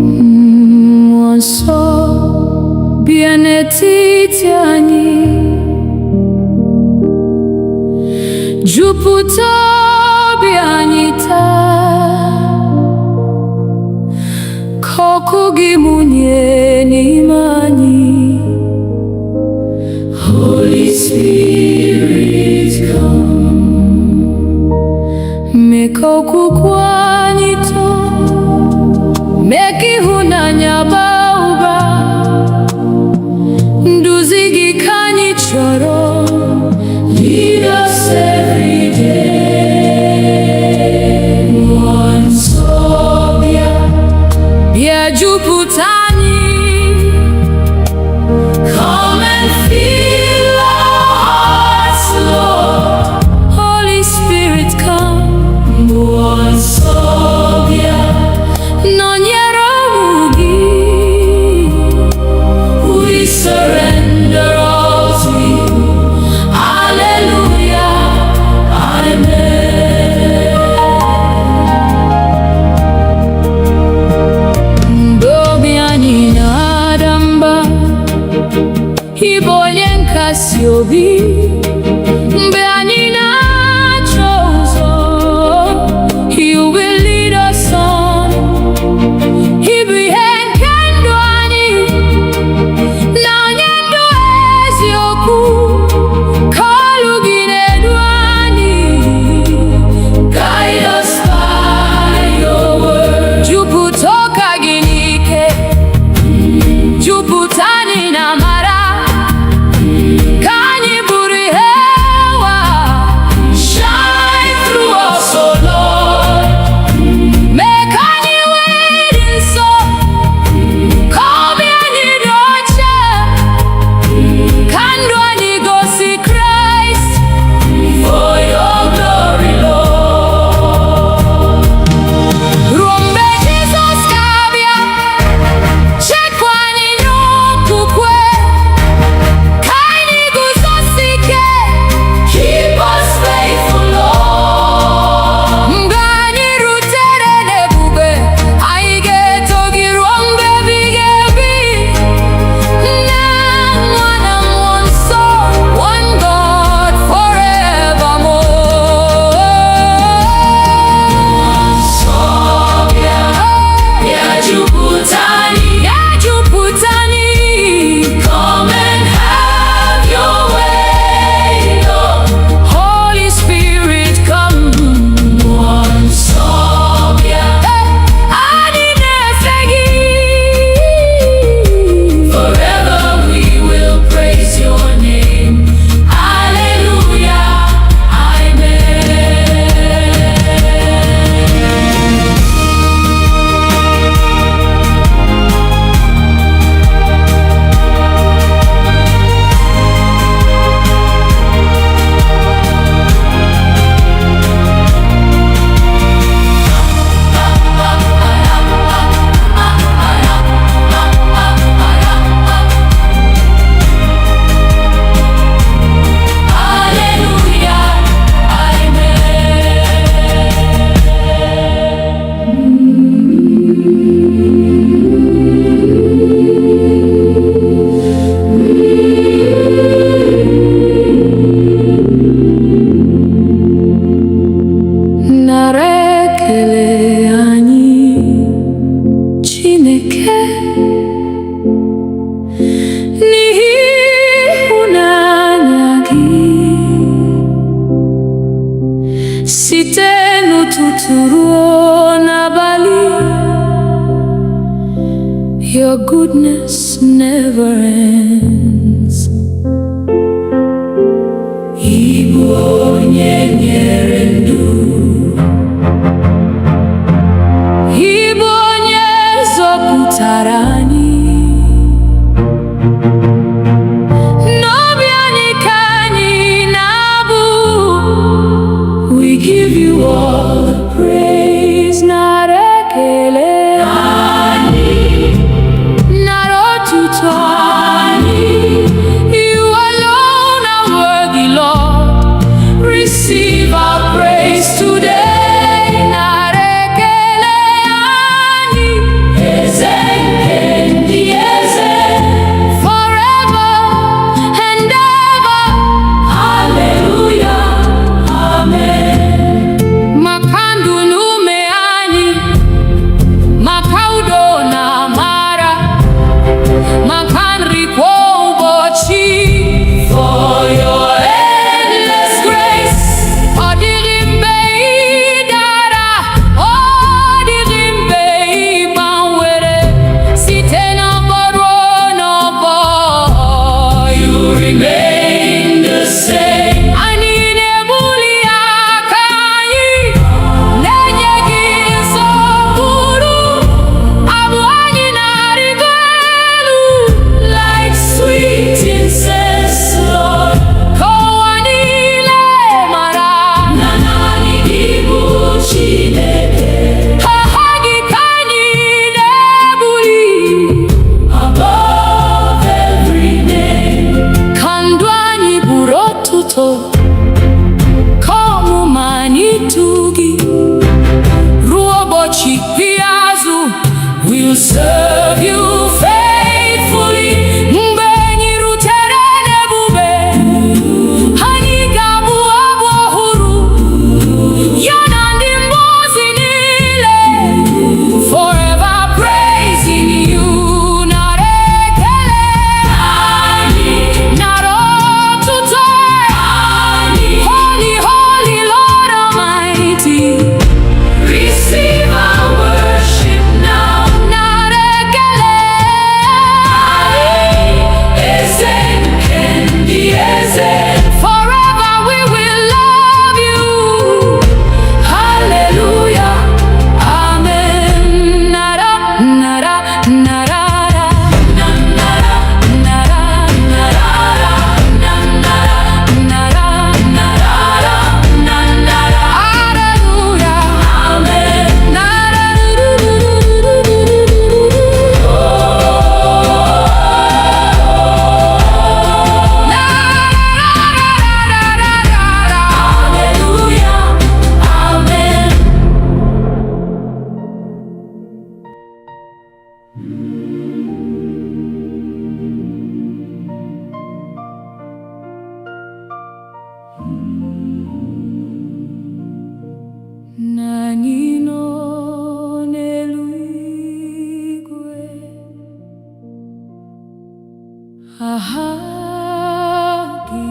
Speaker 1: Mmụọ nsọ bịa n'etiti anyị, jupụta obi anyị taa. Ka ọkụ gị mụnye n'ime anyị. Holy Spirit, come. Mee ka okwukwe anyị too, mee ka ịhụnanya baa ụba. Nduzi gị ka anyị chọrọ. Lead us every day. Mmụọ nsọ bịa, bịa jupụta anyị. Come and fill our hearts, Lord. Holy Spirit, come. Mmụọ Your goodness never ends. Igbo onye nyere ndụ, Igbo onye zọpụtara anyị. N'obi anyị ka anyị na-abụ. We give you all the praise, nara ekele. You alone are worthy, Lord. Receive our praise today. Narekele ani ezekendi eze, forever and ever. Hallelujah, amen. Makandu lume ani, makaudo na mara, makanri kwa ubochi. For your endless grace, odirimbe idara, odirimbe ibanwere, site na boro no bo. You remain the same. Ani nebuli akanyi, nenye gisokuru, abu anyi narigelu, like sweet incense, Lord. Kowanile mara, nanani dibu chineke. Hahagi kanyi nebuli, above every name. Kandwani burotuto, komu manitugi, ruobochi piazu, we'll serve you faithfully. Mbenyi ruterene bube, hani gabu abo huru, yanandi mbozi nile, forever praising you. Narekele ani, narotuto ani, holy, holy Lord Almighty. Receive our worship now. Narekele ani, ezekendi eze, forever we will love you. Hallelujah, amen. Nara, nara, narara, nara, nara, narara, nara, nara, narara, nara. Hallelujah, amen. Nara, hallelujah, amen. Nanino neluigwe,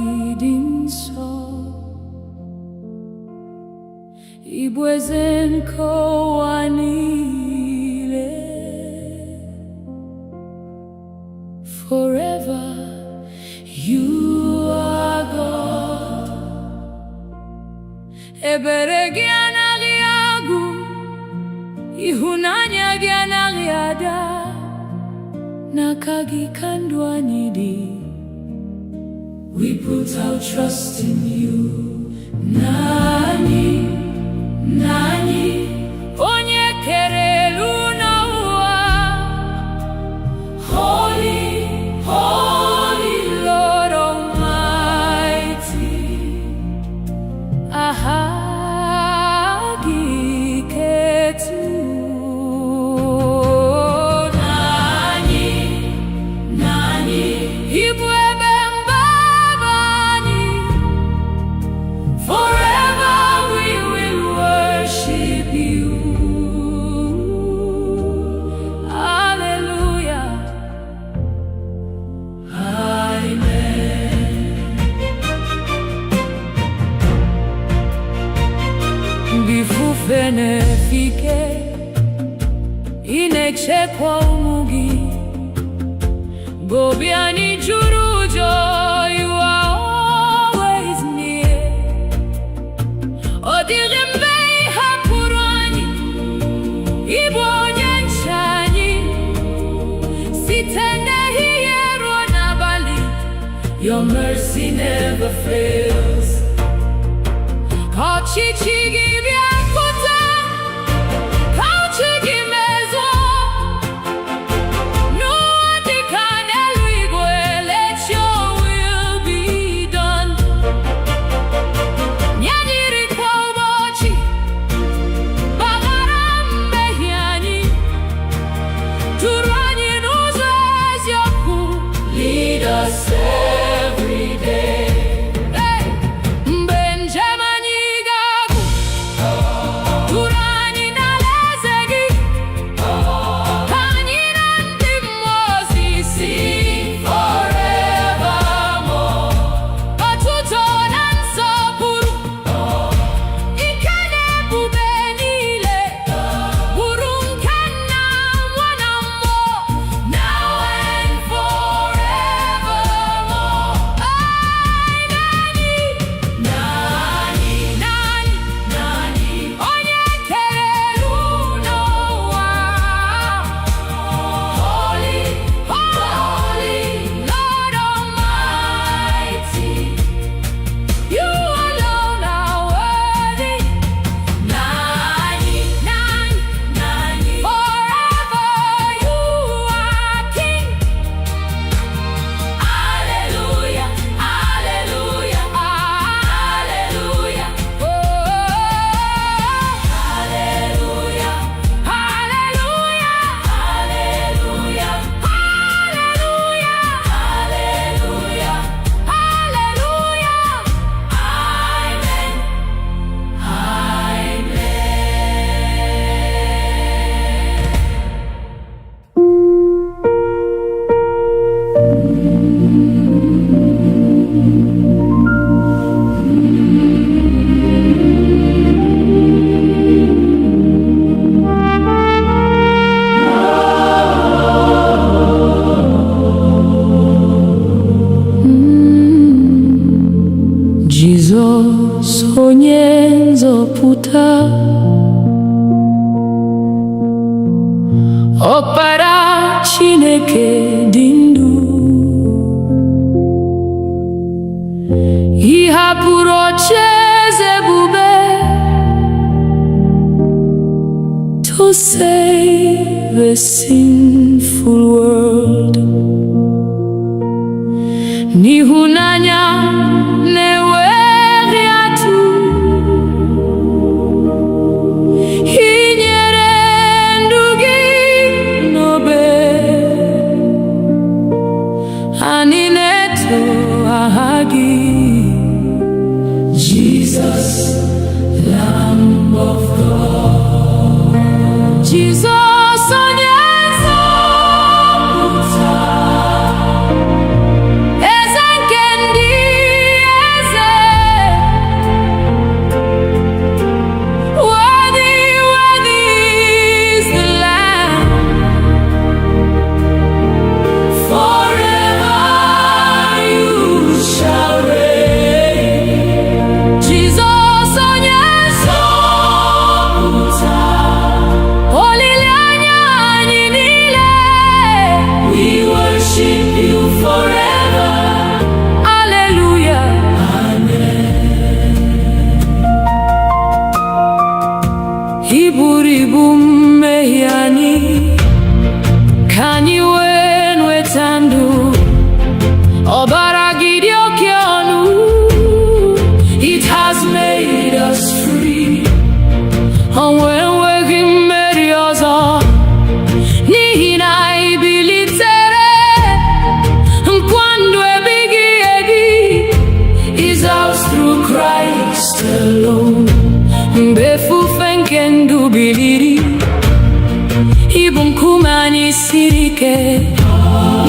Speaker 1: ahagidinso, ibwezen kowanile. Forever you are God. Ebere gị anaghị agwụ, ịhụnanya gị anaghị ada. N'aka gị ka ndụ anyị dị. We put our trust in you. Nani, nani, onye kere elu n'ụwa. Holy, holy Lord Almighty. Ahagi ketu. Nani, nani, ibwebe mbabani. Forever we will worship you. Hallelujah, amen. Bifufe nefike, inechekwa umugi. Bobiani Jurujo, you are always near. Odirimbe hapurani, Igbo nyenchani, sitende hiyero nabali. Your mercy never fails. Kachichigi biakuta, kauchigi mezo. No adikan eluigwe, let your will be done. Nyanyiri kwa ubochi, bagarambe hiani. Turani n'ụzọ eziokwu, lead us every day. Jizọs onye nzọpụta, Ọkpara Chineke dị ndụ, ị hapụrụ ocheeze ebube to save a sinful world. N'ịhụnanya na-enweghị atụ, ị nyere ndụ gị n'obe. Anyị na-eto aha gị, Jesus, Lamb of God. Jesus onye nzọpụta, eze nke ndị eze. Worthy, worthy is the Lamb. Forever you shall reign. Jesus onye nzọpụta, olileanya anyị niile. We worship you forever. Hallelujah. Amen. I buru ibu mmehie anyị, ka anyị wee nweta ndụ. Ọbara gị dị oke ọnụ, it has made us free. Ọnwụ enweghị mmeri ọzọ, n'ihi na anyị bilitere. Nkwa ndụ ebighị ebi is ours through Christ alone. Mgbe efufe nke ndụ biliri, ịbụ nkume anyị siri ike.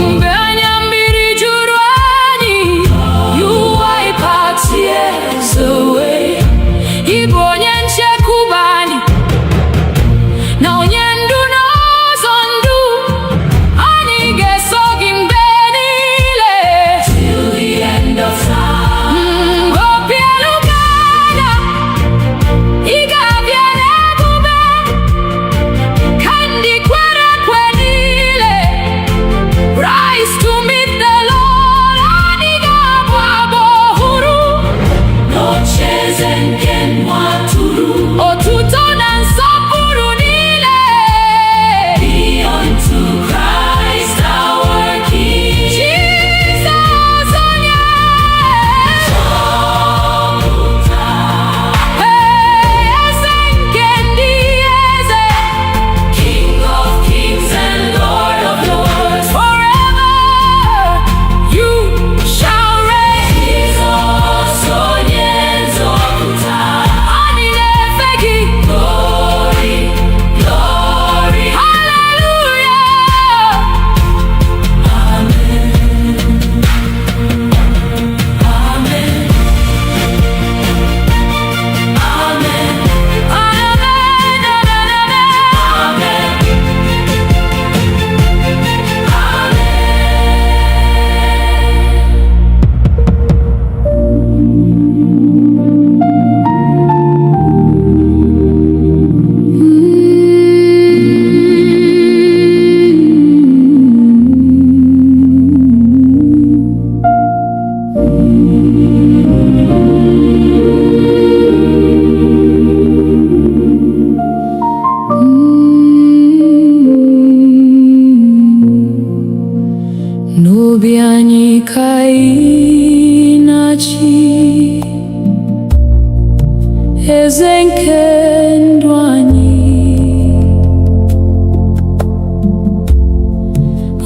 Speaker 1: Mgbe anya mmiri juru anyị, you wipe our tears away. Ịbụ onye nchekwube anyị, na onye ndu n'ụzọ ndụ. Anyị ga-eso gị mgbe obi anyị ka ị na-achị, eze nke ndụ anyị,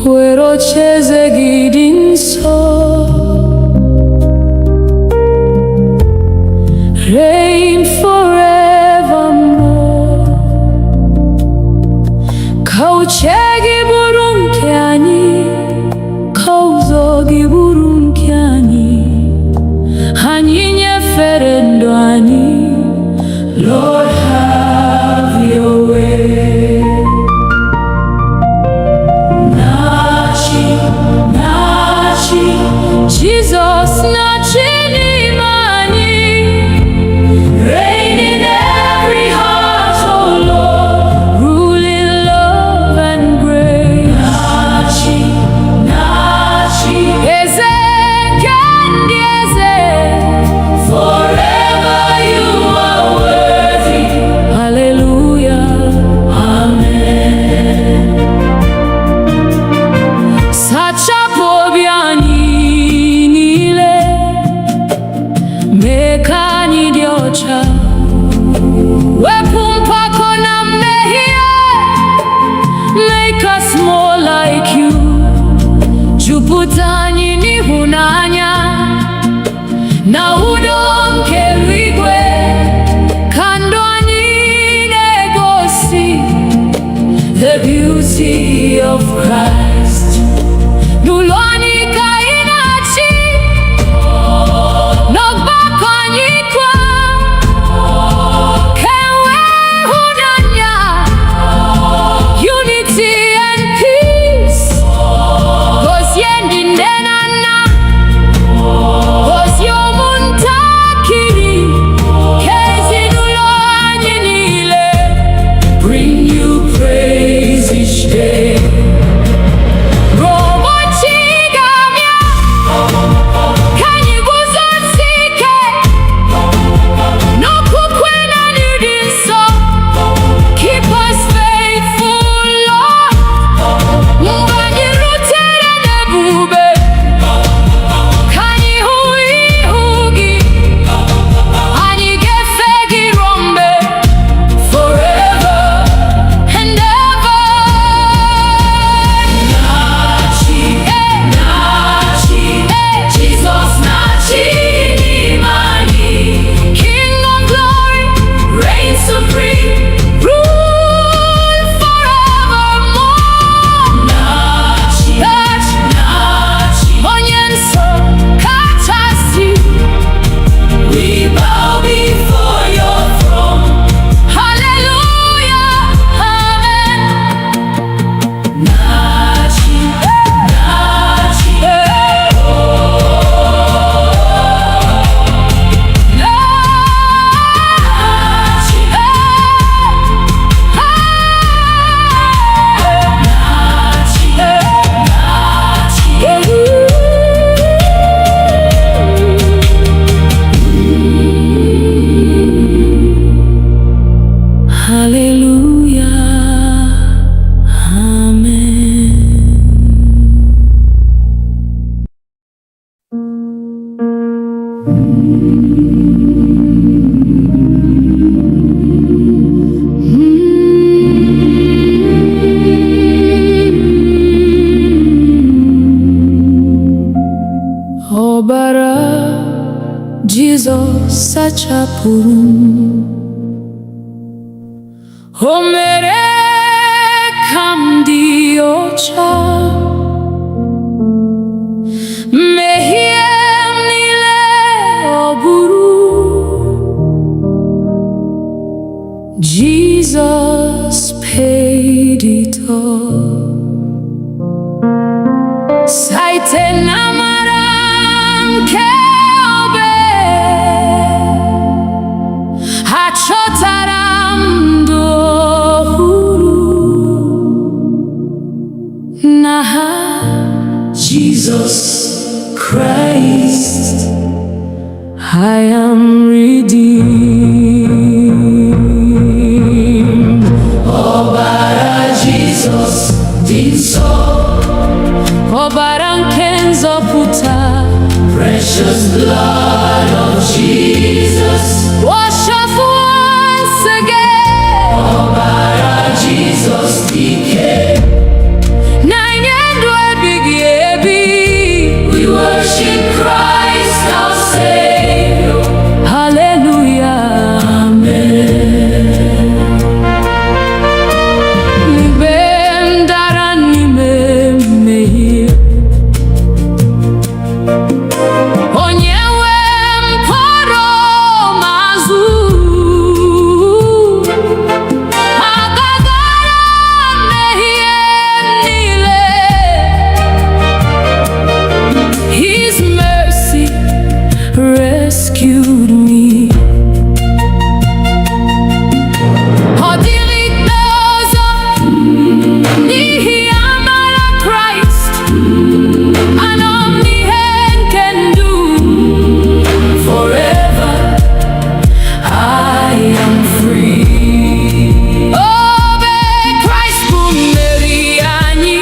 Speaker 1: were ocheeze gị dị nsọ, reign forevermore. Ka uche gị bụrụ nke anyị, ka ụzọ gị bụrụ nke anyị, anyị nyefere ndụ anyị. Lord, have your way. Na-achị, na-achị, Jesus na-achị n'ime anyị. Reign in every heart, oh Lord, rule in love and grace. Na-achị, na-achị, eze nke ndị eze, forever you are worthy. Hallelujah, amen. Sachapụ obi anyị niile, mee ka anyị dị ọcha, wepụ mpako na mmehie, make us more like you. Jupụta anyị n'ịhụnanya na udo nke eluigwe, ka ndụ anyị na-egosi the beauty of Christ. N'ụlọ anyị ka ị na-achị, n'ọgbakọ anyị kwa, ka enwee ịhụnanya, unity and peace. Gozie ndị nne na nna, gozie ụmụntakịrị, ka ezinụlọ anyị niile bring you praise each day. Ụbọchị ga-abịa, ka anyị guzosie ike n'okwukwe na n'ịdị nsọ. Keep us faithful, Lord, mgbe anyị rutere n'ebube, ka anyị hụ ihu gị, anyị ga-efe gị ruo mgbe, forever and ever. Na-achị, na-achị, Jesus na-achị n'ime anyị. King of glory, reign supreme, rule forevermore. Na-achị, na-achị, onye nsọ kachasị, we bow before your throne. Hallelujah, amen. Na-achị, na-achị, na-achị, hallelujah, amen. Ọbara Jizọs sachapụrụ m, o mere ka m dị ọcha, mmehie m niile ọ bụrụ. Jesus paid it all. Site n'amara nke obe, achọtara m ndụ ọhụrụ n'aha Jesus Christ. I am redeemed. Ọbara Jesus dị nsọ, ọbara nke nzọpụta. Precious blood of Jesus, wash us once again. Ọbara Jesus dike, na-enye ndụ ebighị ebi. We worship Christ our Savior. Hallelujah. Amen. Mgbe m dara n'ime mmehie, onye nwe m kpọrọ m azụ. Agagara mmehie niile. His mercy rescued me. Ọ dịrị ikpe ọzọ n'ihi amara Kraịst. Anọ m n'ihe nke ndụ. Forever I am free. Obe Kraịst bụ mmeri anyị.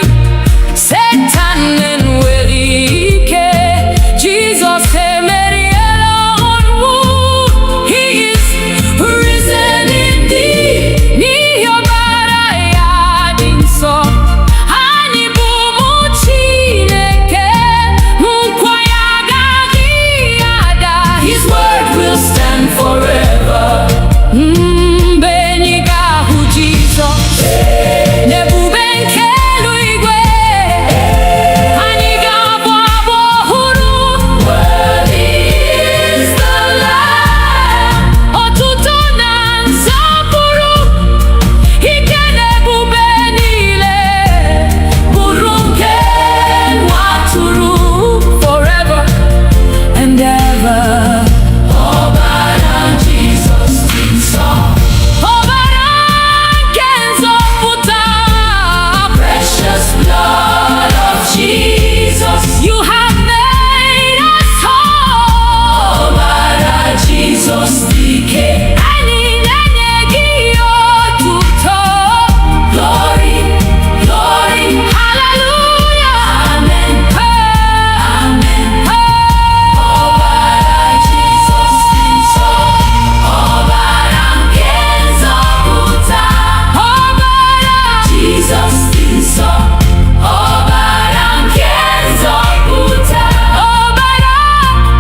Speaker 1: Satan enweghị ike. Jesus emeriela ọnwụ. He is risen indeed. N'ihi ọbara ya dị nsọ, anyị bụ ụmụ Chineke. Nkwa ya agaghị ada. His word will stand forever. Mgbe anyị ga-ahụ Jizọs n'ebube nke eluigwe, anyị ga-abụ abụ ọhụrụ. Worthy is the Lamb. Otuto na nsọpụrụ, ike na ebube niile bụrụ nke nwa atụrụ. Forever and ever. Ọbara Jizọs dị nsọ, ọbara nke nzọpụta. Precious blood of Jesus, you have made us whole. Ọbara Jizọs dike, anyị na-enye gị otuto. Glory, glory, hallelujah. Amen, amen. Ọbara Jizọs dị nsọ, ọbara nke nzọpụta. Ọbara Jizọs dị nsọ, ọbara nke nzọpụta. Ọbara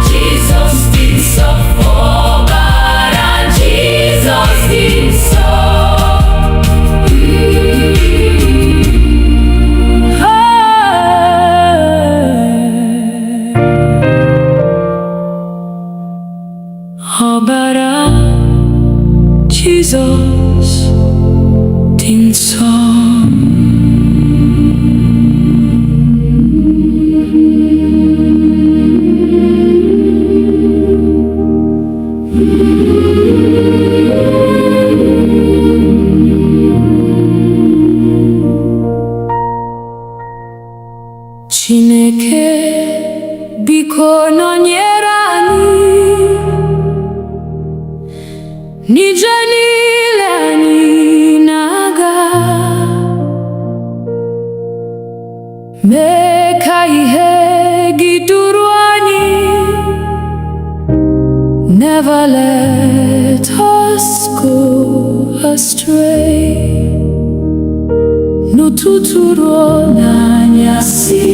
Speaker 1: Jizọs dị nsọ, ọbara Jizọs dị nsọ. Ọbara Jizọs dị nsọ. Chineke, biko nọnyere anyị n'ije niile anyị na-aga. Mee ka ihe gị duru anyị. Never let us go astray. N'ụtụtụ ruo n'anyasị,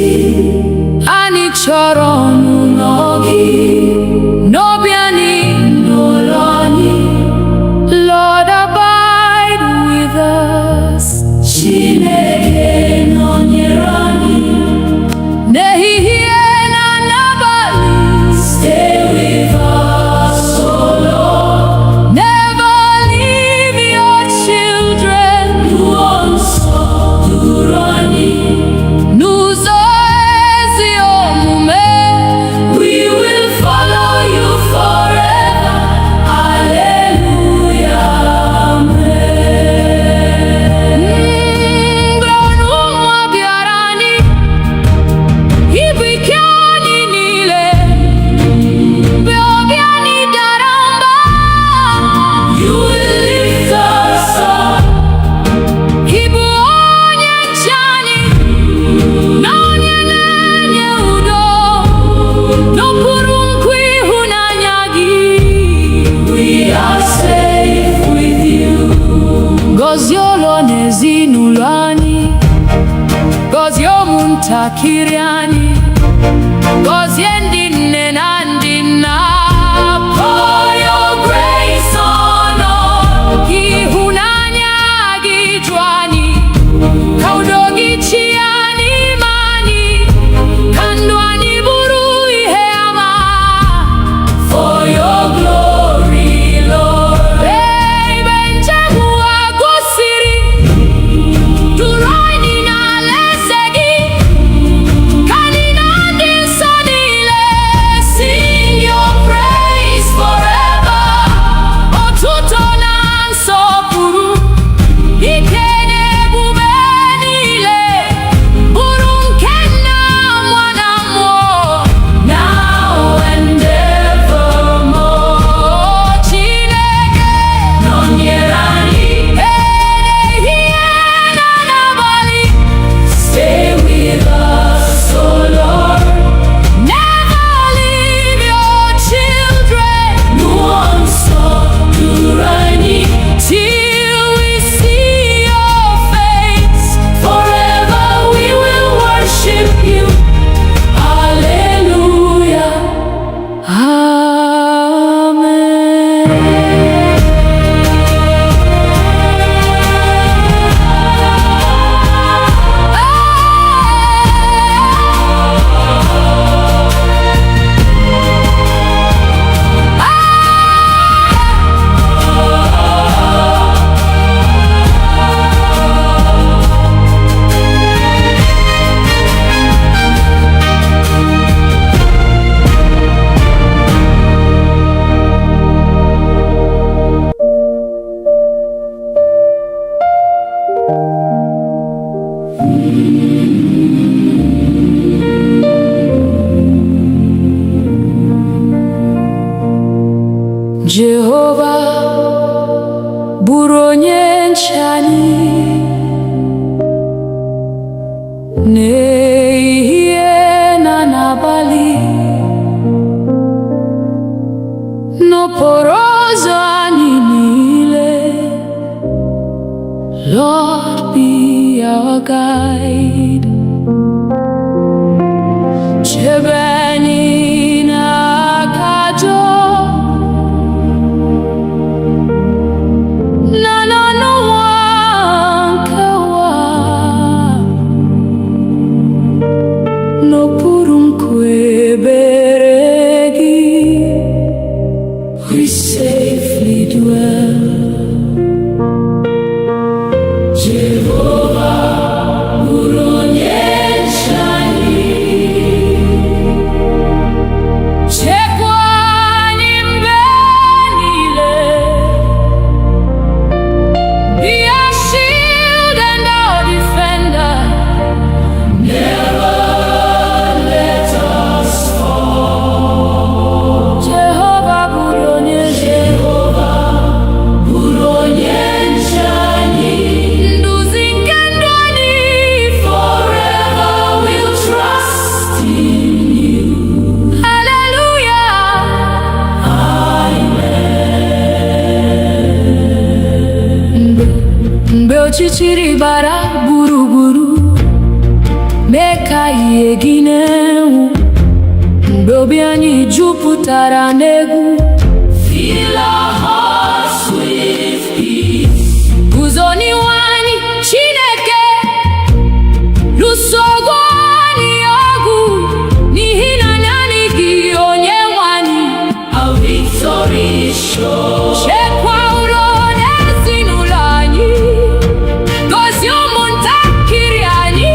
Speaker 1: anyị chọrọ ọnụnọ gị. N'obi anyị, n'ụlọ anyị. Lord, abide with us. Chineke nọnyere anyị n'ehihie na n'abalị. Stay with us, oh Lord. Never leave your children. Mmụọ nsọ duru anyị n'ụzọ ezi omume. We will follow ụmụntakịrị anyị, gọzie ndị nne na ndị nna. For your grace on us, ịhụnanya gị jụ anyị, ka udo gị chịa n'ime anyị, ka ndụ anyị bụrụ ihe ama. For your glory, Lord. Ebe njem ụwa gosiri, duru anyị n'alaeze gị, ka anyị na ndị nsọ niile sing your praise forever. Otuto na nsọpụrụ, ike na ebube niile, bụrụ nke Nna, Nwa na Mmụọ, now and evermore. Chineke nọnyere anyị ehihie na n'abalị. Stay with us, O Lord. Never leave your children. Mmụọ nsọ duru anyị till we see your face. Forever we will worship you. Hallelujah. Jehova bụrụ onye nche anyị n'ehihie na n'abalị, n'okporo ụzọ anyị niile. Lord, be our guide. Chebe anyị n'aka ajọ na n'ọnụnwa nke ụwa, n'okpuru nkwebere gị we safely dwell. Jehova bụrụ onye nche anyị, chekwa anyị mgbe niile. Be our shield and our defender. Never let us fall. Jehova bụrụ onye nche anyị, nduzi nke ndụ anyị. Forever we'll trust in you. Hallelujah. Mgbe ọchịchịrị gbara gburugburu, mee ka ihe gị na-enwu. Mgbe obi anyị jupụtara n'egwu, fill our hearts with peace. Guzo n'ihu anyị, Chineke, lụso anyị ọgụ, n'ihi na naanị gị Onyenwe anyị. Our victory is sure. Chekwa udo n'ezinụlọ anyị, gọzie ụmụntakịrị anyị,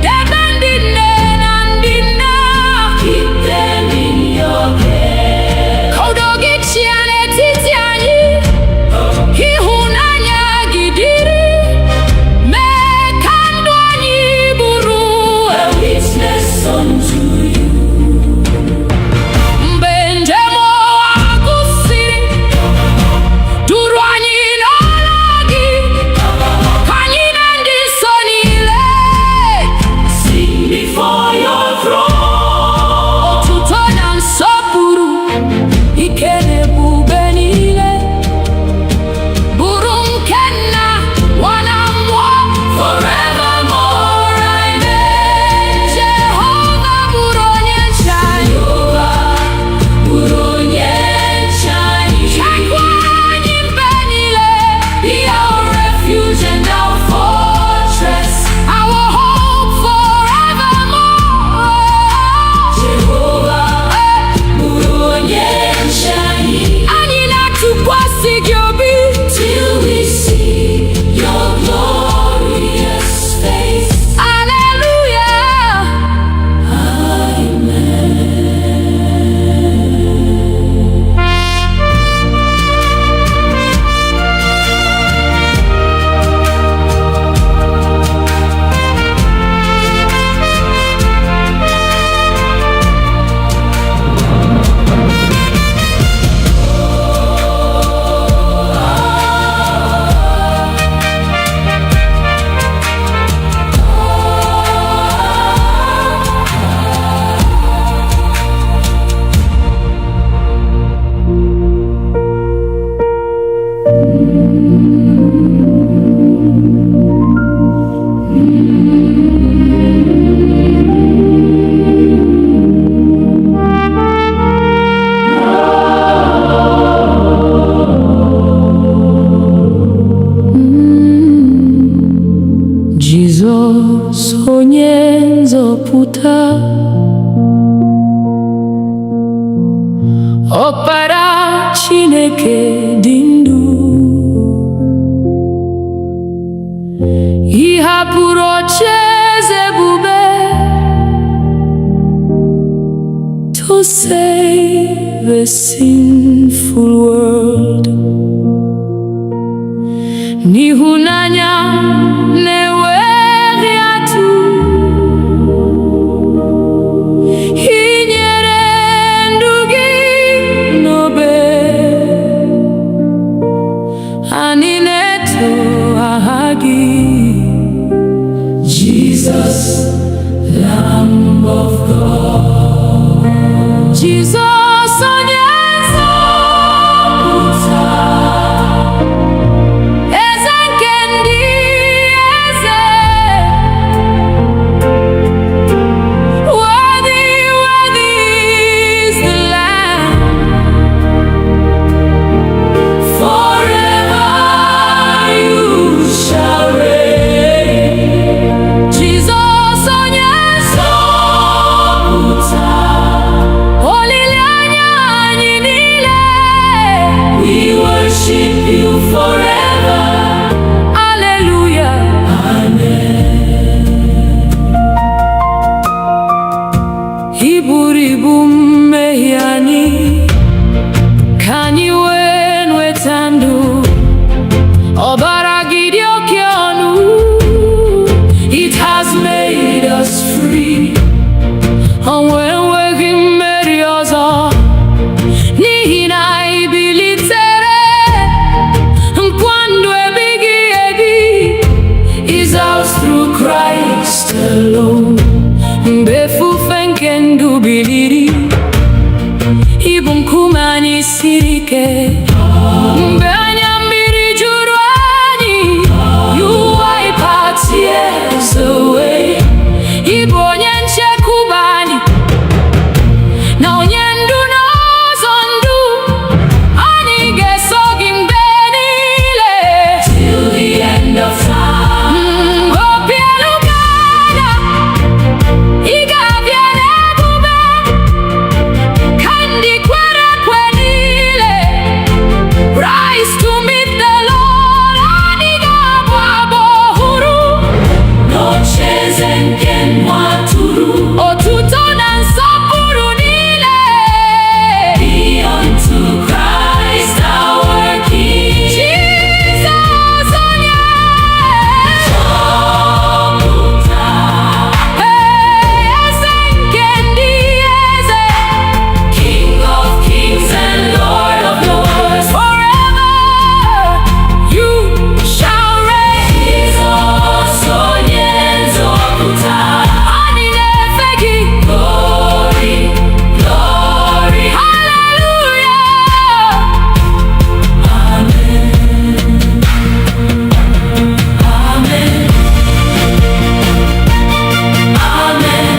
Speaker 1: debe ndị nne na ndị nna. Keep them in your care. Ka udo gị chịa n'etiti anyị, ịhụnanya gị Jizọs onye nzọpụta, Ọkpara Chineke dị ndụ, ị hapụrụ ocheeze ebube to save a sinful world. N'ịhụnanya na-enweghị atụ, ị nyere ndụ gị n'obe, anyị na-eto aha gị, Jesus, Lamb of God. Jesus onye nzọpụta, eze nke ndị eze, worthy, worthy is the Lamb, forever you shall reign. Jesus onye nzọpụta, olileanya anyị niile, we worship you forever. Hallelujah. Amen. I buru ibu mmehie anyị, ka anyị wee nweta ndụ. Ọbara gị dị oke ọnụ, it has made us free. Ọnwụ enweghị mmeri ọzọ, n'ihi na ị bilitere, nkwa ndụ ebighị ebi is ours through Christ alone. Mgbe efufe nke ndụ biliri, ị bụ nkume anyị siri ike. Mgbe anya mmiri juru anyị, you wipe our tears away. Ị bụ onye nchekwube anyị, na onye ndu n'ụzọ ndụ, anyị ga-eso gị mgbe niile, till the end of time. Obi elu ga-ada, ị ga-abịa n'ebube, ka ndị kwere ekwe niile rise to meet the Lord. Anyị ga-abụ abụ ọhụrụ n'ocheeze nke nwa atụrụ. Otuto na nsọpụrụ niile be unto Christ our King. Jesus onye nzọpụta, eze nke ndị eze, King of kings and Lord of lords, forever you shall reign. Jesus onye nzọpụta, anyị na-efe gị, glory, glory, hallelujah. Amen. Amen. Amen.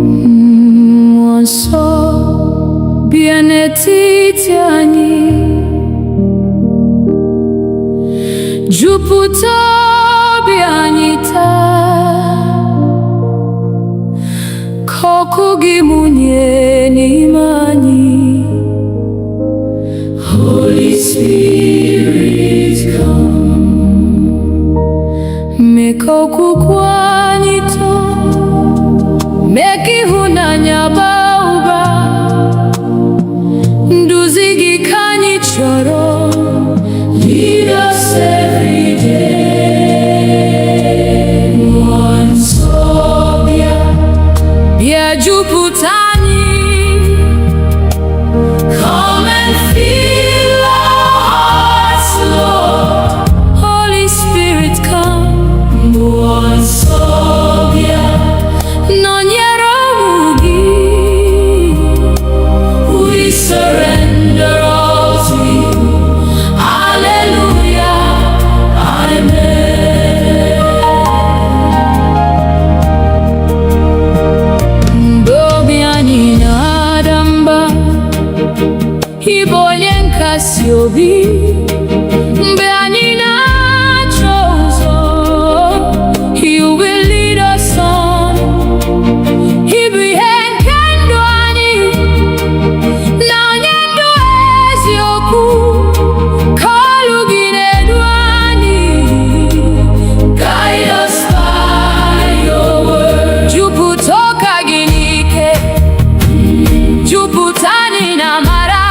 Speaker 1: Mmụọ nsọ bịa n'etiti anyị, jupụta obi anyị taa, ka ọkụ gị mụnye n'ime anyị. Holy Spirit come, mee ka okwukwe anyị too, mee ka ịhụnanya baa ụba. Nduzi gị ka anyị chọrọ, lead us every day. Mmụọ nsọ bịa, bịa jupụta anyị, Igbo onye nkasi obi, mgbe anyị na-achọ ụzọ, you will lead us on. Ịbụ ihe nke ndụ anyị na onye ndụ eziokwu, ka olu gị na-edu anyị. Guide us by your word. Jupụta ụka gị n'ike, jupụta anyị na amara.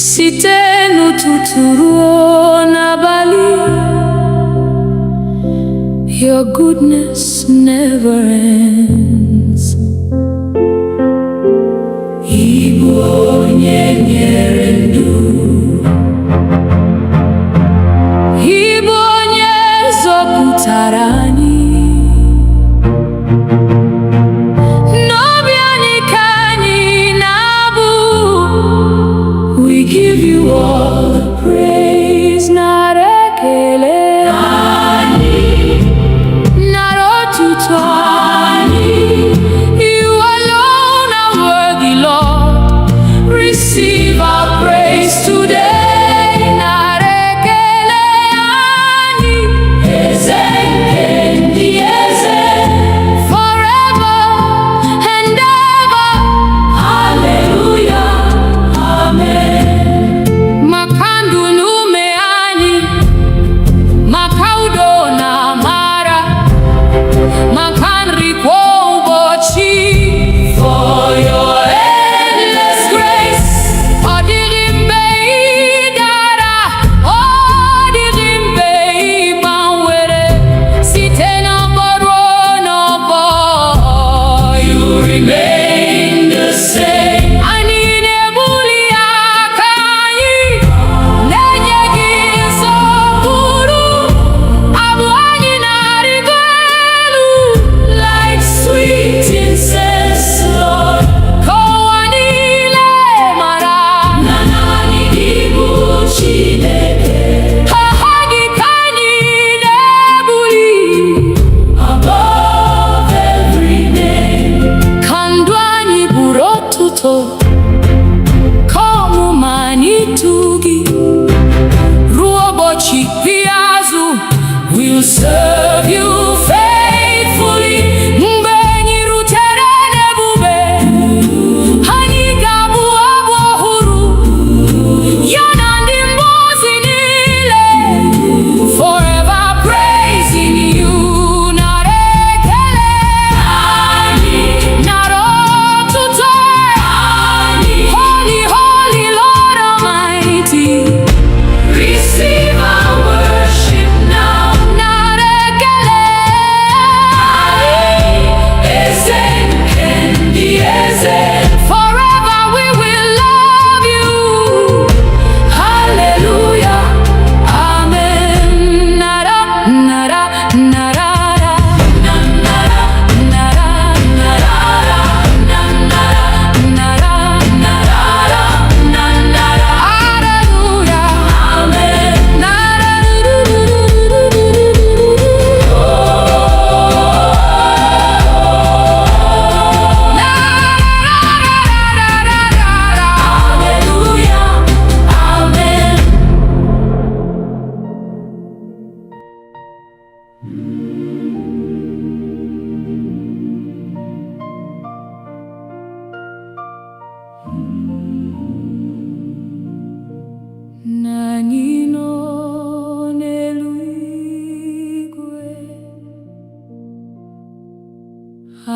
Speaker 1: Site n'ụtụtụ ruo n'abalị, your goodness never ends. Igbo onye nyere ndụ, Igbo onye zọpụtara anyị. Give you all the praise, not ekele ani, not otuto ani. You alone are worthy, Lord. Receive our praise.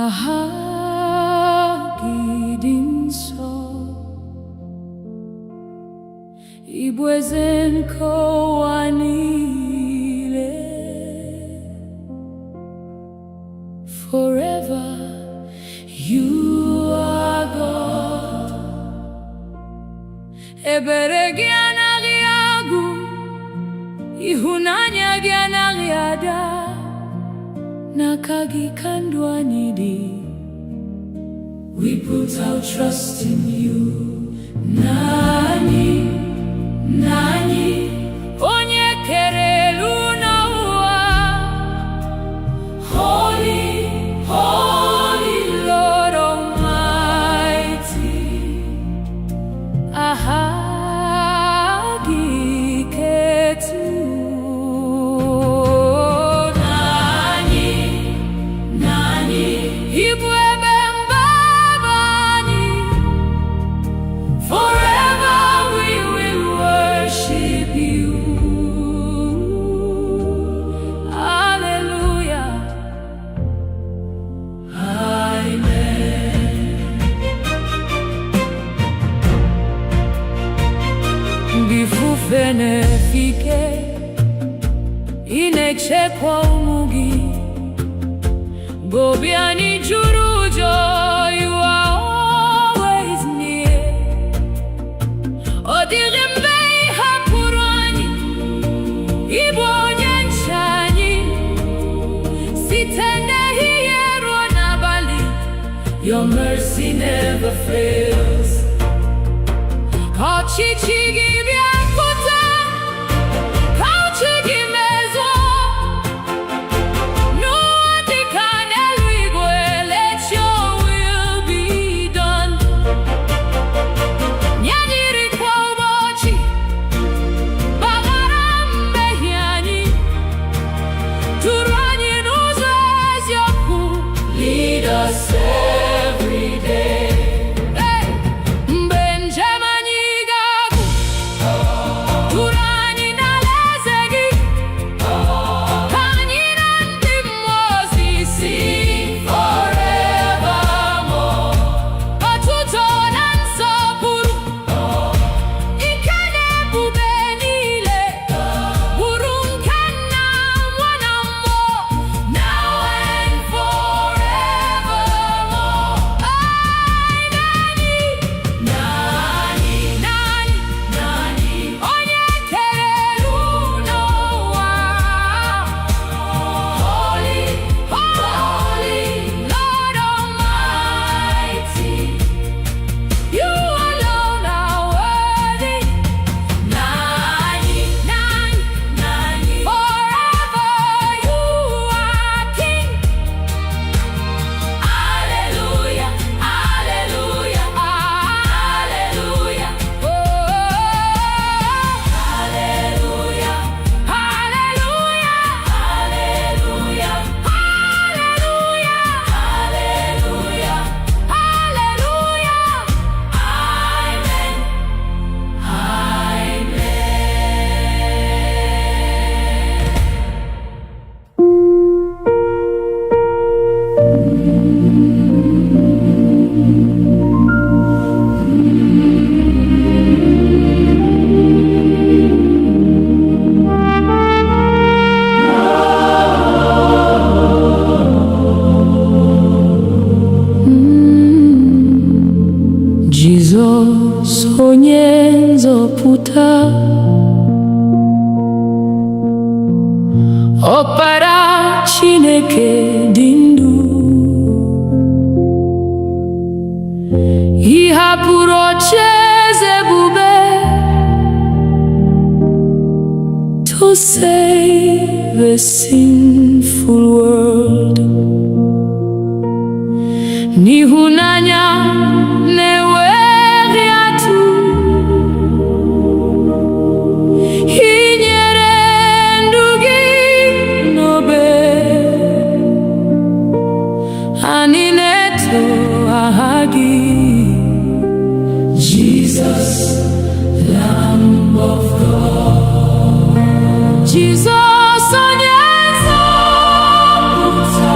Speaker 1: aha gị dị nsọ, ị bụ eze nke ụwa niile. Forever you are God. Ebere gị anaghị agwụ, ịhụnanya gị anaghị ada, n'aka gị ka ndụ anyị dị. We put our trust in you, Nani, Nani, onye kere elu n'ụwa. Holy, holy Lord Almighty, aha gị ketu. Nani, Nani, ibu ebe mbaba anyị. Forever we will worship you. Hallelujah, amen. Bifufe nefike, inechekwa ụmụ gị. Gobiani juru ụjọ, you are always near. Ọ dịghị mgbe ị hapụrụ anyị, ị bụ onye nche anyị. Site n'ehihie ruo n'abalị, your mercy never fails. Ka ọchịchị gị bịa pụta, ka uche gị mezuo. N'ụwa dịka n'eluigwe, let your will be done. Nye anyị nri kwa ụbọchị, gbaghara mmehie anyị, duru anyị n'ụzọ eziokwu. Lead us every day. Hey! Mgbe njem anyị ga-agwụ, duru anyị n'alaeze gị. Ka anyị na ndị mmụọ ozi sing forevermore. Otuto na nsọpụrụ, ike na ebube niile, bụrụ nke Nna, Nwa na Mmụọ, now and forevermore. Nani, Nani, Nani, Nani, onye kere elu n'ụwa. Holy, holy Lord Almighty, you alone are worthy. Nani, Nani, Nani, forever you are King. Hallelujah, hallelujah, hallelujah. Oh, hallelujah, hallelujah, hallelujah, hallelujah, hallelujah, hallelujah. Amen, Jizọs onye nzọpụta, Ọkpara Chineke dị ndụ, ị hapụrụ ocheeze ebube to save a sinful world. N'ịhụnanya na-enweghị atụ, ị nyere ndụ gị n'obe. Anyị na-eto aha gị, Jesus, Lamb of God. Jesus onye nzọpụta,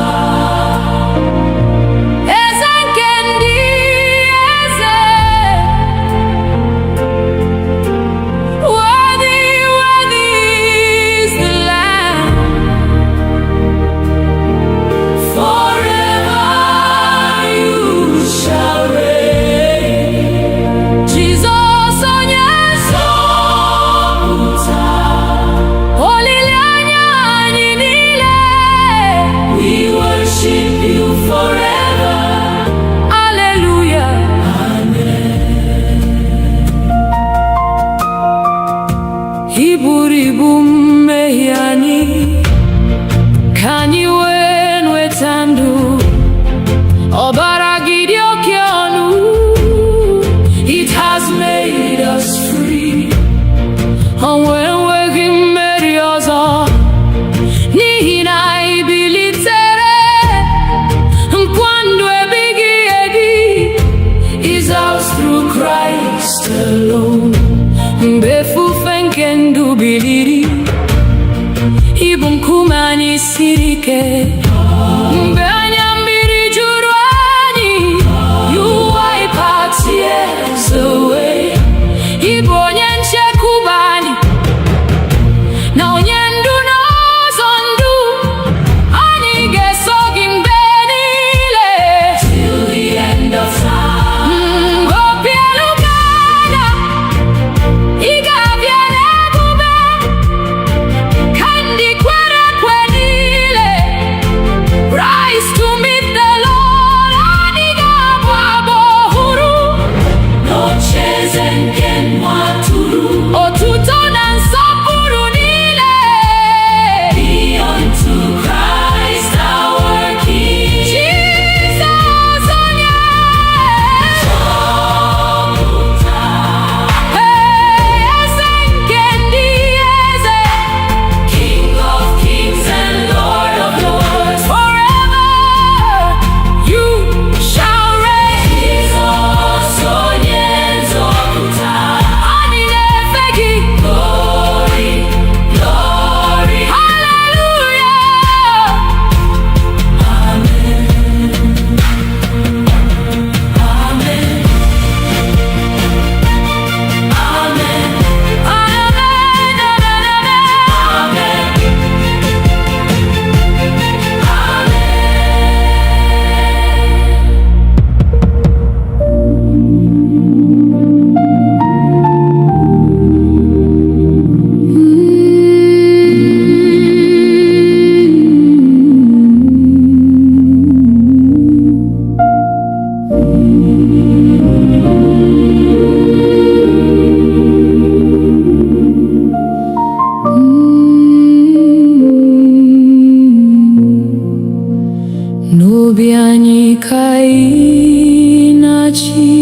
Speaker 1: anyị ka ị na-achị,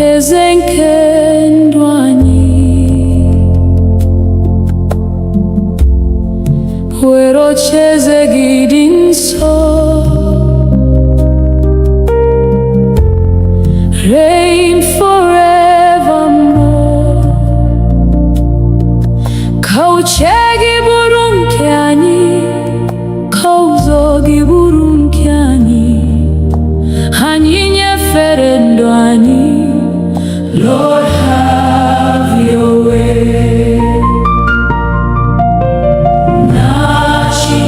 Speaker 1: eze nke ndụ anyị, were ocheeze gị dị nsọ, reign forevermore. Ka uche gị bụrụ nke anyị, ka ụzọ gị bụrụ nke anyị, anyị nyefere ndụ anyị. Lord, have your way. Na-achị,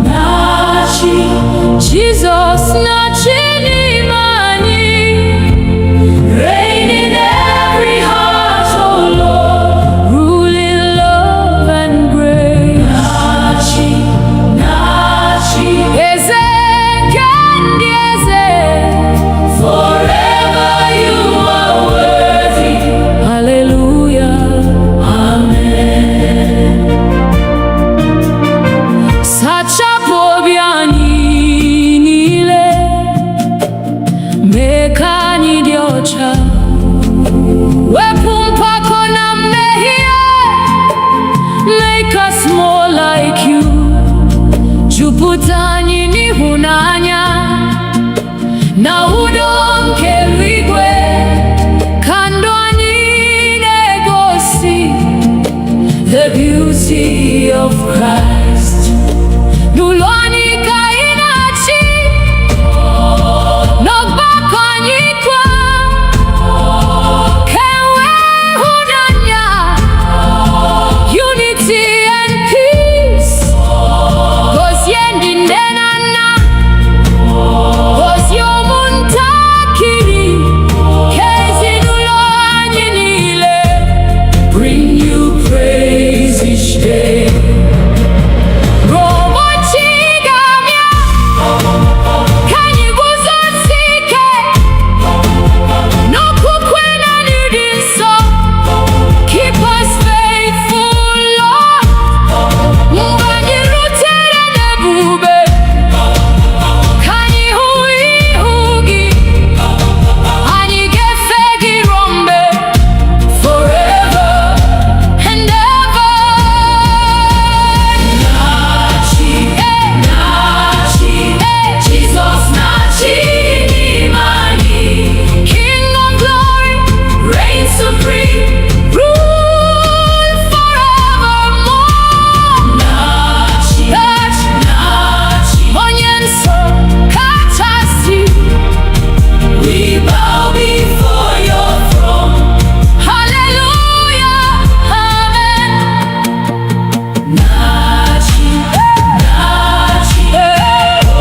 Speaker 1: na-achị, Jesus na-achị n'ime anyị. Reign in every heart, oh Lord, rule in love and grace. Na-achị, na-achị, eze nke ndị eze, forever you are worthy. Hallelujah, amen. Sachapụ obi anyị niile, mee ka anyị dị ọcha, wepụ mpako na mmehie, make us more like you. Jupụta anyị n'ịhụnanya na udo nke eluigwe, ka ndụ anyị na-egosi the beauty of Christ. N'ụlọ anyị ka anyị na-achị, n'ọgbakọ anyị kwa, ka enwee ịhụnanya, unity and peace. Gọzie ndị nne na nna, gọzie ụmụntakịrị, ka ezinụlọ anyị niile bring you praise each day. Ụbọchị ga-abịa, ka anyị guzosie ike n'okwukwe na n'ịdị nsọ. Keep us faithful, Lord, mgbe anyị rutere n'ebube, ka anyị hụ ihu gị, anyị ga-efe gị ruo mgbe, forever and ever. Na-achị, na-achị, Jesus na-achị n'ime anyị. King of glory, reign supreme, rule forevermore. Na-achị, na-achị, onye nsọ kachasị, we bow before your throne. Hallelujah, amen. Na-achị, na-achị, na-achị,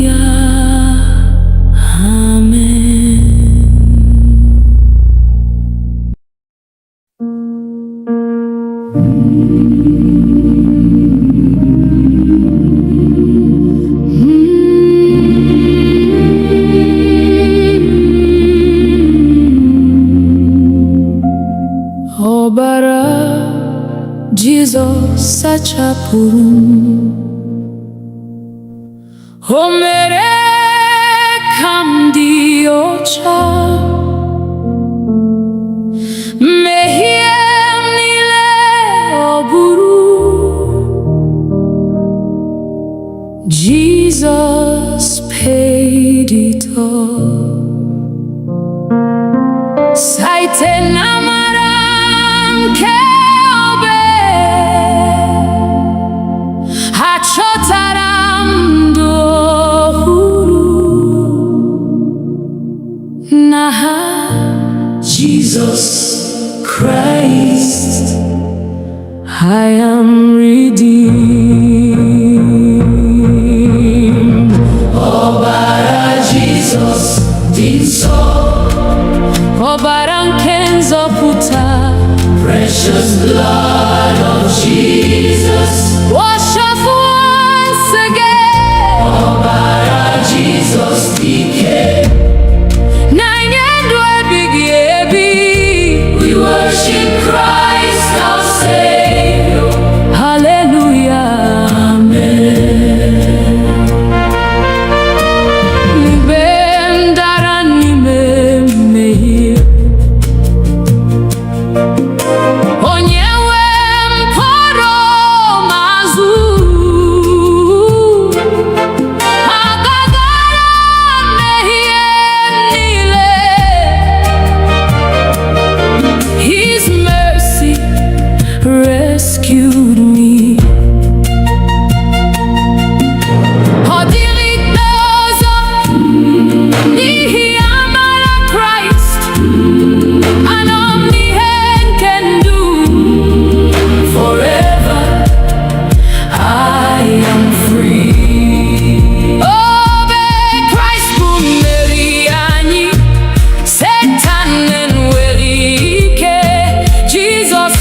Speaker 1: hallelujah, amen. Ọbara Jizọs sachapụrụ m, o mere ka m dị ọcha, mmehie m niile ọ bụrụ. Jesus paid it all. Site n'amara nke obe, achọtara m ndụ ọhụrụ n'aha Jesus Christ. I am redeemed. Ọbara Jesus dị nsọ, ọbara nke nzọpụta. precious blood of Jesus, wash us once again. Ọbara Jesus dike, na-enye ndụ ebighị ebi. We worship Christ our Savior. Hallelujah. Rescued me. Christ, and only Him can do. Forever I am free. Oh, Christ will marry any Satan and Welike. Jesus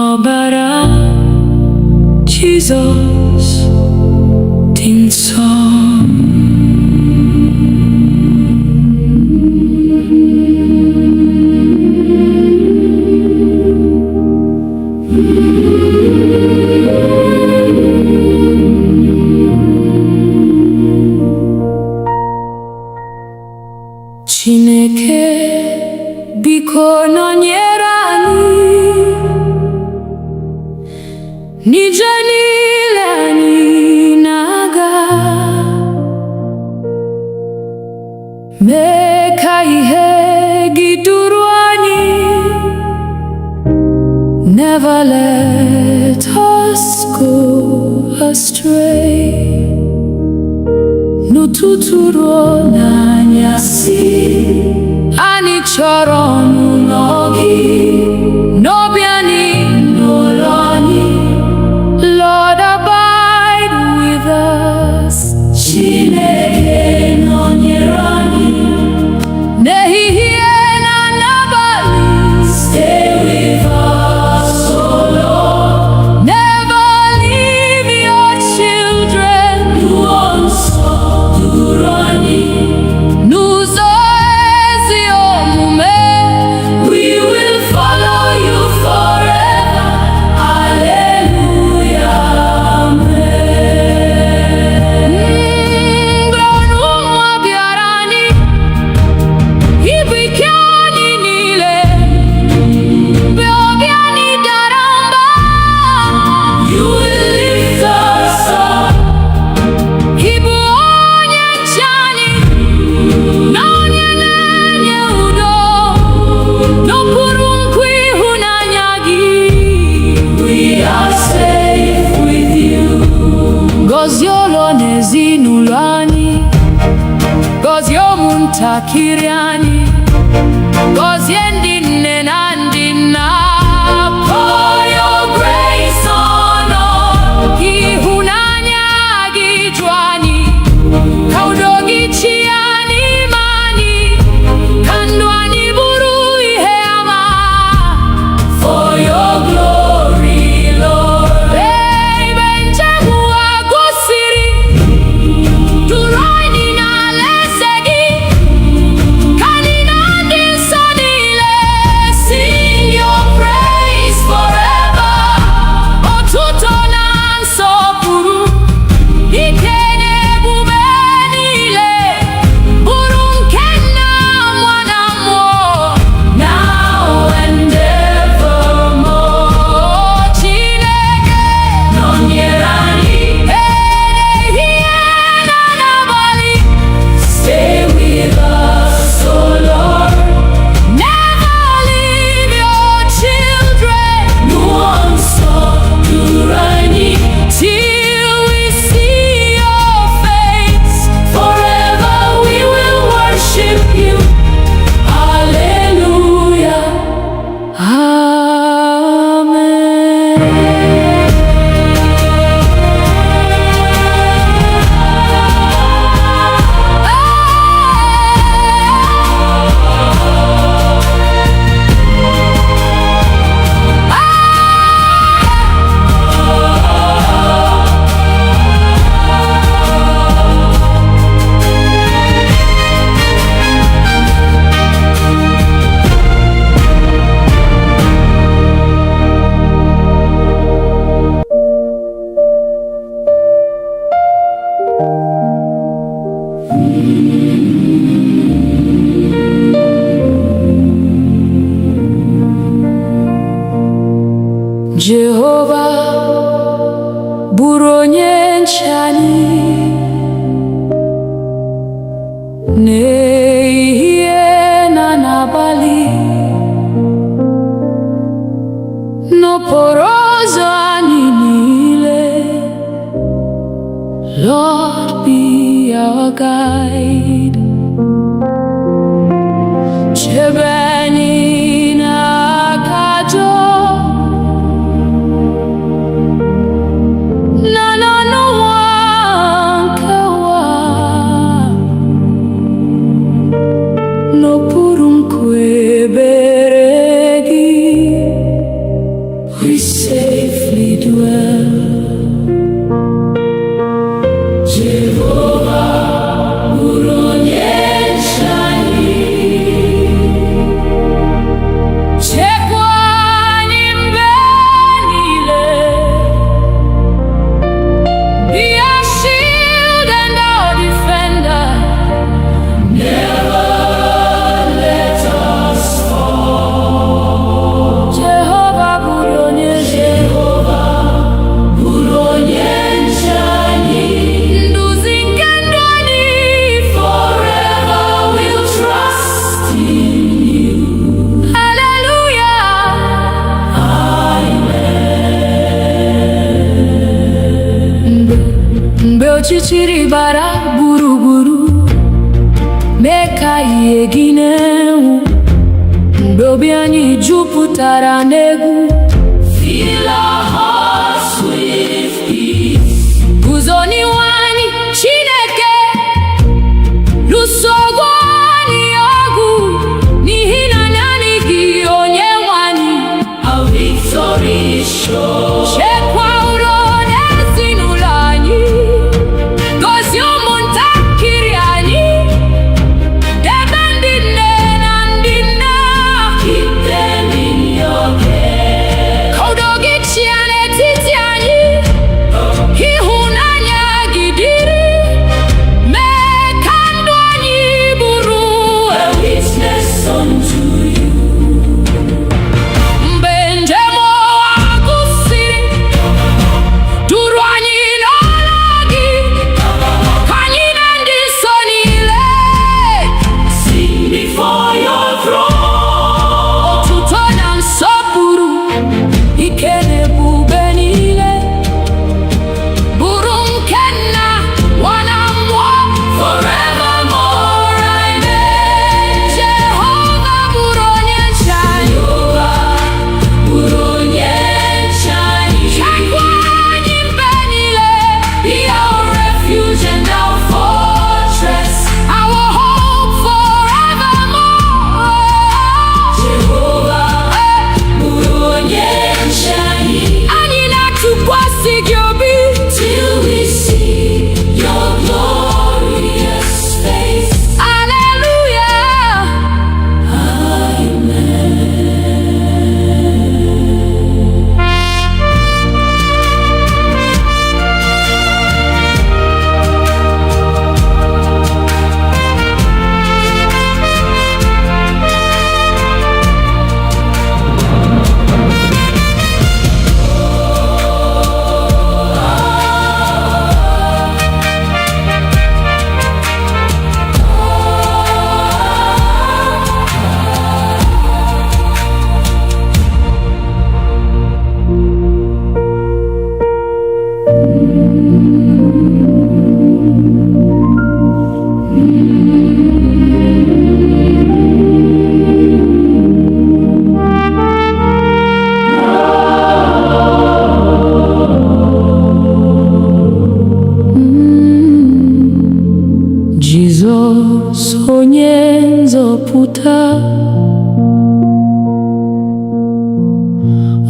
Speaker 1: ọbara Jesus dị nsọ. Chineke biko nọnyere anyị n'ije niile anyị na-aga, mee ka ihe gị duru anyị. Never let us go astray. N'ụtụtụ ruo n'anyasị, anyị chọrọ ọnụnọ gị, n'obi anyị n'ụlọ anyị. Lord, abide with us. Chineke nọnyere anyị n'ehihie na n'abalị. Stay with us, oh Lord. Never leave your children. N'ụzọ nsọ duru anyị, n'ụzọ ezi omume. We will follow. ntakịrị anyị, gọzie ndị nne na ndị nna. For your grace on us, ịhụnanya gị jụ anyị, ka udo gị chịa n'ime anyị, ka ndụ anyị bụrụ ihe ama. For your glory, Lord. Ebe njem ụwa gosiri, duru anyị n'alaeze gị, ka anyị na ndị nsọ niile sing your praise forever. Otuto na nsọpụrụ, ike na ebube niile, bụrụ nke Nna, Nwa na Mmụọ, now and evermore. Chineke nọnyere anyị ehihie na n'abalị. Stay with us, O Lord. Never leave your children. Mmụọ nsọ duru anyị till we see your face. Forever we will worship you. Hallelujah. Jehova bụrụ onye nche anyị n'ehihie na n'abalị, n'okporo ụzọ anyị niile. Lord, be our guide. Chebe anyị n'aka ajọ na n'ọnụnwa nke ụwa, n'okpuru nkwe ebere gị, we safely dwell. Jehova bụrụ onye nche anyị, chekwa anyị mgbe niile. Be our shield and our defender. Never let us fall. Jehova bụrụ onye nche anyị, nduzi nke ndụ anyị. Forever we'll trust in you. Hallelujah. Mgbe ọchịchịrị gbara gburugburu, mee ka ihe gị na-enwu. Mgbe obi anyị jupụtara n'egwu, fill our hearts with peace. Guzo n'ihu anyị, Chineke, lụso ọgụ anyị ọgụ, n'ihi na naanị gị Onyenwe anyị. Our victory is sure. Chekwa udo n'ezinụlọ anyị, gọzie ụmụntakịrị anyị, debe ndị nne na ndị nna. Keep them in your care. Ka udo gị chịa n'etiti anyị, ịhụnanya gị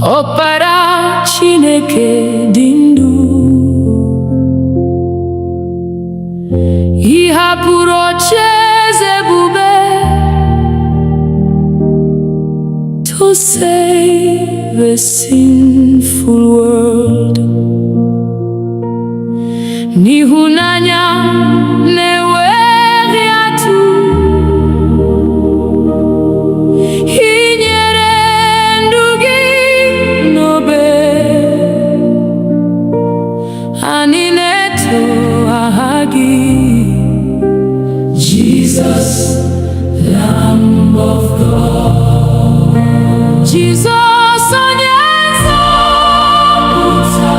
Speaker 1: Ọkpara Chineke dị ndụ, ị hapụrụ ocheeze ebube to save a sinful world. N'ịhụnanya na-enweghị atụ, ị nyere ndụ gị n'obe. Anyị na-eto aha gị, Jesus, Lamb of God. Jesus, onye nzọpụta,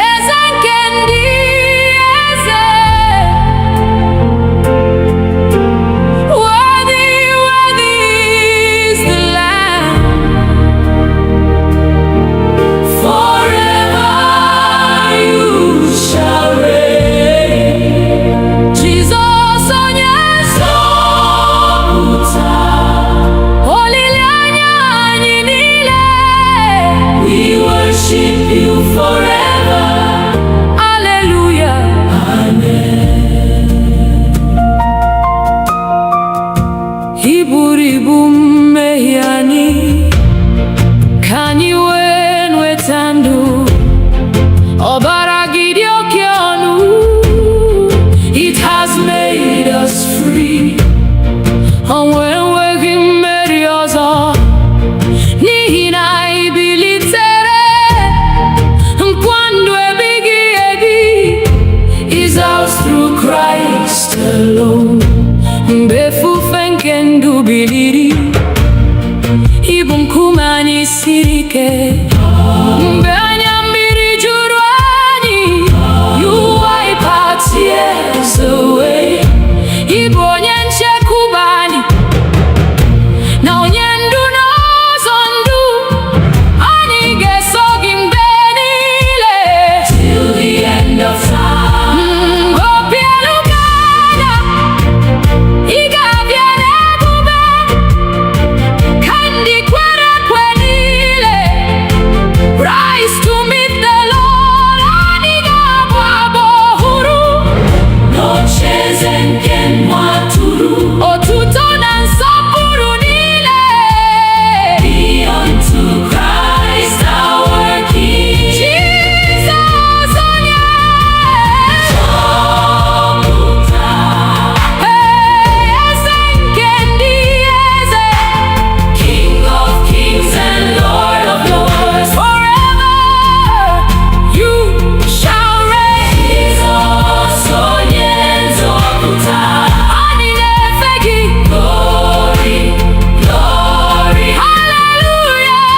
Speaker 1: eze nke ndị eze. Worthy, worthy is the Lamb. Forever you shall reign. Jesus, onye nzọpụta, olileanya anyị niile. We worship you forever. Hallelujah. Amen. Ị buru ibu mmehie anyị, ka anyị wee nweta ndụ. Ọbara gị dị oke ọnụ, it has made us free. Ọnwụ enweghị mmeri ọzọ, n'ihi na ị bilitere. Nkwa ndụ ebighị ebi is ours through Christ alone. Mgbe efufe nke ndụ biliri, ị bụ nkume anyị siri ike. Mgbe anya mmiri juru anyị, you wipe our tears away. Ị bụ onye nchekwube anyị, na onye ndu n'ụzọ ndụ. Anyị ga-eso gị mgbe niile, till the end of time. Obi elu ga-ada, ị ga-abịa n'ebube, ka ndị kwere ekwe niile rise to meet the Lord. Anyị ga-abụ abụ ọhụrụ n'ocheeze nke nwa atụrụ. Otuto na nsọpụrụ niile be unto Christ our King. Jesus, onye nzọpụta, eze nke ndị eze, King of kings and Lord of lords. Forever you shall reign. Jesus, onye nzọpụta, anyị na-efe gị. Glory, glory, hallelujah.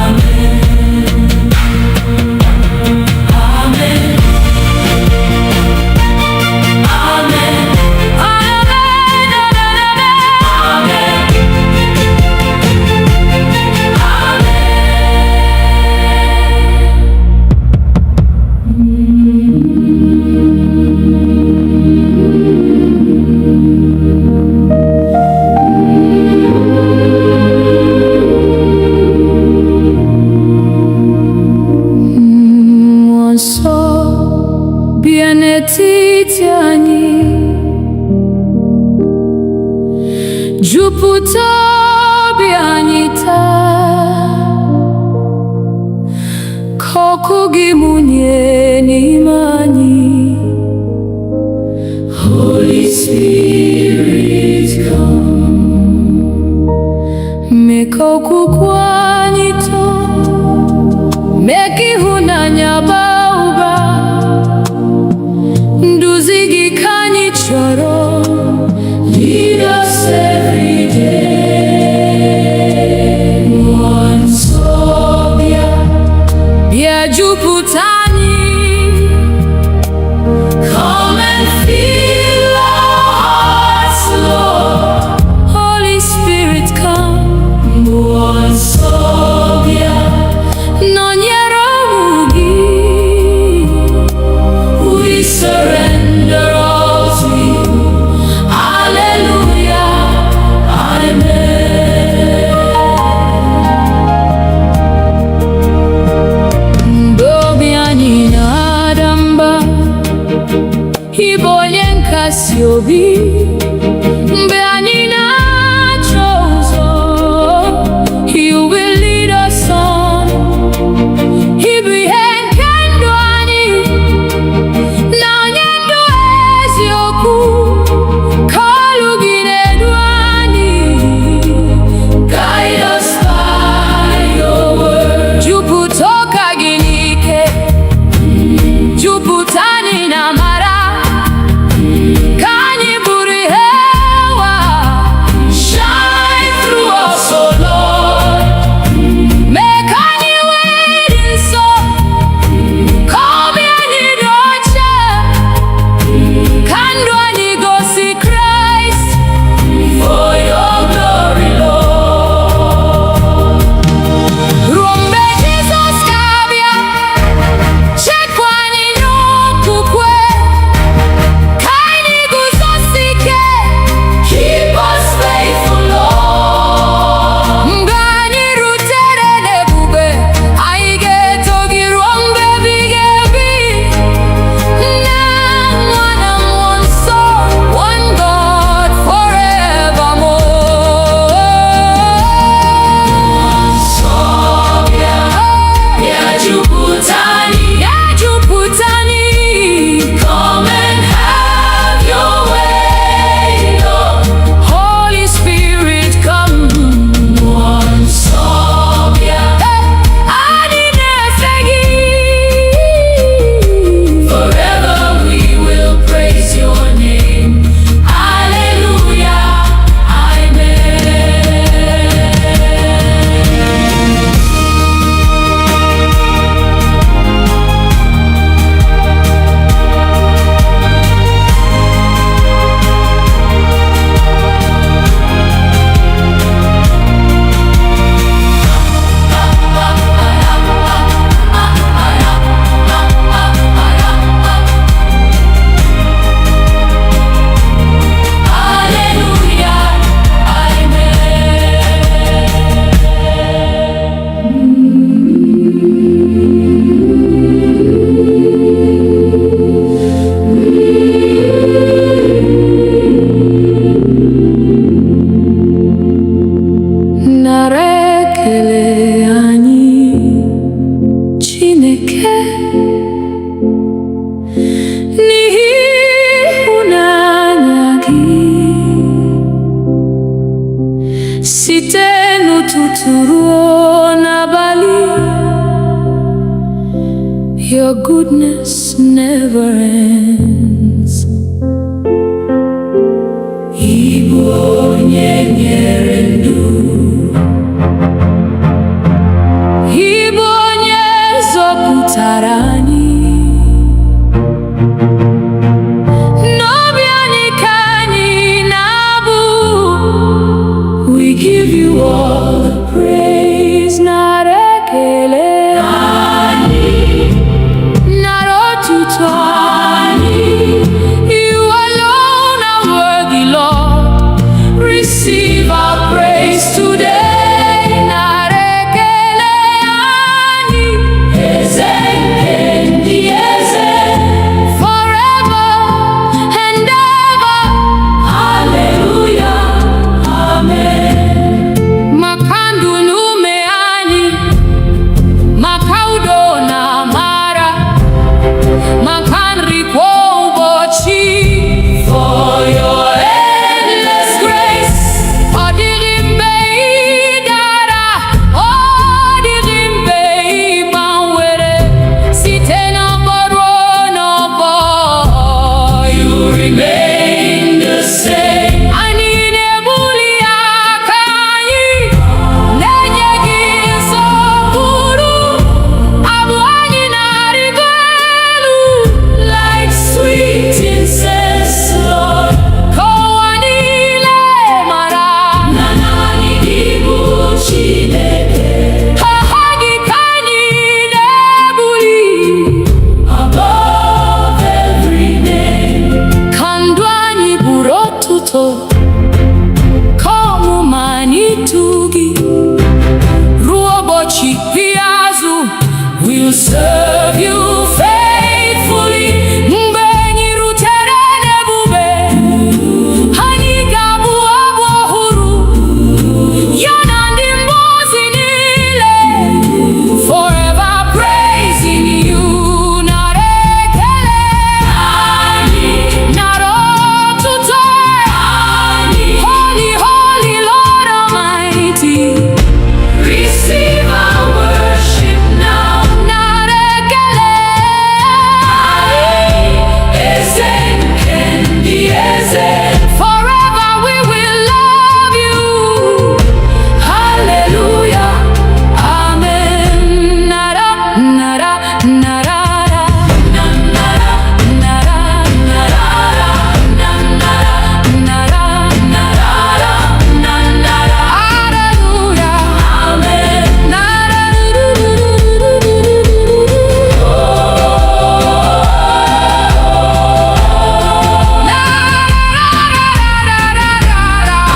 Speaker 1: Amen. Amen. Amen. Mmụọ nsọ bịa n'etiti anyị, jupụta obi anyị taa. Ka ọkụ gị mụnye n'ime anyị. Holy Spirit, come. Mee ka okwukwe anyị too, mee ka ịhụnanya baa ụba. Nduzi gị ka anyị chọrọ. Lead us every day. Mmụọ nsọ bịa, bịa jupụta anyị. Come and fill our hearts, Lord. Holy Spirit, come. Mmụọ site n'ụtụtụ ruo n'abalị. Your goodness never ends. Igbo onye nyere ndụ, Igbo onye zọpụtara anyị. N'obi anyị ka anyị na-abụ. We give you all the praise, nara ekele. You alone are worthy, Lord. Receive our praise today. Narekele ani ezekendi eze, forever and ever. Hallelujah, amen. Makandu nume ani, makaudo na mara, makanri kwa ubochi. For your endless grace, odirimbe idara, odirimbe ibanwere, site na boro no bo. You remain the same. Ani nebuli akanyi, nenye gisokuru, abu anyi narigelu, like sweet incense, Lord. Kowanile mara, nanani dibu chineke. Hahagi kanyi nebuli, above every name. Kandwani burotuto, komu manitugi, ruobochi piazu, we'll serve you faithfully. Mbenyi rutere nebube, hani gabu abo huru, yanandi mbozi nile, forever praising you. Narekele ani, narotuto ani, holy, holy Lord Almighty. Receive our worship now. Narekele ezekendi eze, forever we will love you. Hallelujah, amen. Nara nara narara, nara nara narara, nara nara narara, nara. Hallelujah, amen. Nara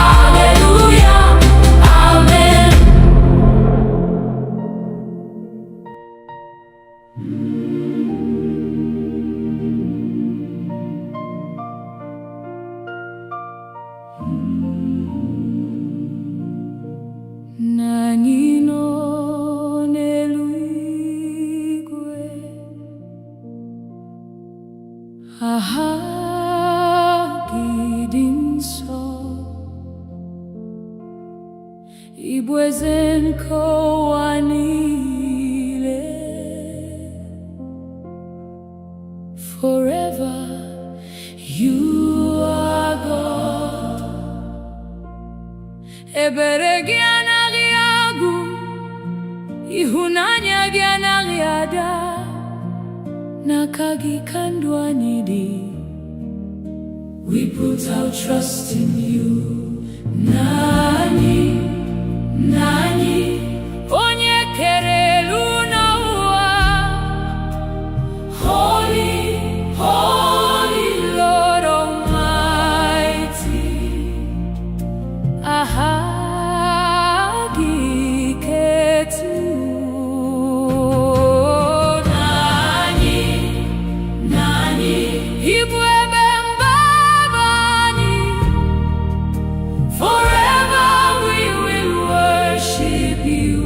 Speaker 1: hallelujah, amen. Nanino n'eluigwe, aha gị dị nsọ. Ị bụ eze nke ụwa niile. Forever you are God. Ebere gị anaghị agwụ, ịhụnanya gị anaghị ada. N'aka gị ka ndụ anyị dị. We put our trust in you. Nani, nani, onye kere elu n'ụwa. Holy, holy Lord Almighty. Aha gị ketu. Nani, nani, ibu ebe mbaba anyị. Forever we will worship you.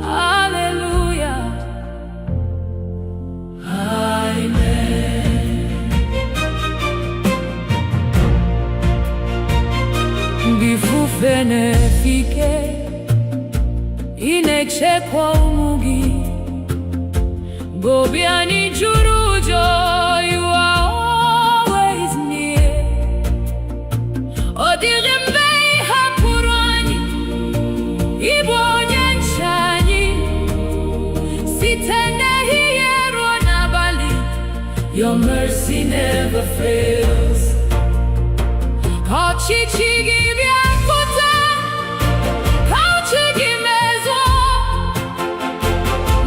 Speaker 1: Hallelujah, amen. fenefike inechekwa umugi gobiani jurujo. You are always near. Odirimbe hapurani ibonye nchani sitende hiyero nabali. Your mercy never fails. Kachichigi biakuta, kauchigi mezo.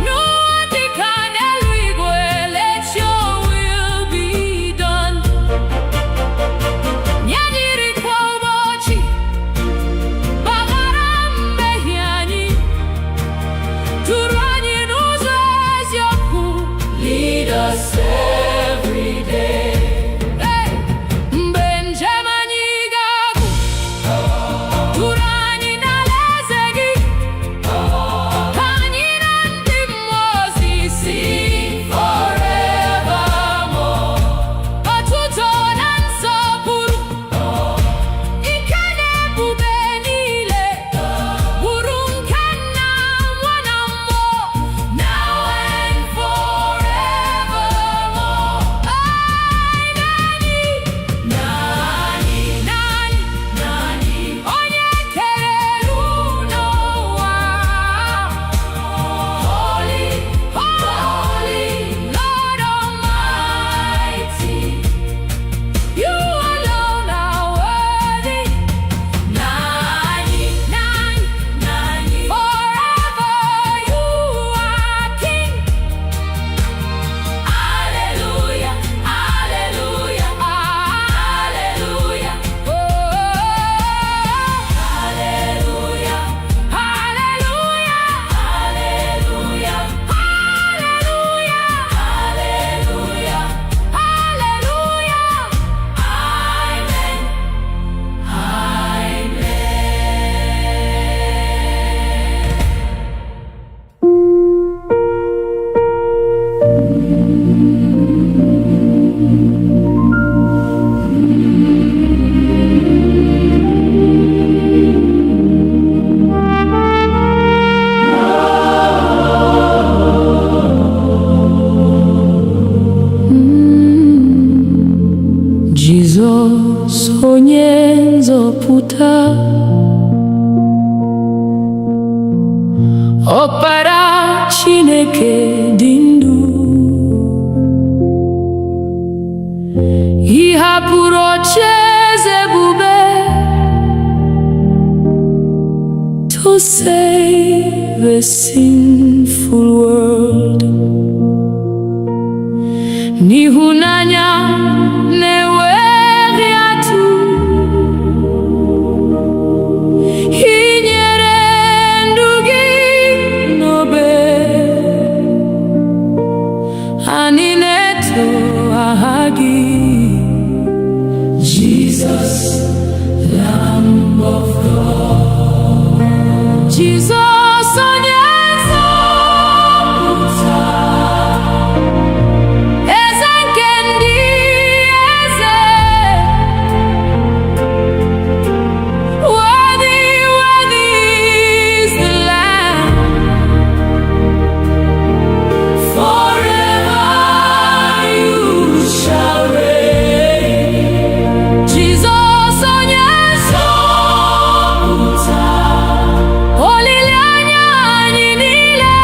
Speaker 1: No adikane luigwe, let your will be done. Nyanyiri kwa ubochi, bagarambe hiani. Turani nuzes yoku, lead us every day. Jesus onye nzọpụta, Ọkpara Chineke dị ndụ, ị hapụrụ ocheeze ebube to save a sinful world. N'ịhụnanya na-enweghị atụ, ị nyere ndụ gị n'obe. Anyị na-eto aha gị, Jesus, Lamb of God. Jesus onye nzọpụta, eze nke ndị eze. Worthy, worthy is the Lamb. Forever you shall reign. Jesus onye nzọpụta, olileanya anyị niile.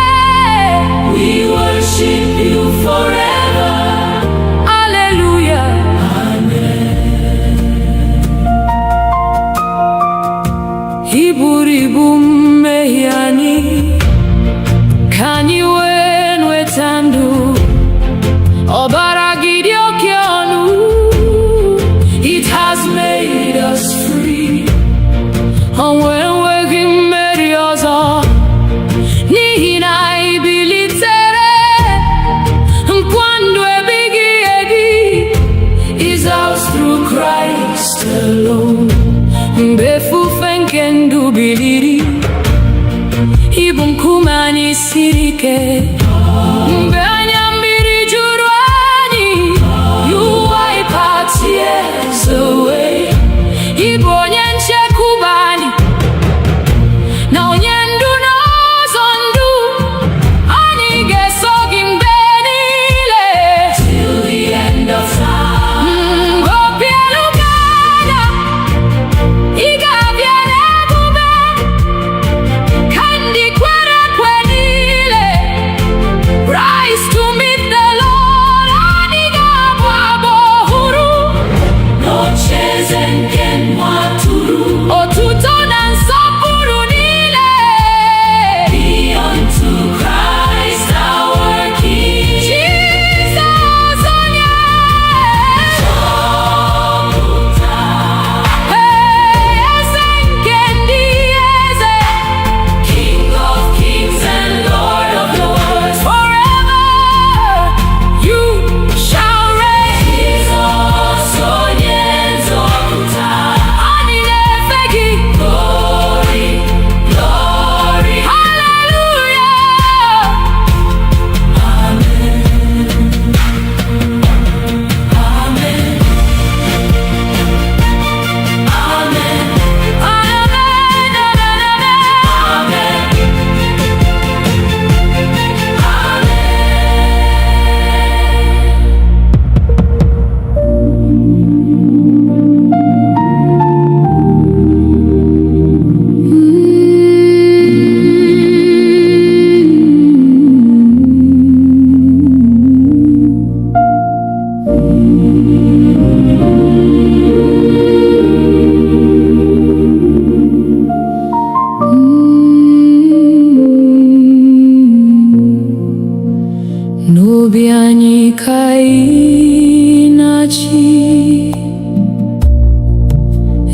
Speaker 1: We worship you forever. Hallelujah. Amen. Ị buru ibu mmehie anyị, ka anyị wee nweta ndụ. Ọbara gị dị oke ọnụ. It has made us free. Ọnwụ enweghị mmeri ọzọ, n'ihi na ị bilitere. Nkwa ndụ ebighị ebi is ours through Christ alone. Mgbe efufe nke ndụ biliri, ị bụ nkume anyị siri ike. Mgbe anya mmiri juru anyị, you wipe our tears away. Ị bụ onye nchekwube anyị.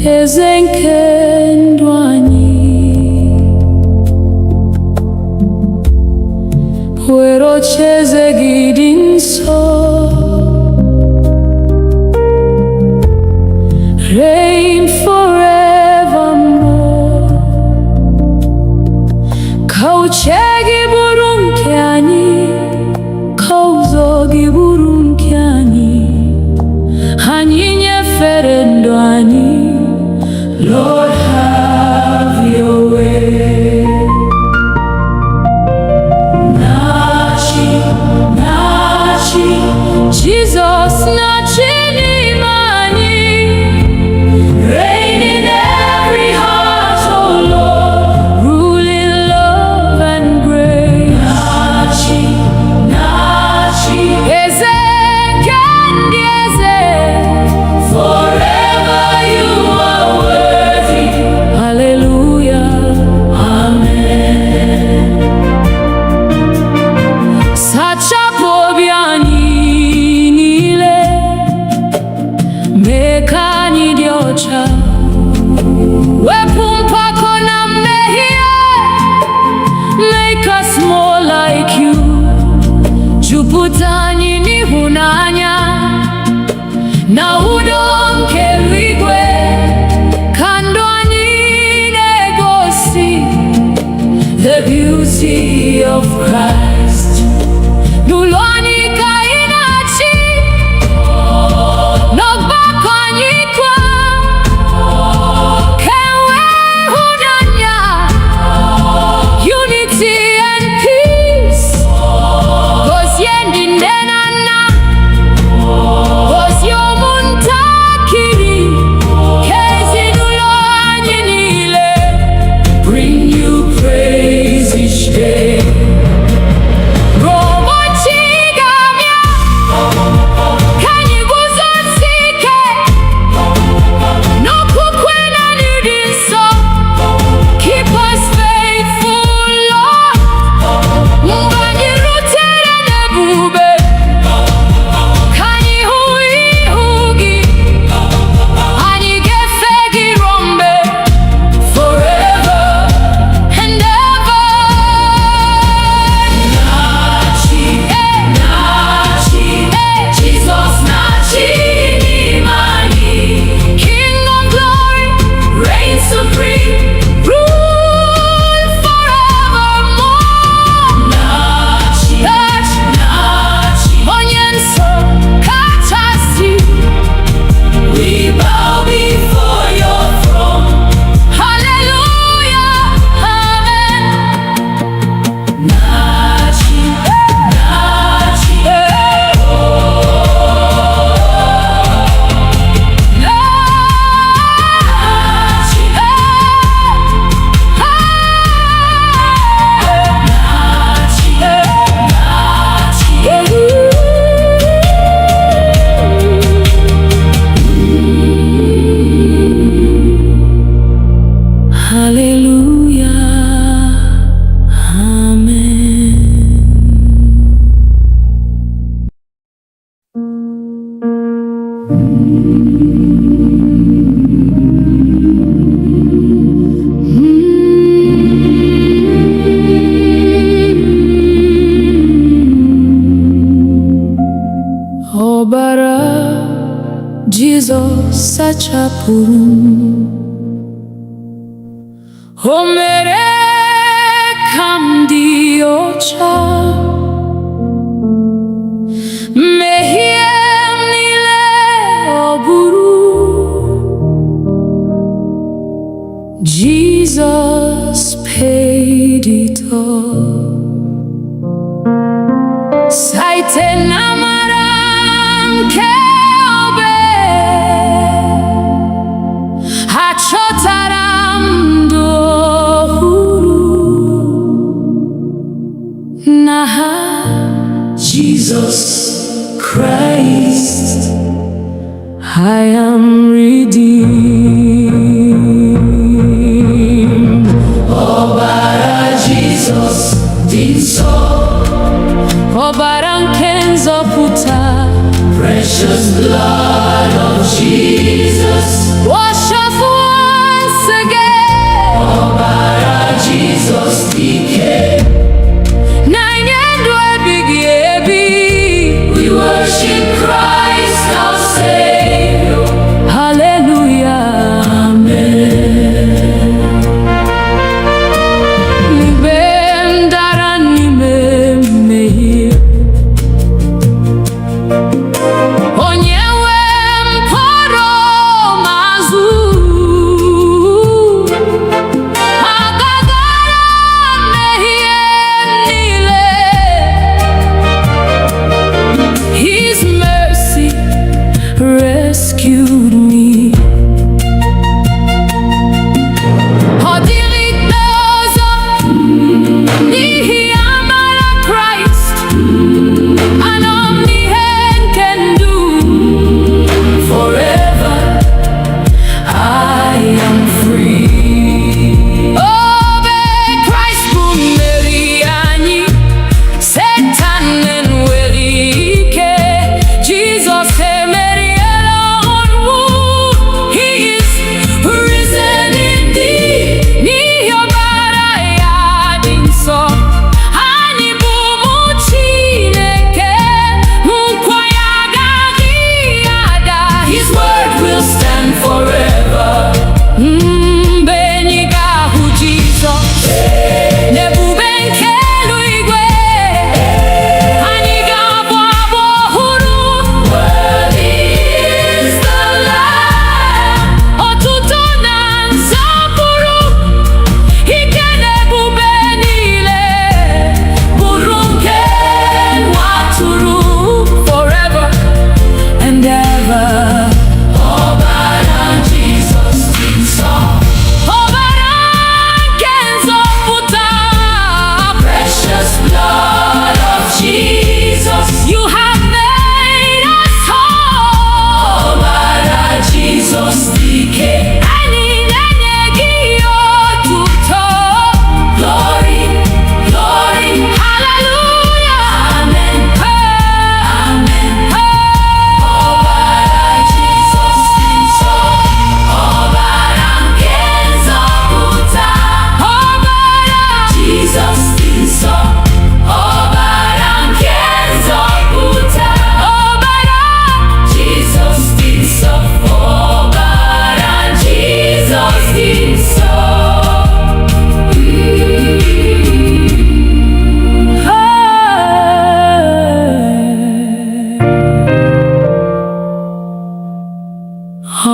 Speaker 1: eze nke ndụ anyị, were ocheeze gị dị nsọ, reign forevermore. Ka uche gị bụrụ nke anyị, ka ụzọ gị bụrụ nke anyị, anyị nyefere ndụ anyị. Lord, have your way. Nachi, Nachi, Jesus, Nachi n'ime anyị. Reign in every heart, oh Lord, rule in love and grace. Nachi, Nachi, eze nke ndị eze, forever you are worthy. Hallelujah, amen. Sachapụ obi anyị niile, mee ka anyị dị ọcha, wepụ mpako na mmehie, make us more like you. Jupụta anyị n'ịhụnanya na udo nke eluigwe, ka ndụ anyị na-egosi the beauty of Christ. N'ụlọ anyị ka anyị na-achị, n'ọgbakọ anyị kwa, ka enwee ịhụnanya, unity and peace. Gozie ndị nne na nna, gozie ụmụntakịrị, ka ezinụlọ anyị niile bring you praise each day. Ụbọchị ga-abịa, ka anyị guzosie ike n'okwukwe na n'ịdị nsọ. Keep us faithful, Lord, mgbe anyị rutere n'ebube, ka anyị hụ ihu gị, anyị ga-efe gị ruo mgbe, forever and ever. Nachi, Nachi, Jesus, Nachi n'ime anyị. King of glory, reign supreme, rule forevermore. Nachi, Nachi, onye nsọ kachasị, we bow before your throne. Hallelujah, amen. Nachi, Nachi, Nachi, hallelujah, amen. Ọbara Jizọs sachapụrụ m, o mere ka m dị ọcha, mmehie m niile ọ bụrụ. Jesus paid it all. Site n'amara nke obe, achọtara m ndụ ọhụrụ n'aha Jesus Christ. I am redeemed. Ọbara Jesus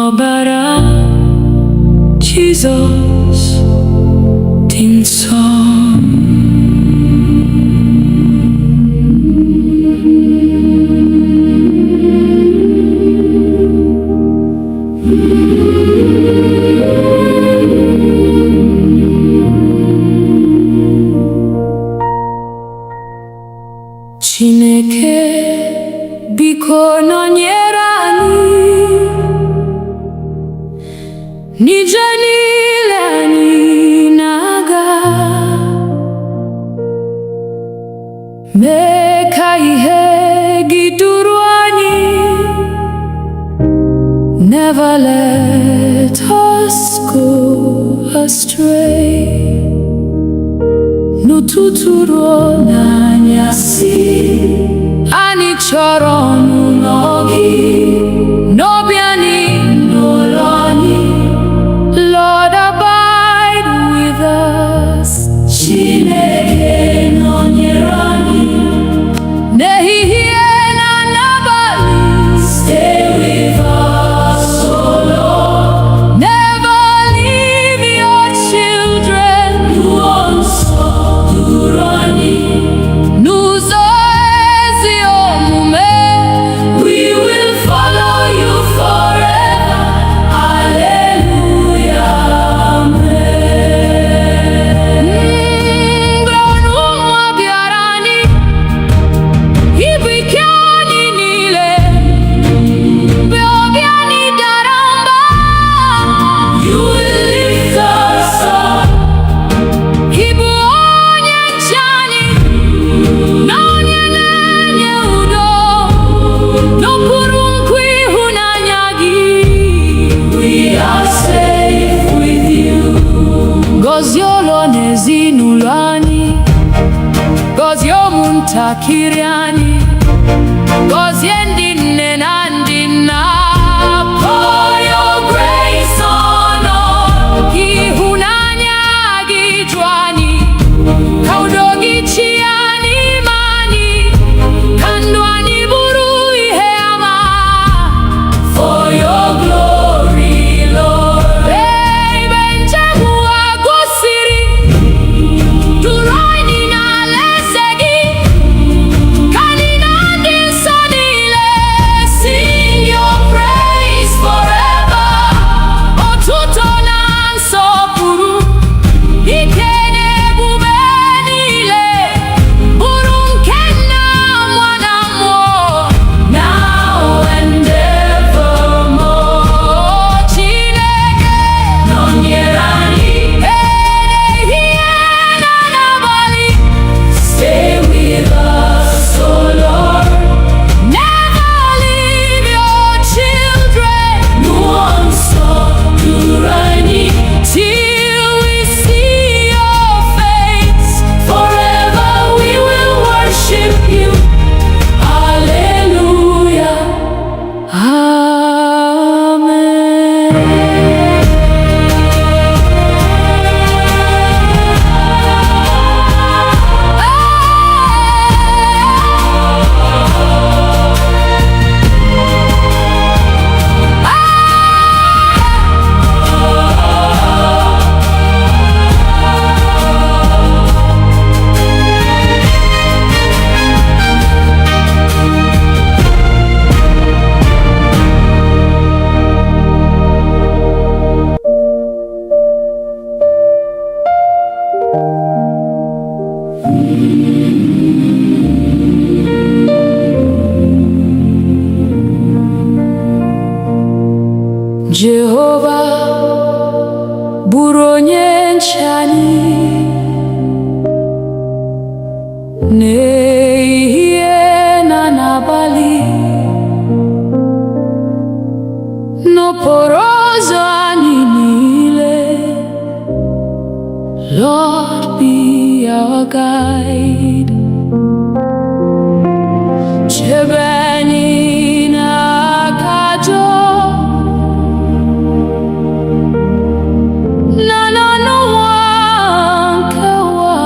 Speaker 1: Ọbara Jizọs dị nsọ. Chineke biko nọnyere anyị n'ije niile anyị na-aga, mee ka ihe gị duru anyị. Never let us go astray. N'ụtụtụ ruo n'anyasị, anyị chọrọ ọnụnọ gị n'obi anyị, n'ụlọ anyị. Lord, abide with us. Chineke nọnyere anyị n'ehihie na n'abalị. Stay with us, oh Lord. Never leave your children. Mmụọ nsọ duru anyị n'ụzọ ezi omume. We will follow you forever. Hallelujah. Gọzie ụlọ na ezinụlọ anyị, gọzie ụmụntakịrị anyị, gọzie ndị nne na ndị nna. Pour your grace on us. Ịhụnanya gị ju anyị, ka udo gị chịa n'ime anyị, ka ndụ anyị bụrụ ihe ama. For your glory, Lord. Ebe nchegbu agwụsịrị, duru anyị n'alaeze gị, ka anyị bụrụ onye nche anyị n'ehihie na n'abalị, n'okporo ụzọ anyị niile. Lord, be our guide. Chebe anyị n'aka ajọ na n'ọnụnwa nke ụwa,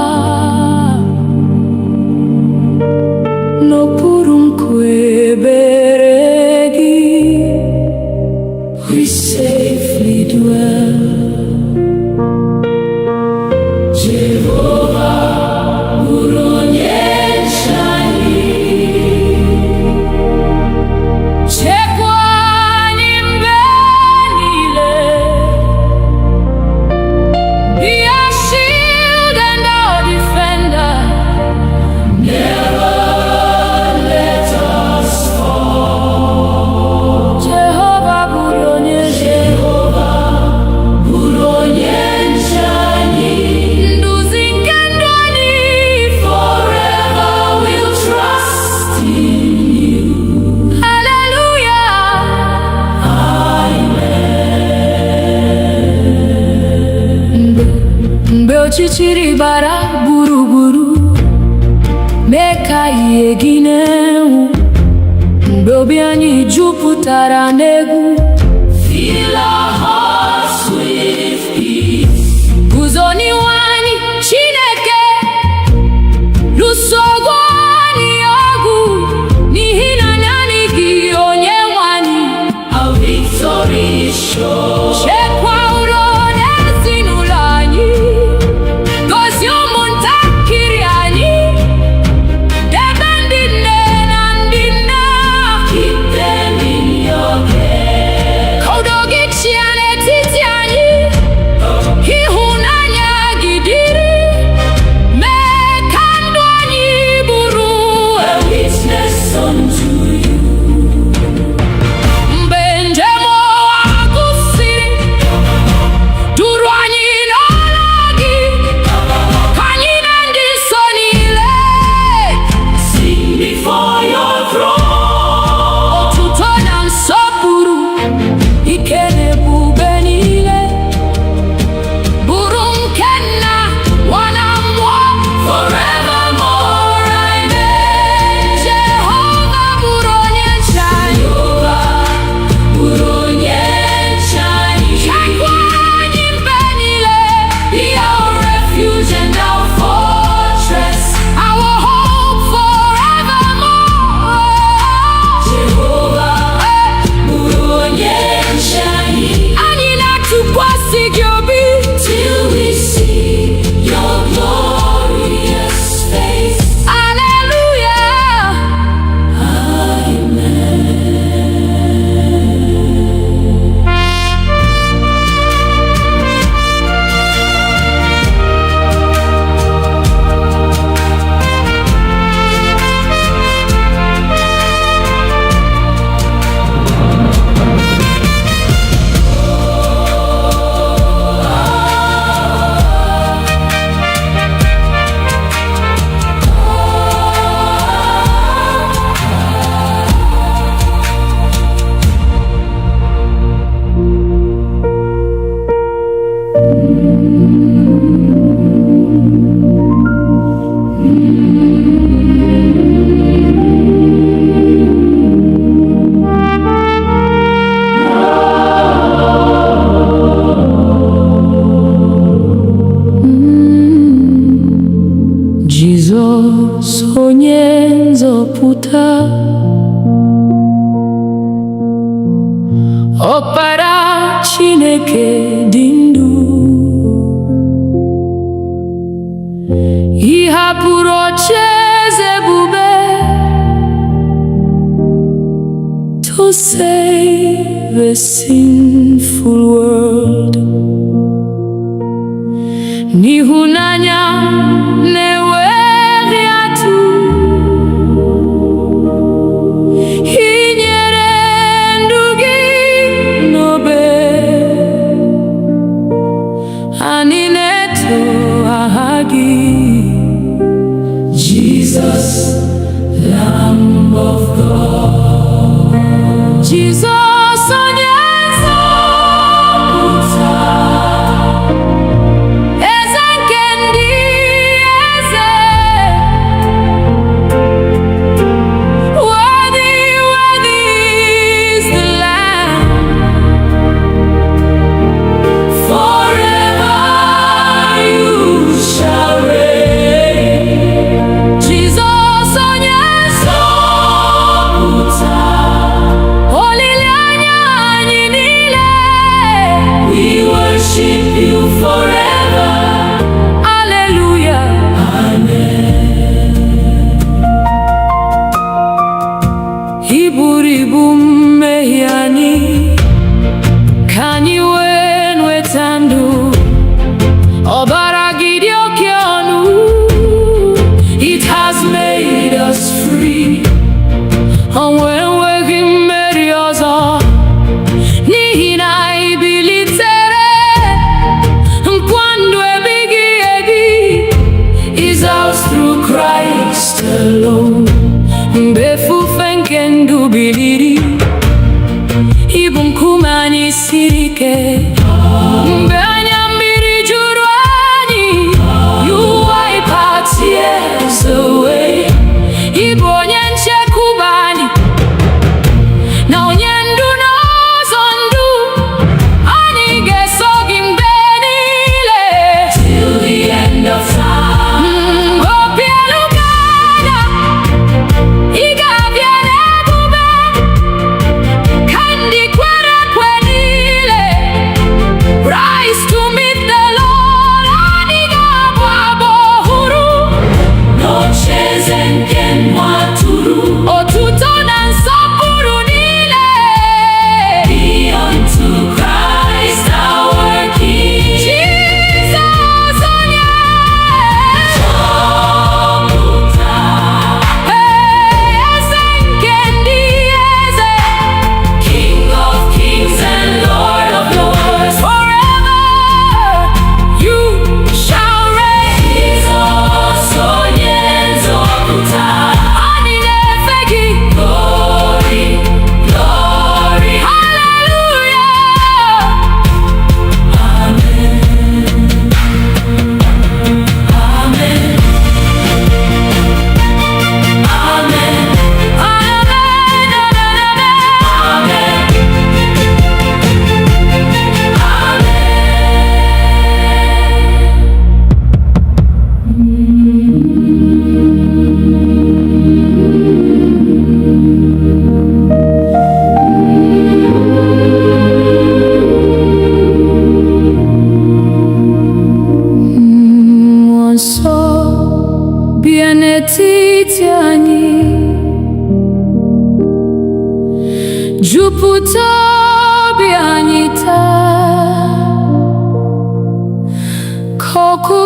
Speaker 1: n'okpuru nkwebere gị we safely dwell. Jehovah, bụrụ onye nche anyị, chekwa anyị mgbe niile. Be our shield and our defender, never let us fall. Jehovah, bụrụ onye nche anyị, nduzi nke ndụ anyị, forever we'll trust in you. Hallelujah, amen. Mgbe ọchịchịrị gbara gburugburu, mee ka ihe gị na-enwu, mgbe obi anyị jupụtara n'egwu, fill our hearts with peace. Guzo n'ihu anyị, Chineke, lụso anyị ọgụ, n'ihi na naanị gị Onyenwe anyị, our victory is sure. Chekwa ụlọ na ezinụlọ anyị, gọzie ụmụntakịrị anyị, debe ndị nne na ndị nna, keep them in your care. Ka udo gị chịa n'etiti anyị, ịhụnanya gị dịrị, mee ka ndụ anyị bụrụ a witness unto you. Mgbe njem ụwa gwụsịrị, duru anyị n'ọla gị, ka anyị na ndị nsọ niile sing before your throne. Otuto na nsọpụrụ, ike na ebube niile, bụrụ nke Nna, Nwa na Mmụọ, forevermore. Amen. Jehovah, bụrụ onye nche anyị, bụrụ onye nche anyị, chekwa anyị mgbe niile. Be our refuge and our fortress, our hope forevermore. Jehovah, bụrụ onye nche anyị, anyị na-atụkwasị gị obi till we see your glorious face. Hallelujah, amen. Jizọs onye nzọpụta, Ọkpara Chineke dị ndụ, ị hapụrụ ocheeze ebube to save a sinful world. N'ịhụnanya na-enweghị atụ, ị nyere ndụ gị n'obe,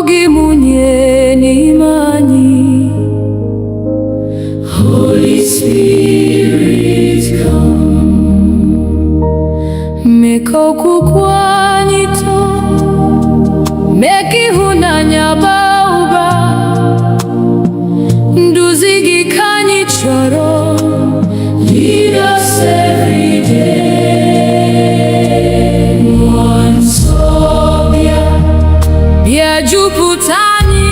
Speaker 1: gị mụnye n'ime anyị. Holy Spirit come, mee ka okwukwe anyị too, mee ka ịhụnanya baa ụba. Nduzi gị ka anyị chọrọ. Lead us every day. Mmụọ nsọ bịa, bịa jupụta anyị.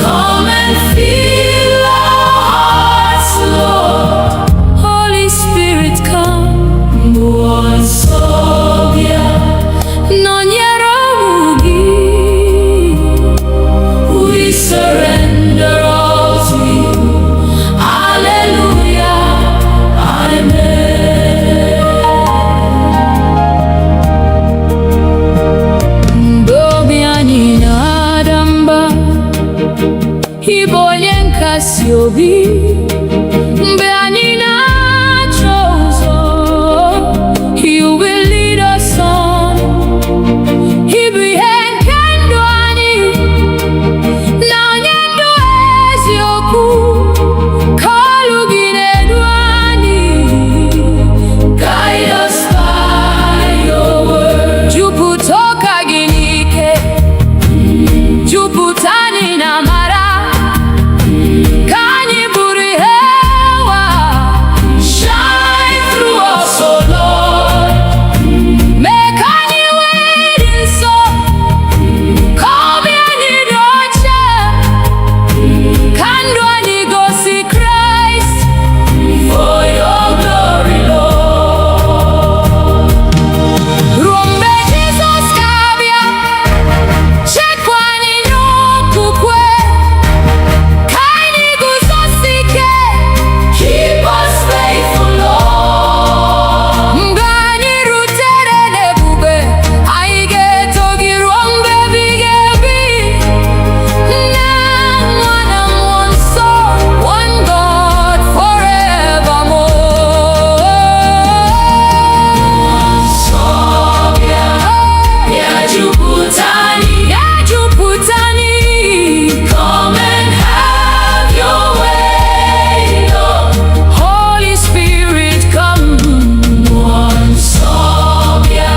Speaker 1: Come and fill our hearts, Lord. Holy Spirit come. Mmụọ nsọ bịa, nọnyere ụmụ gị. We surrender all to you. Hallelujah, amen. Mgbe obi anyị na-ada mba, ị bụ onye nkasi obi. Mgbe anyị na-achọ ụzọ, you will lead us on. Ị bụ ihe nke ndụ anyị, na onye ndụ eziokwu. Ka olu gị na-edu anyị. Guide us by your word. Jupụta ụka gị n'ike, jupụta anyị na amara. Ka anyị bụrụ ihe ụwa. Shine through us, oh Lord. Mee ka anyị wee dị nsọ, ka obi anyị dị ọcha. Ka ndụ anyị gosi Kraịst. For your glory, Lord. Ruo mgbe Jizọs ga-abịa, chekwa anyị n'okwukwe. Ka anyị guzosi ike. Keep us faithful, Lord. Mgbe anyị rutere n'ebube, anyị ga-eto gị ruo mgbe ebighị ebi. Nna, Nwa na Mmụọ Nsọ, one God forevermore. Nsọ bịa, bịa jupụta anyị, bịa jupụta anyị. Come and have your way, Lord. Holy Spirit come. Mmụọ Nsọ bịa,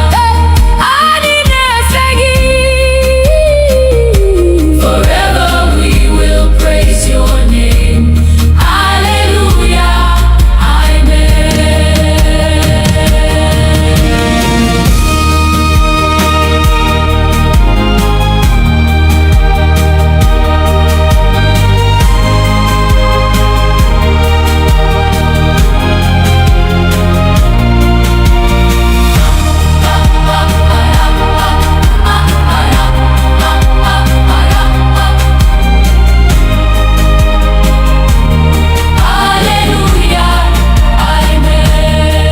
Speaker 1: anyị na-efe gị. Forever we will praise your name. Hallelujah, amen. Hallelujah, amen.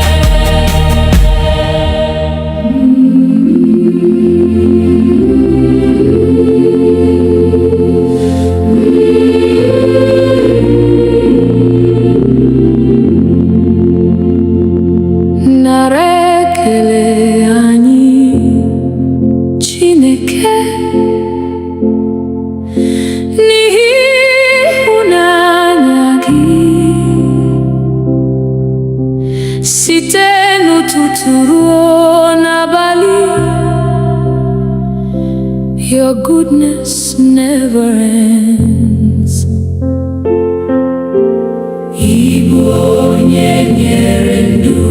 Speaker 1: Nara ekele anyị, Chineke, n'ihi ịhụnanya gị. Site n'ụtụtụ ruo n'abalị, your goodness never ends. Ị bụ onye nyere ndụ,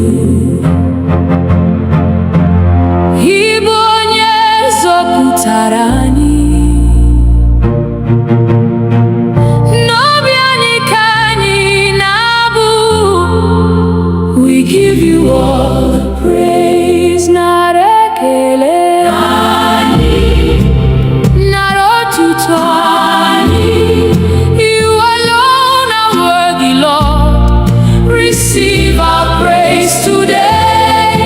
Speaker 1: ị bụ onye zọpụtara anyị. N'obi anyị ka anyị na-abụ. We give you all the praise. Nara ekele anyị, nara otuto anyị. You alone are worthy, Lord. Receive our praise today.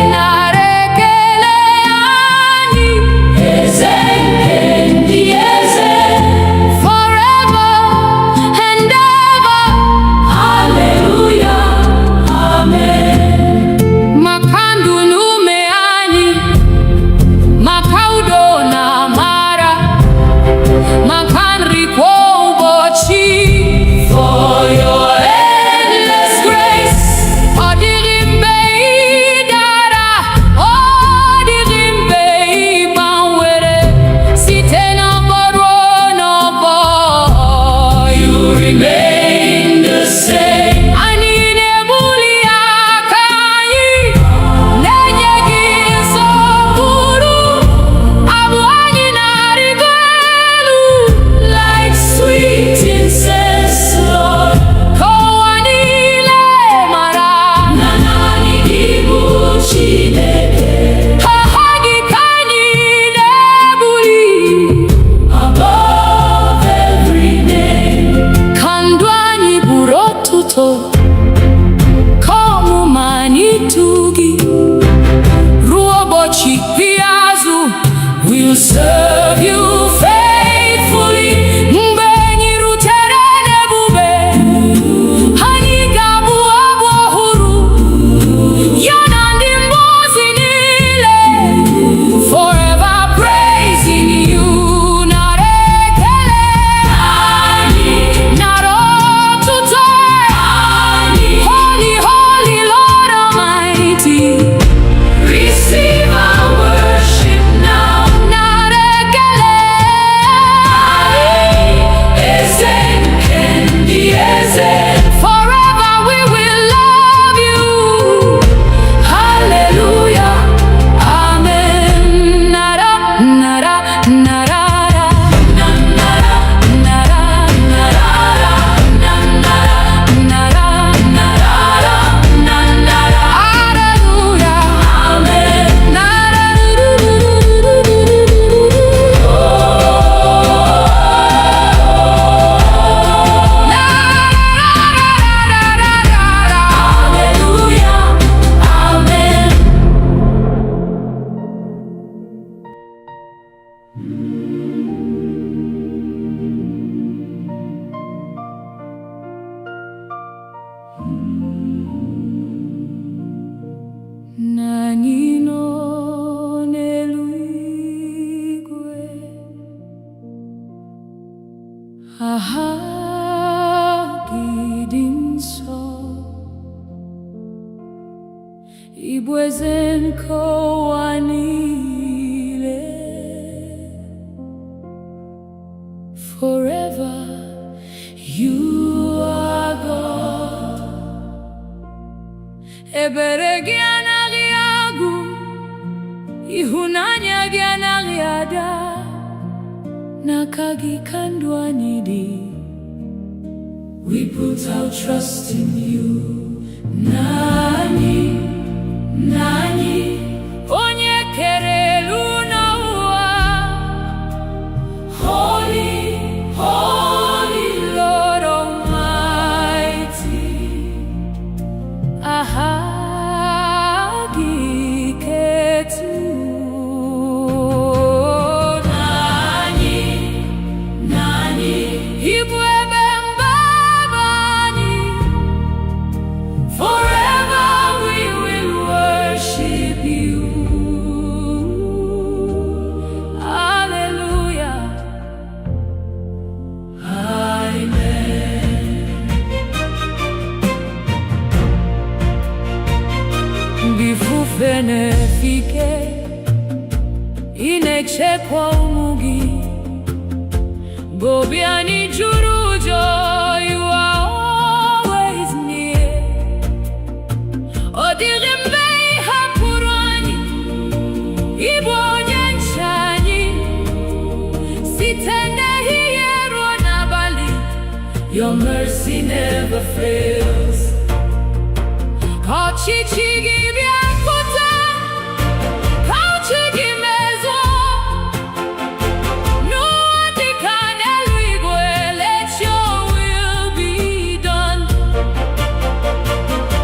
Speaker 1: Anya Gyana Riada Nakagi Kandwanidi. We put our trust in you. Nani, Nani, Onye Kerelu Naua. Holy, Holy Lord Almighty. Ahagi Ketu. Nani, Nani, Ibwebe Mbabani. Forever we will worship you. Hallelujah. Amen. Bifufene fike inechekwa umugi Bobiani Jurujo, you are always near. Odirimbe hapurani Igbo nyanchani Sitende hiyero nabali. Your mercy never fails. Kachichigi biakuta Kauchigi mezo No adikane luigwe. Let your will be done.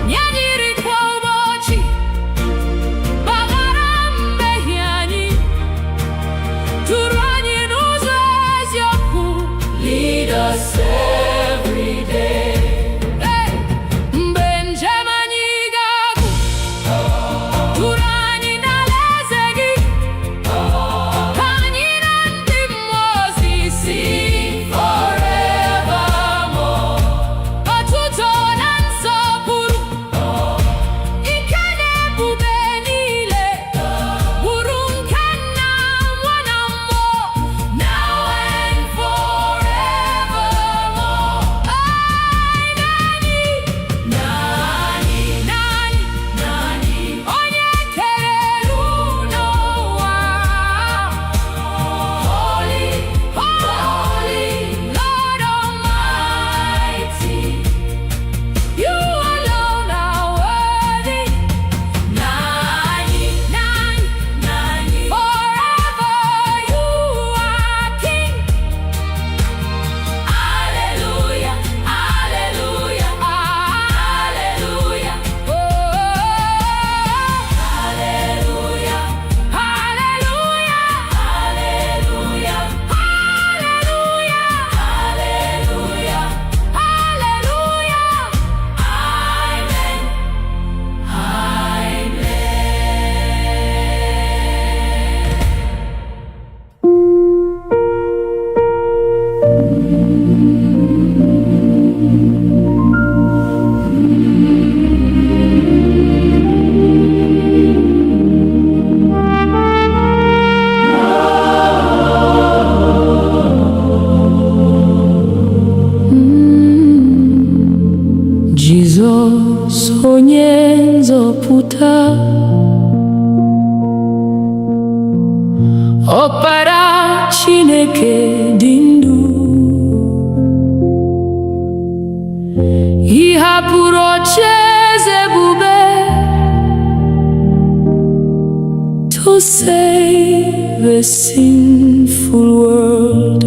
Speaker 1: Nyanyiri kwa ubochi Bagarambe hiani Turani nuzo ezyoku. Lead us every day. Hey! Benjamini gagu Turani nalezegi Kanyina ndimozi. Sing forevermore. Otuto nansopuru Ikene bubenile Burunkana mwanammo. Now and forevermore. Nani, Nani, Nani, Nani, Onye Kerelu Noa. Holy, Holy Lord Almighty. You alone are worthy. Nani, Nani, Nani, forever you are King. Hallelujah, hallelujah, hallelujah. Oh, hallelujah, hallelujah, hallelujah, hallelujah, hallelujah, hallelujah. Amen, Jesus onye nzọpụta Ọkpara Chineke dị ndụ Ị hapụrụ ocheeze ebube to save a sinful world.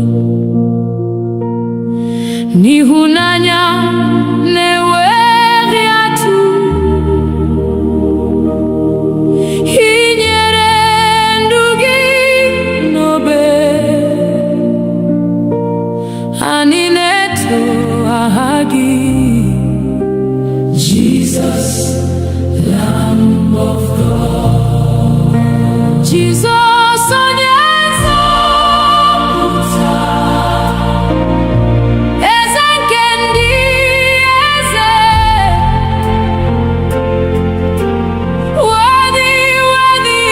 Speaker 1: N'ịhụnanya na-enweghị atụ Ị nyere ndụ gị n'obe. Anyị na-eto aha gị Jesus, Lamb of God. Jesus onye nzọpụta Eze nke ndị eze. Worthy, worthy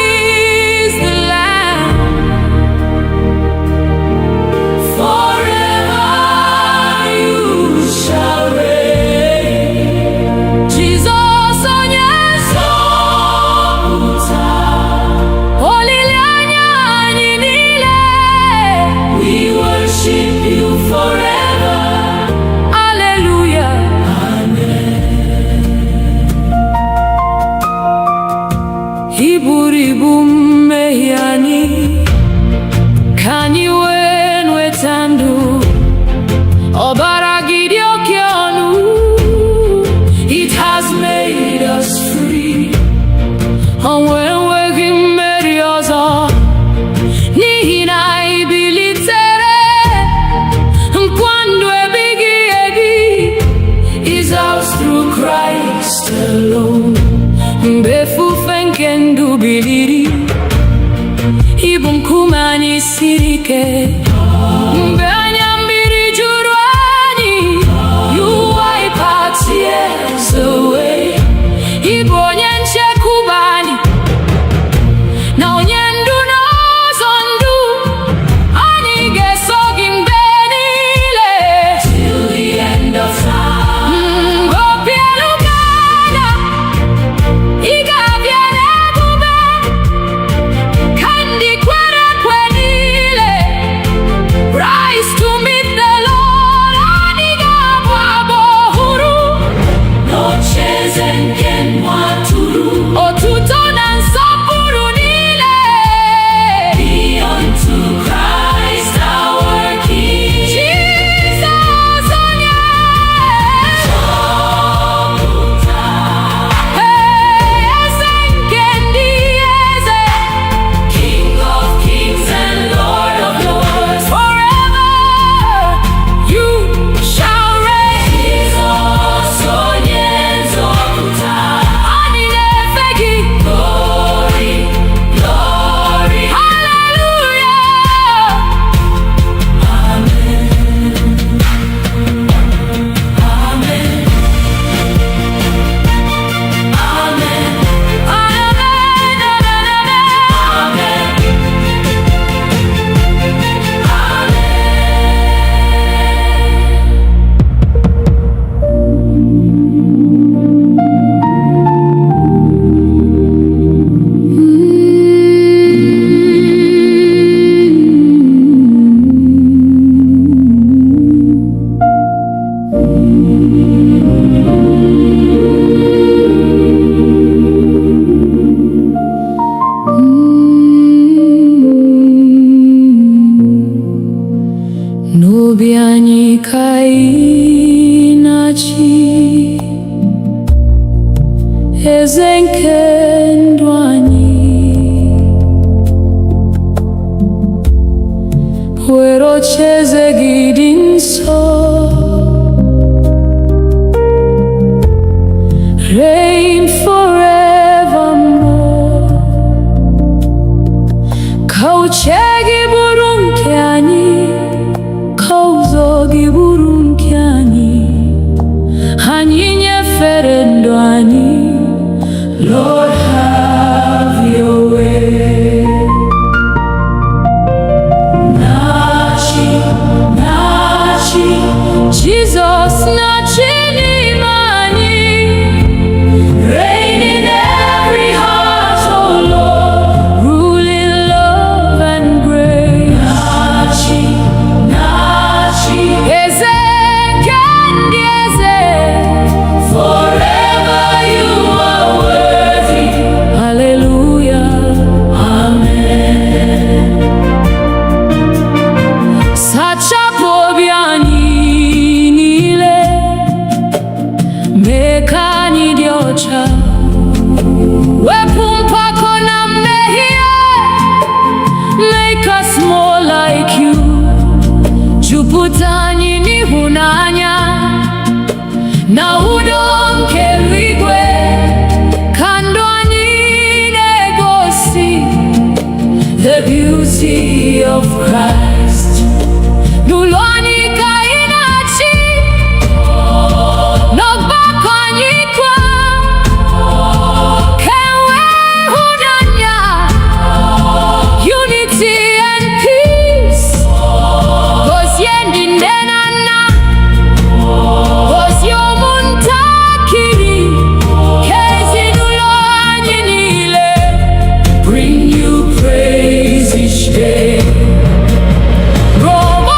Speaker 1: is the Lamb. Forever you shall reign. Jesus onye nzọpụta Holy anyị siri ike. Mgbe anya mmiri juru anyị, you wipe our tears away. Ị bụ onye nchekwube anyị na onye ndu n'ụzọ ndụ. Anyị ga-eso gị mgbe niile till the end of time. Obi elu ga-ada, ị ga-abịa n'ebube ka ndị kwere ekwe niile. Rise to meet the Lord. Anyị ga-abụ abụ ọhụrụ n'ocheeze nke nwatụrụ. Otuto na nsọpụrụ niile be unto Christ our King. Jesus onye nzọpụta. Eze nke ndị eze, King of kings and Lord of lords. Forever you shall reign. Jesus onye nzọpụta. Anyị na-efe gị. Glory, glory, hallelujah. Amen. Amen. Amen. N'obi anyị ka ị na-achị, eze nke ndụ anyị. Were ocheeze gị dị nsọ, reign forevermore. Ka uche gị bụrụ nke anyị, ka ụzọ gị bụrụ nke anyị. Anyị nyefere ndụ anyị. Lord, have your way. Na-achị, na-achị, Jesus na-achị n'ime anyị. Reign in every heart, oh Lord, rule in love and grace. Na-achị, na-achị, eze nke ndị eze. Forever you are worthy. Hallelujah. Amen. Sachapụ obi anyị niile, mee ka anyị dị ọcha. Wepụ mpako na mmehie, make us more like you. Jupụta anyị n'ịhụnanya na udo nke eluigwe. Ka ndụ anyị na-egosi the beauty of Christ. N'ụlọ anyị ka ị na-achị, n'ọgbakọ anyị kwa. Ka enwee ịhụnanya, unity and peace. Gozie ndị nne na nna, gozie ụmụntakịrị, ka ezinụlọ anyị niile bring you praise each day. Robo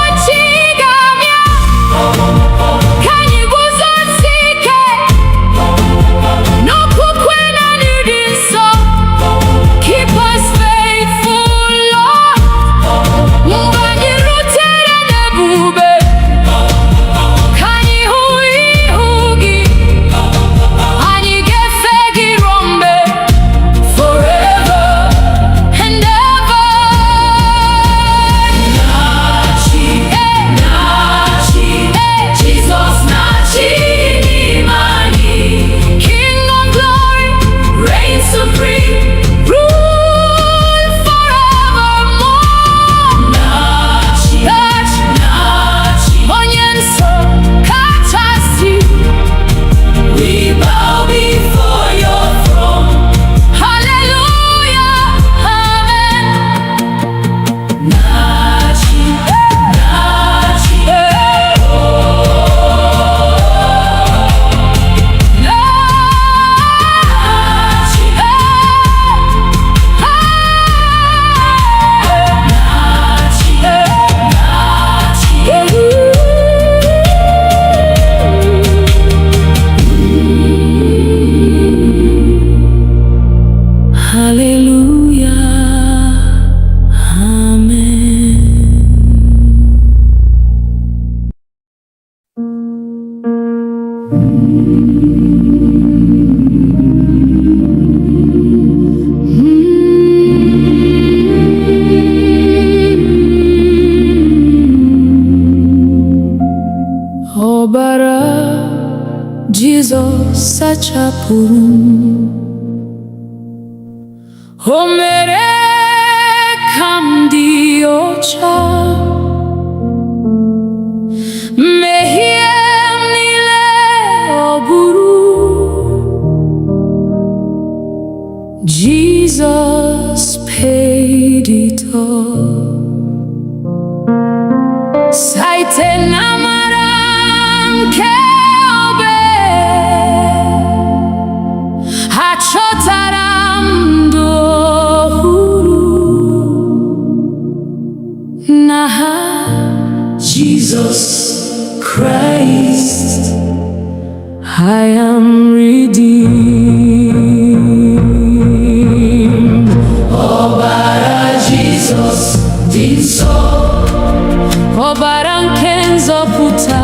Speaker 1: Jizọs sachapụrụ m, o mere ka m dị ọcha, mmehie m niile ọ bụrụ. Jesus paid it all. Site n'amara nke obe, achọtara m ndụ ọhụrụ n'aha Jesus Christ. I am redeemed. Ọbara Jesus dị nsọ, ọbara nke nzọpụta.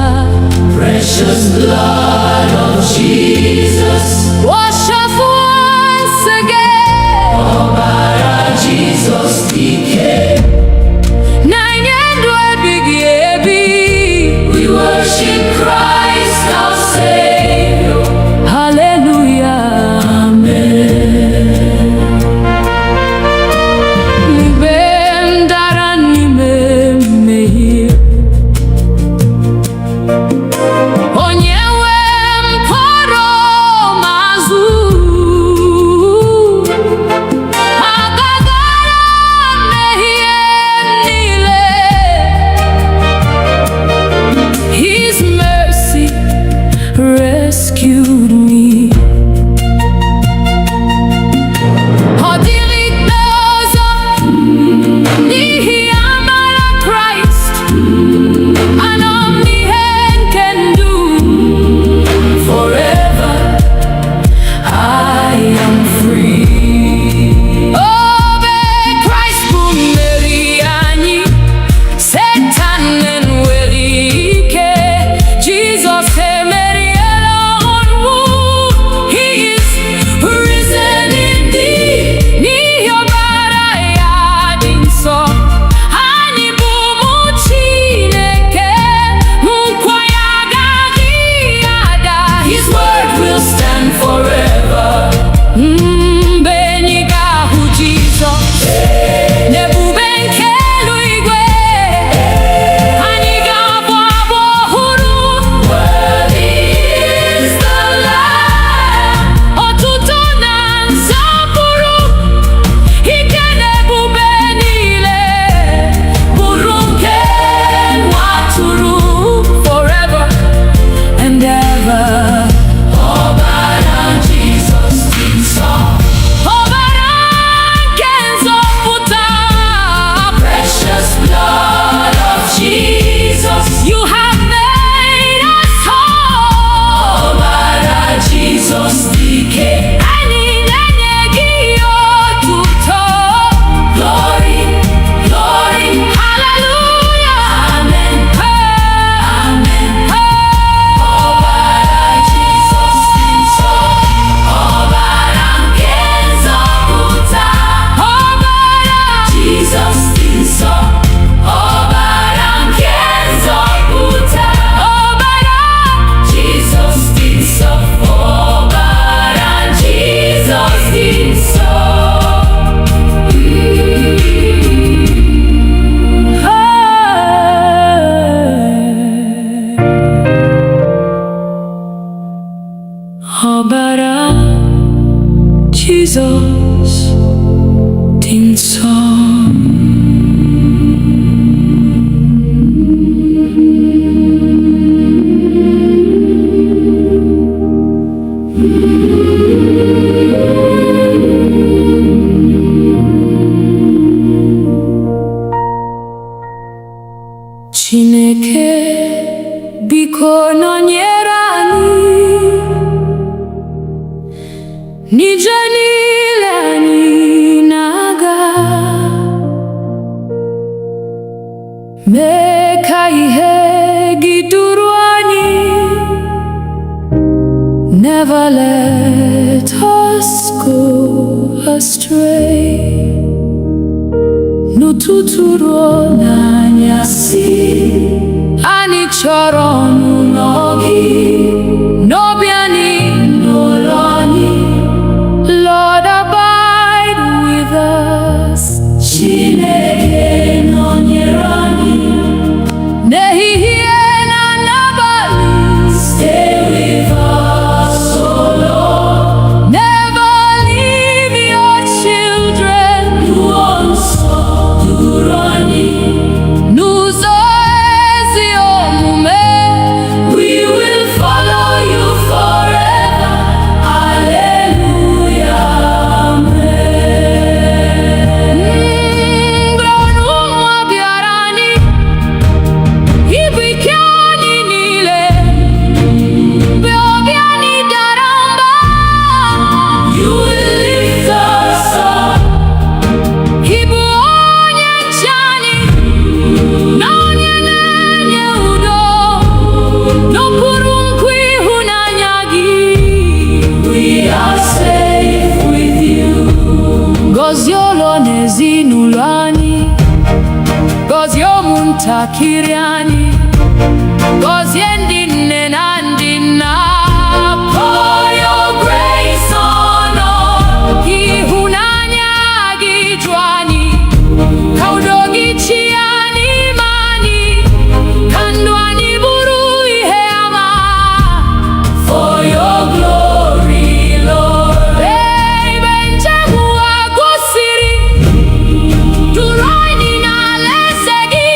Speaker 1: Precious blood of Jesus, wash us once again. Ọbara Jesus dike, na-enye ndụ ebighị ebi. We worship Christ our Savior. Hallelujah, amen. Mgbe m dara n'ime mmehie, onye nwe m kpọrọ m azụ. Agagara mmehie niile, His mercy rescued me. Ọ dịghị ikpe ọzọ n'ihi amara Kraịst. Anọ m n'ihe nke ndụ. Forever I am free. Obe Kraịst bụ mmeri anyị, Satan enweghị ike. Jizọs emeriela ọnwụ. He is risen indeed. N'ihi ọbara ya dị nsọ, anyị bụ ụmụ Chineke. Nkwa ya agaghị ada. His word will stand forever. Mgbe anyị ga-ahụ Jizọs n'ebube nke eluigwe, anyị ga-abụ abụ ọhụrụ. Worthy is the Lamb. Otuto na nsọpụrụ, ike na ebube niile bụrụ nke nwa atụrụ. Forever and ever. Ọbara Jizọs dị nsọ, ọbara nke nzọpụta. Precious blood of Jesus, you have made us whole. Ọbara Jizọs dike, anyị na-enye gị otuto. Glory, glory, hallelujah, amen, amen. Ọbara Jizọs dị nsọ, ọbara nke nzọpụta. Ọbara Jizọs dị nsọ, ọbara nke nzọpụta. Ọbara Jizọs dị nsọ, ọbara Jizọs dị nsọ. Ọbara Jizọs dị nsọ. Chineke, biko nọnyere anyị n'ije niile anyị na-aga. Mee ka ihe gị duru anyị. Never let us go astray. N'ụtụtụ ruo n'anyasị, anyị chọrọ ọnụnọ gị. N'obi anyị Gọzie ụmụntakịrị anyị, gọzie ndị nne na ndị nna. Pour your grace on us. Ịhụnanya gị ju anyị, ka udo gị chịa n'ime anyị, ka ndụ anyị bụrụ ihe ama. For your glory, Lord. Ebe njem ụwa gwụsịrị, duru anyị n'alaeze gị,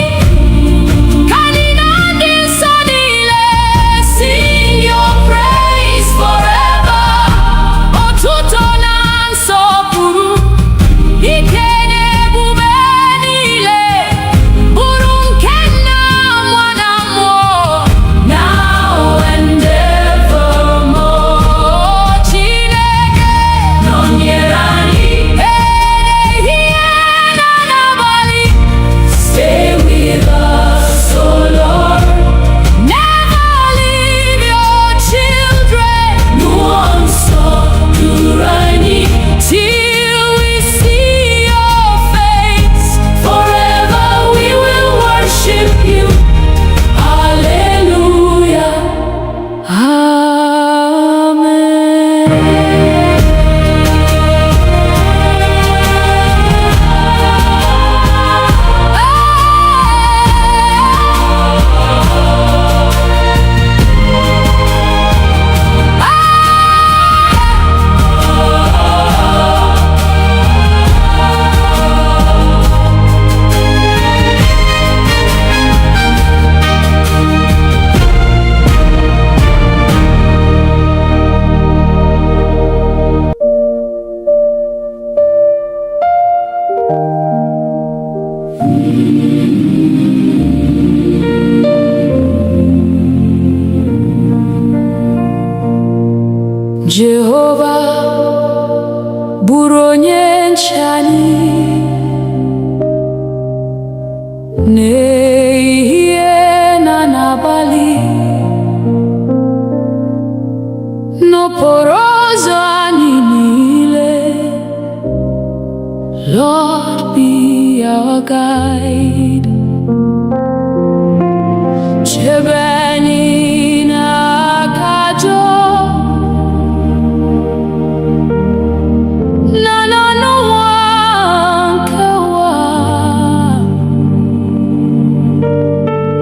Speaker 1: ka anyị na ndị nsọ niile sing your praise forever. Otuto na nsọpụrụ, ike na ebube niile, bụrụ nke Nna, Nwa na Mmụọ, now and evermore. Chineke nọnyere anyị ehihie na n'abalị. Stay with us, oh Lord. Never leave your children. Mmụọ nsọ duru anyị till we see your face. Forever we will worship you. Hallelujah. Jehova bụrụ onye nche anyị n'ehihie na n'abalị, n'okporo ụzọ anyị niile. Lord, be our guide. Chebe anyị n'aka ajọ na n'ọnụnwa nke ụwa,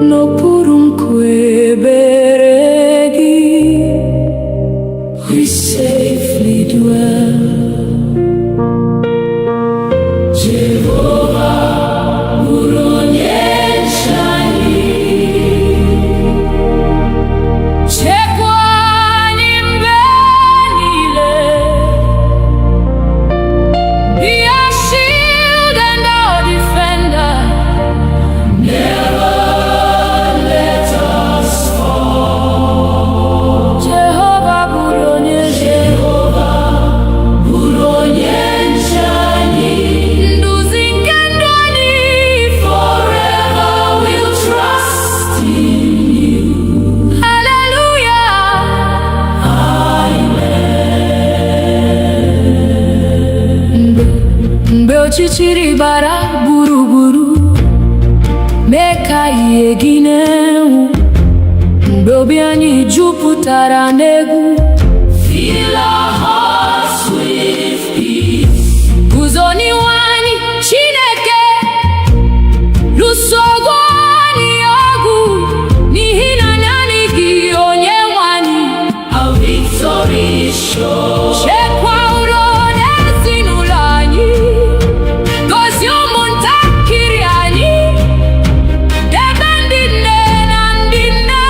Speaker 1: n'okpuru nkwe ebere gị we safely dwell. Jehova bụrụ onye nche anyị, chekwa anyị mgbe niile. Be our shield and our defender. Never let us fall. Jehova bụrụ onye nche anyị, nduzi nke ndụ anyị. Forever we'll trust in you. Hallelujah. Mgbe ọchịchịrị gbara gburugburu, mee ka ihe gị na-enwu. Mgbe obi anyị jupụtara n'egwu, fill our hearts with peace. Guzo n'ihu anyị, Chineke, lụso ọgụ anyị ọgụ, n'ihi na naanị gị Onyenwe anyị. Our victory is sure. Chekwa udo n'ezinụlọ anyị, gọzie ụmụntakịrị anyị, debe ndị nne na ndị nna.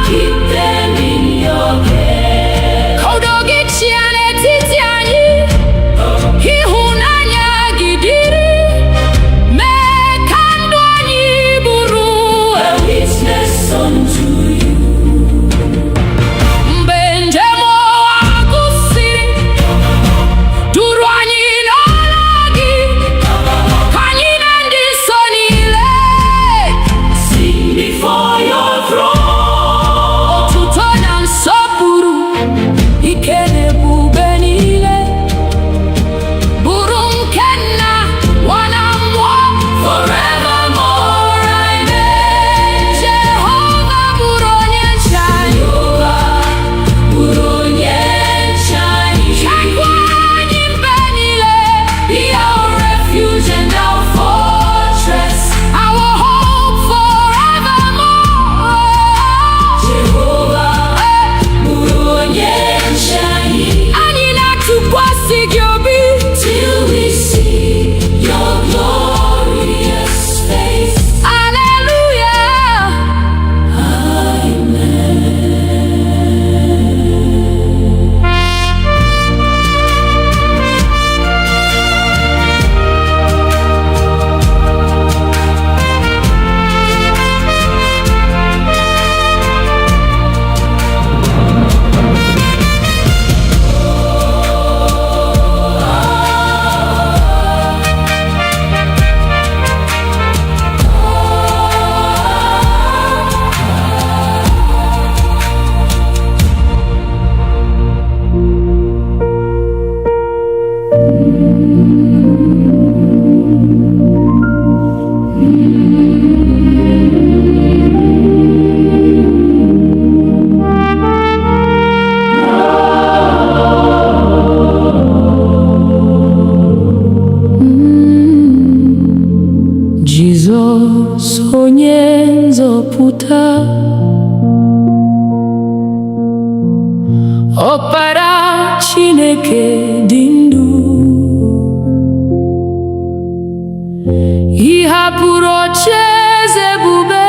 Speaker 1: Keep them in your care. Ka udo gị chịa n'etiti anyị, ịhụnanya gị Jizọs onye nzọpụta, Ọkpara Chineke dị ndụ, ị hapụrụ ocheeze ebube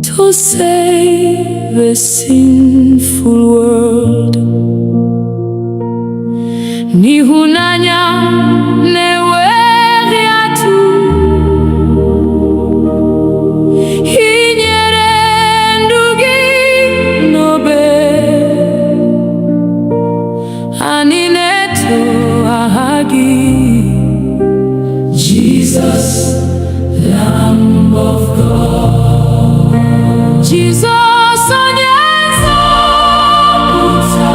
Speaker 1: to save a sinful world. N'ịhụnanya na-enweghị atụ, ị nyere ndụ gị n'obe, anyị na-eto aha gị, Jesus, Lamb of God. Jesus onye nzọpụta,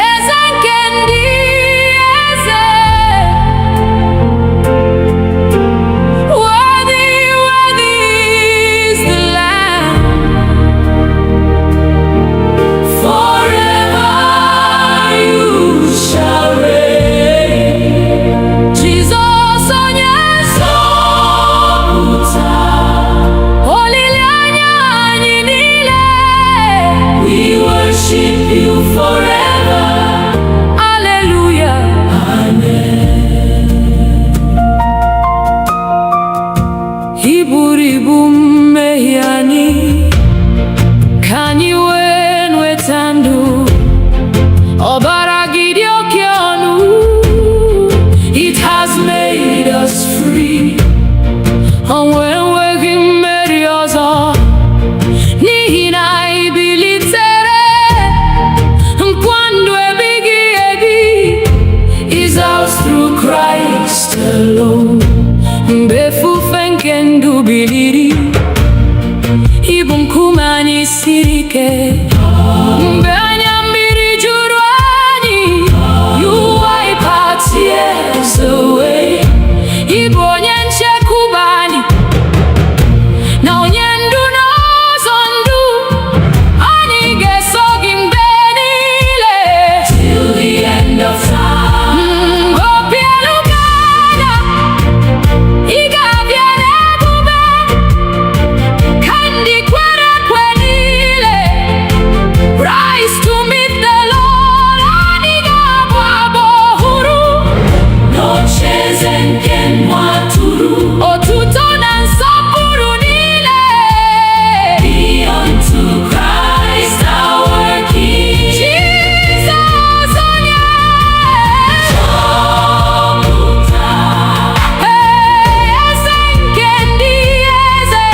Speaker 1: eze nke ndị eze, worthy, worthy is the Lamb, forever you shall reign. Jesus onye nzọpụta, olileanya anyị niile, we worship you forever. Hallelujah. Amen. I buru ibu mmehie anyị, ka anyị wee nweta ndụ. Ọbara gị dị oke ọnụ, it has made us free. Ọnwụ enweghị mmeri ọzọ, n'ihi na anyị bilitere. Nkwa ndụ ebighị ebi is ours through Christ alone. Mgbe efufe nke ndụ biliri, ị bụ nkume anyị siri ike. Mgbe anya mmiri juru anyị, you wipe our tears away. Ị bụ onye nchekwube anyị, na onye ndu n'ụzọ ndụ, anyị ga-eso gị mgbe niile, till the end of time. Obi elu ga-ada, ị ga-abịa n'ebube, ka ndị kwere ekwe niile rise to meet the Lord. Anyị ga-abụ abụ ọhụrụ n'ocheeze nke nwa atụrụ. Otuto na nsọpụrụ niile be unto Christ our King. Jesus onye nzọpụta, eze nke ndị eze,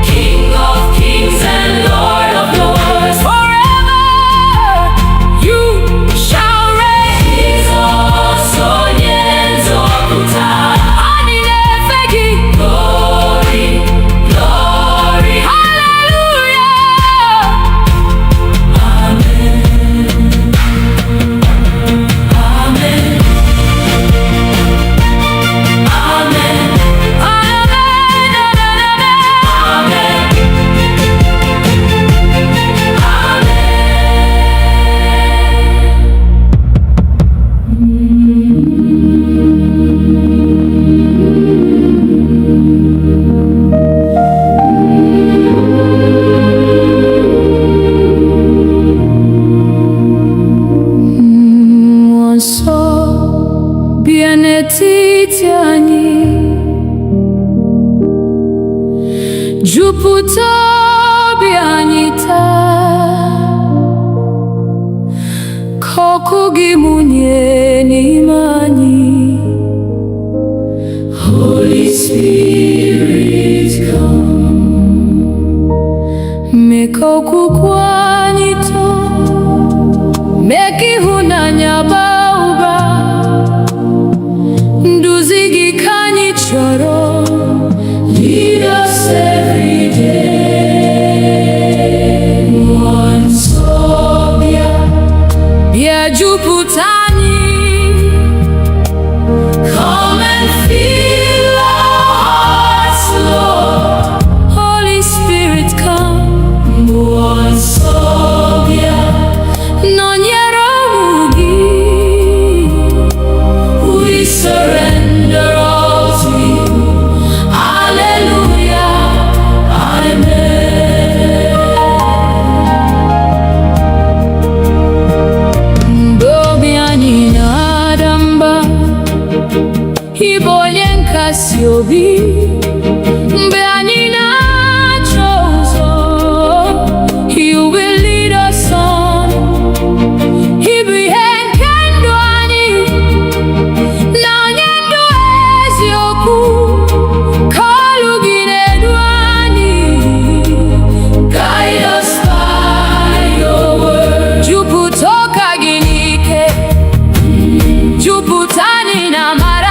Speaker 1: King of kings and Lord of lords, forever you shall reign. Jesus onye nzọpụta, anyị na-efe gị, glory, glory, hallelujah. Amen. Amen. Amen. Mmụọ nsọ bịa n'etiti anyị, jupụta obi anyị taa, ka ọkụ gị mụnye n'ime anyị. Holy Spirit come, mee ka okwukwe anyị too, mee ka ịhụnanya baa ụba. Nduzi gị ka anyị chọrọ, lead us every day. Mmụọ nsọ bịa, bịa jupụta anyị, Igbo onye nkasi obi, mgbe anyị na-achọ ụzọ, you will lead us on. Ịbụ ihe nke ndụ anyị na onye ndụ eziokwu, ka olu gị na-edu anyị. Guide us by your word. Jupụta ụka gị n'ike, jupụta anyị na amara.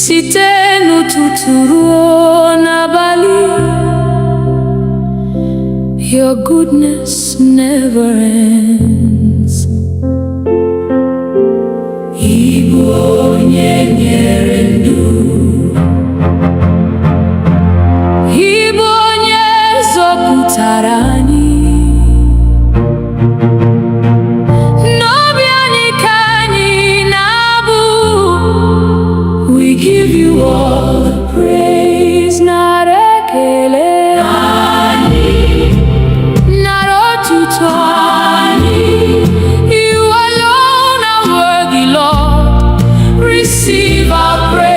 Speaker 1: Site n'ụtụtụ ruo n'abalị, your goodness never ends. Igbo onye nyere ndụ, Igbo onye zọpụtara anyị. Give you all the praise, not ekele ani, not otuto ani. You alone are worthy, Lord. Receive our praise.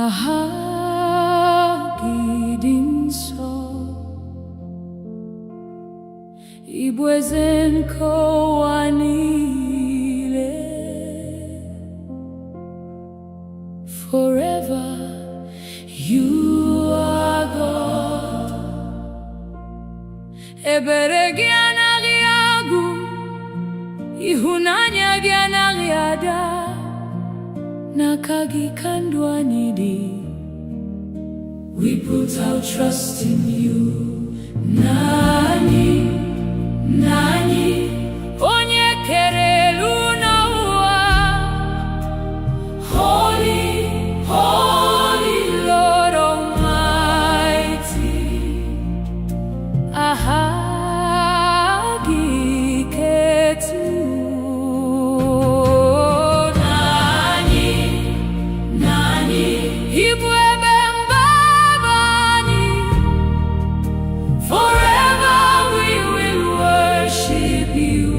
Speaker 1: aha gị dị nsọ, ị bụ eze nke ụwa niile. Forever you are God. Ebere gị anaghị agwụ, ịhụnanya gị anaghị ada, n'aka gị ka ndụ anyị dị. We put our trust in you, Nani, Nani, onye kere elu n'ụwa. Holy, holy Lord Almighty, aha gị ketu. Nani, Nani, Ibu ebe mbaba anyị. Forever we will worship you.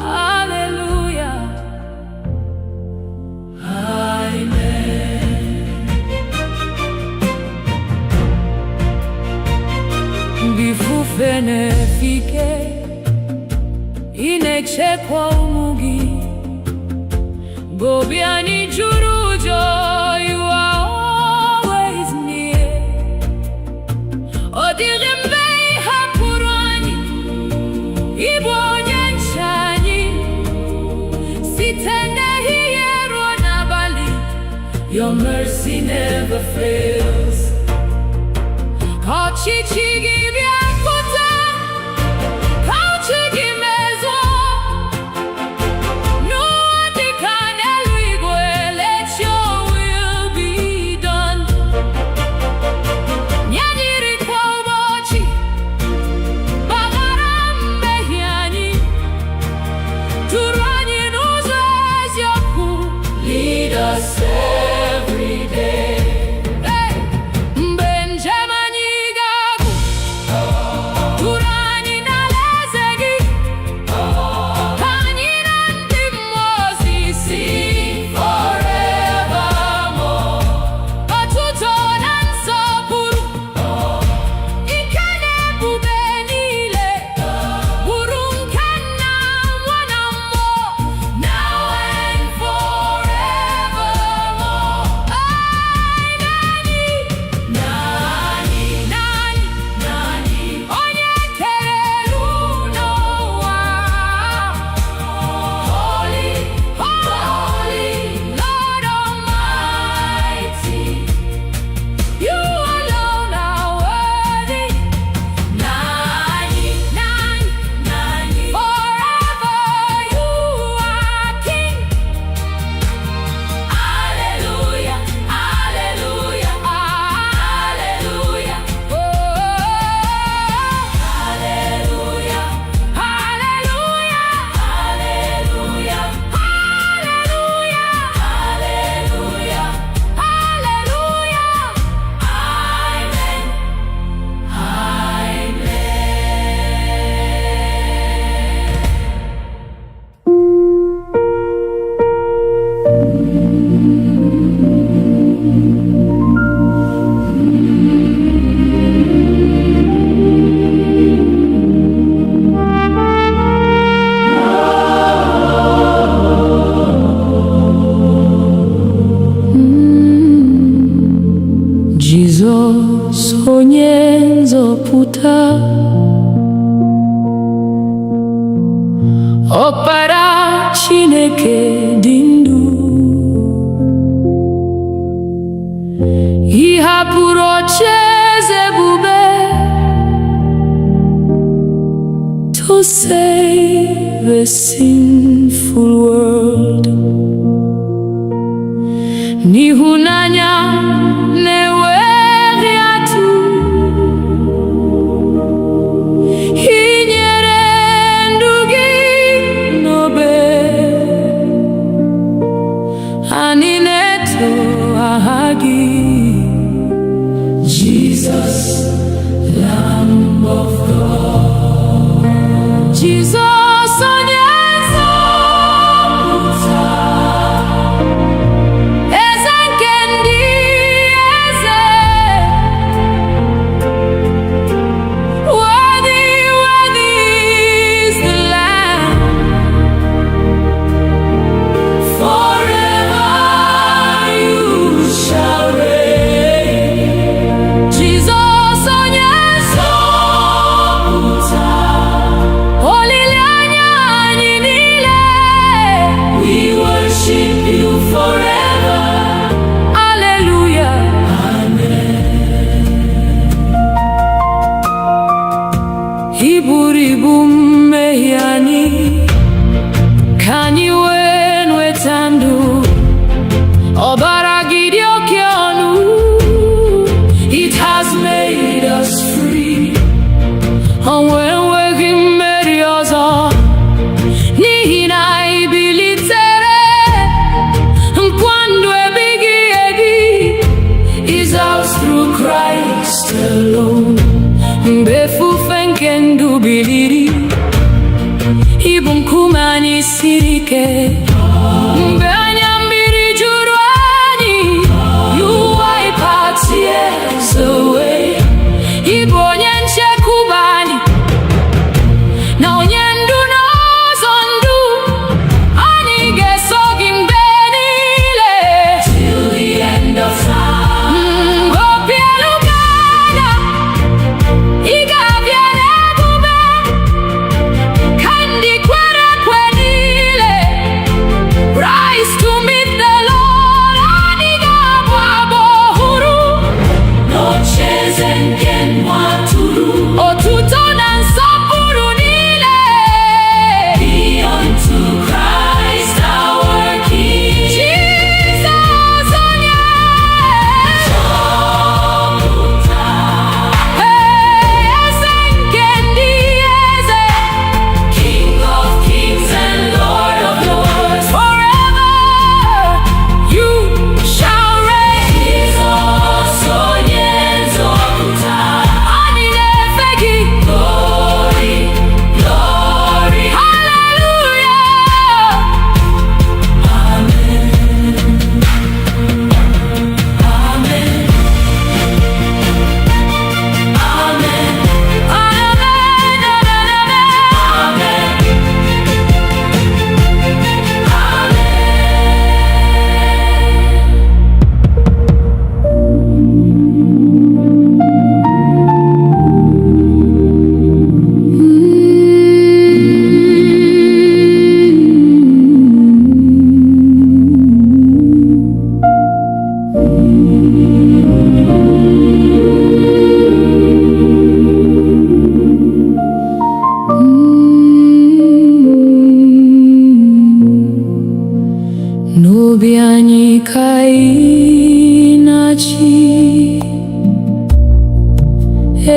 Speaker 1: Hallelujah, amen. Bifufe nefike, inechekwa ụmụ gị. Gobiani juru ụjọ, you are always near. Ọ dịghị mgbe ị hapụrụ anyị, ị bụ onye nche anyị. Site n'ehihie ruo n'abalị, your mercy never fails. Ka ọchịchị gị bịa pụta, ka uche gị mezuo. N'ụwa dịka n'eluigwe, let your will be done. Nye anyị nri kwa ụbọchị, gbaghara mmehie anyị, duru anyị n'ụzọ eziokwu. Lead us every day. Hey! Mgbe njem anyị ga-agwụ, duru anyị n'alaeze gị. Ka anyị na ndị mmụọ ozi sing forevermore. Otuto na nsọpụrụ, ike na ebube niile, bụrụ nke Nna, Nwa na Mmụọ, now and forevermore. Nani, Nani, Nani, Nani, onye kere elu n'ụwa. Holy, holy Lord Almighty, you alone are worthy. Nani, Nani, Nani, forever you are King. Hallelujah, hallelujah, hallelujah. Oh, hallelujah, hallelujah, hallelujah, hallelujah, hallelujah, hallelujah. Amen, Jizọs onye nzọpụta, Ọkpara Chineke dị ndụ, ị hapụrụ ocheeze ebube to save a sinful world. N'ịhụnanya na-enweghị atụ, ị nyere ndụ gị n'obe. Anyị na-eto aha gị, Jesus, Lamb of God. Jesus onye nzọpụta, anyị ka ị na-achị,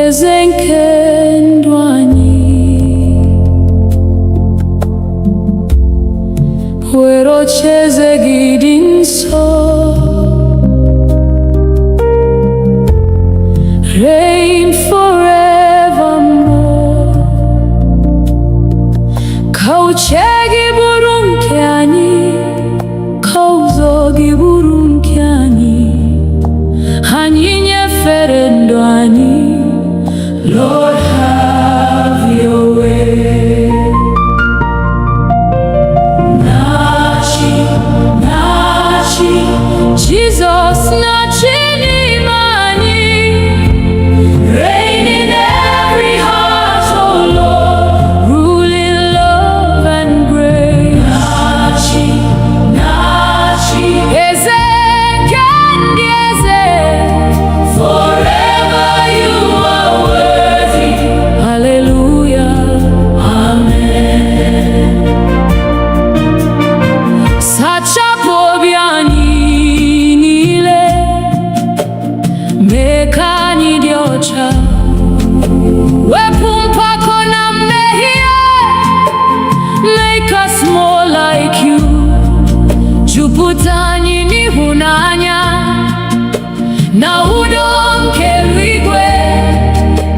Speaker 1: eze nke ndụ anyị, were ocheeze gị dị nsọ, reign forevermore. Ka uche gị bụrụ nke anyị, ka ụzọ gị bụrụ nke anyị, anyị nyefere ndụ anyị. Lord, have your way. Na-achị, na-achị, Jesus na-achị n'ime anyị. Reign in every heart, oh Lord, rule in love and grace. Na-achị, na-achị, eze nke ndị eze, forever you are worthy. Hallelujah, amen. Sachapụ obi anyị niile, mee ka anyị dị ọcha, wepụ mpako na mmehie, make us more like you. Jupụta anyị n'ịhụnanya na udo nke eluigwe,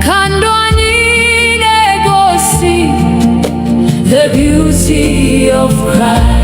Speaker 1: ka ndụ anyị na-egosi the beauty of Christ.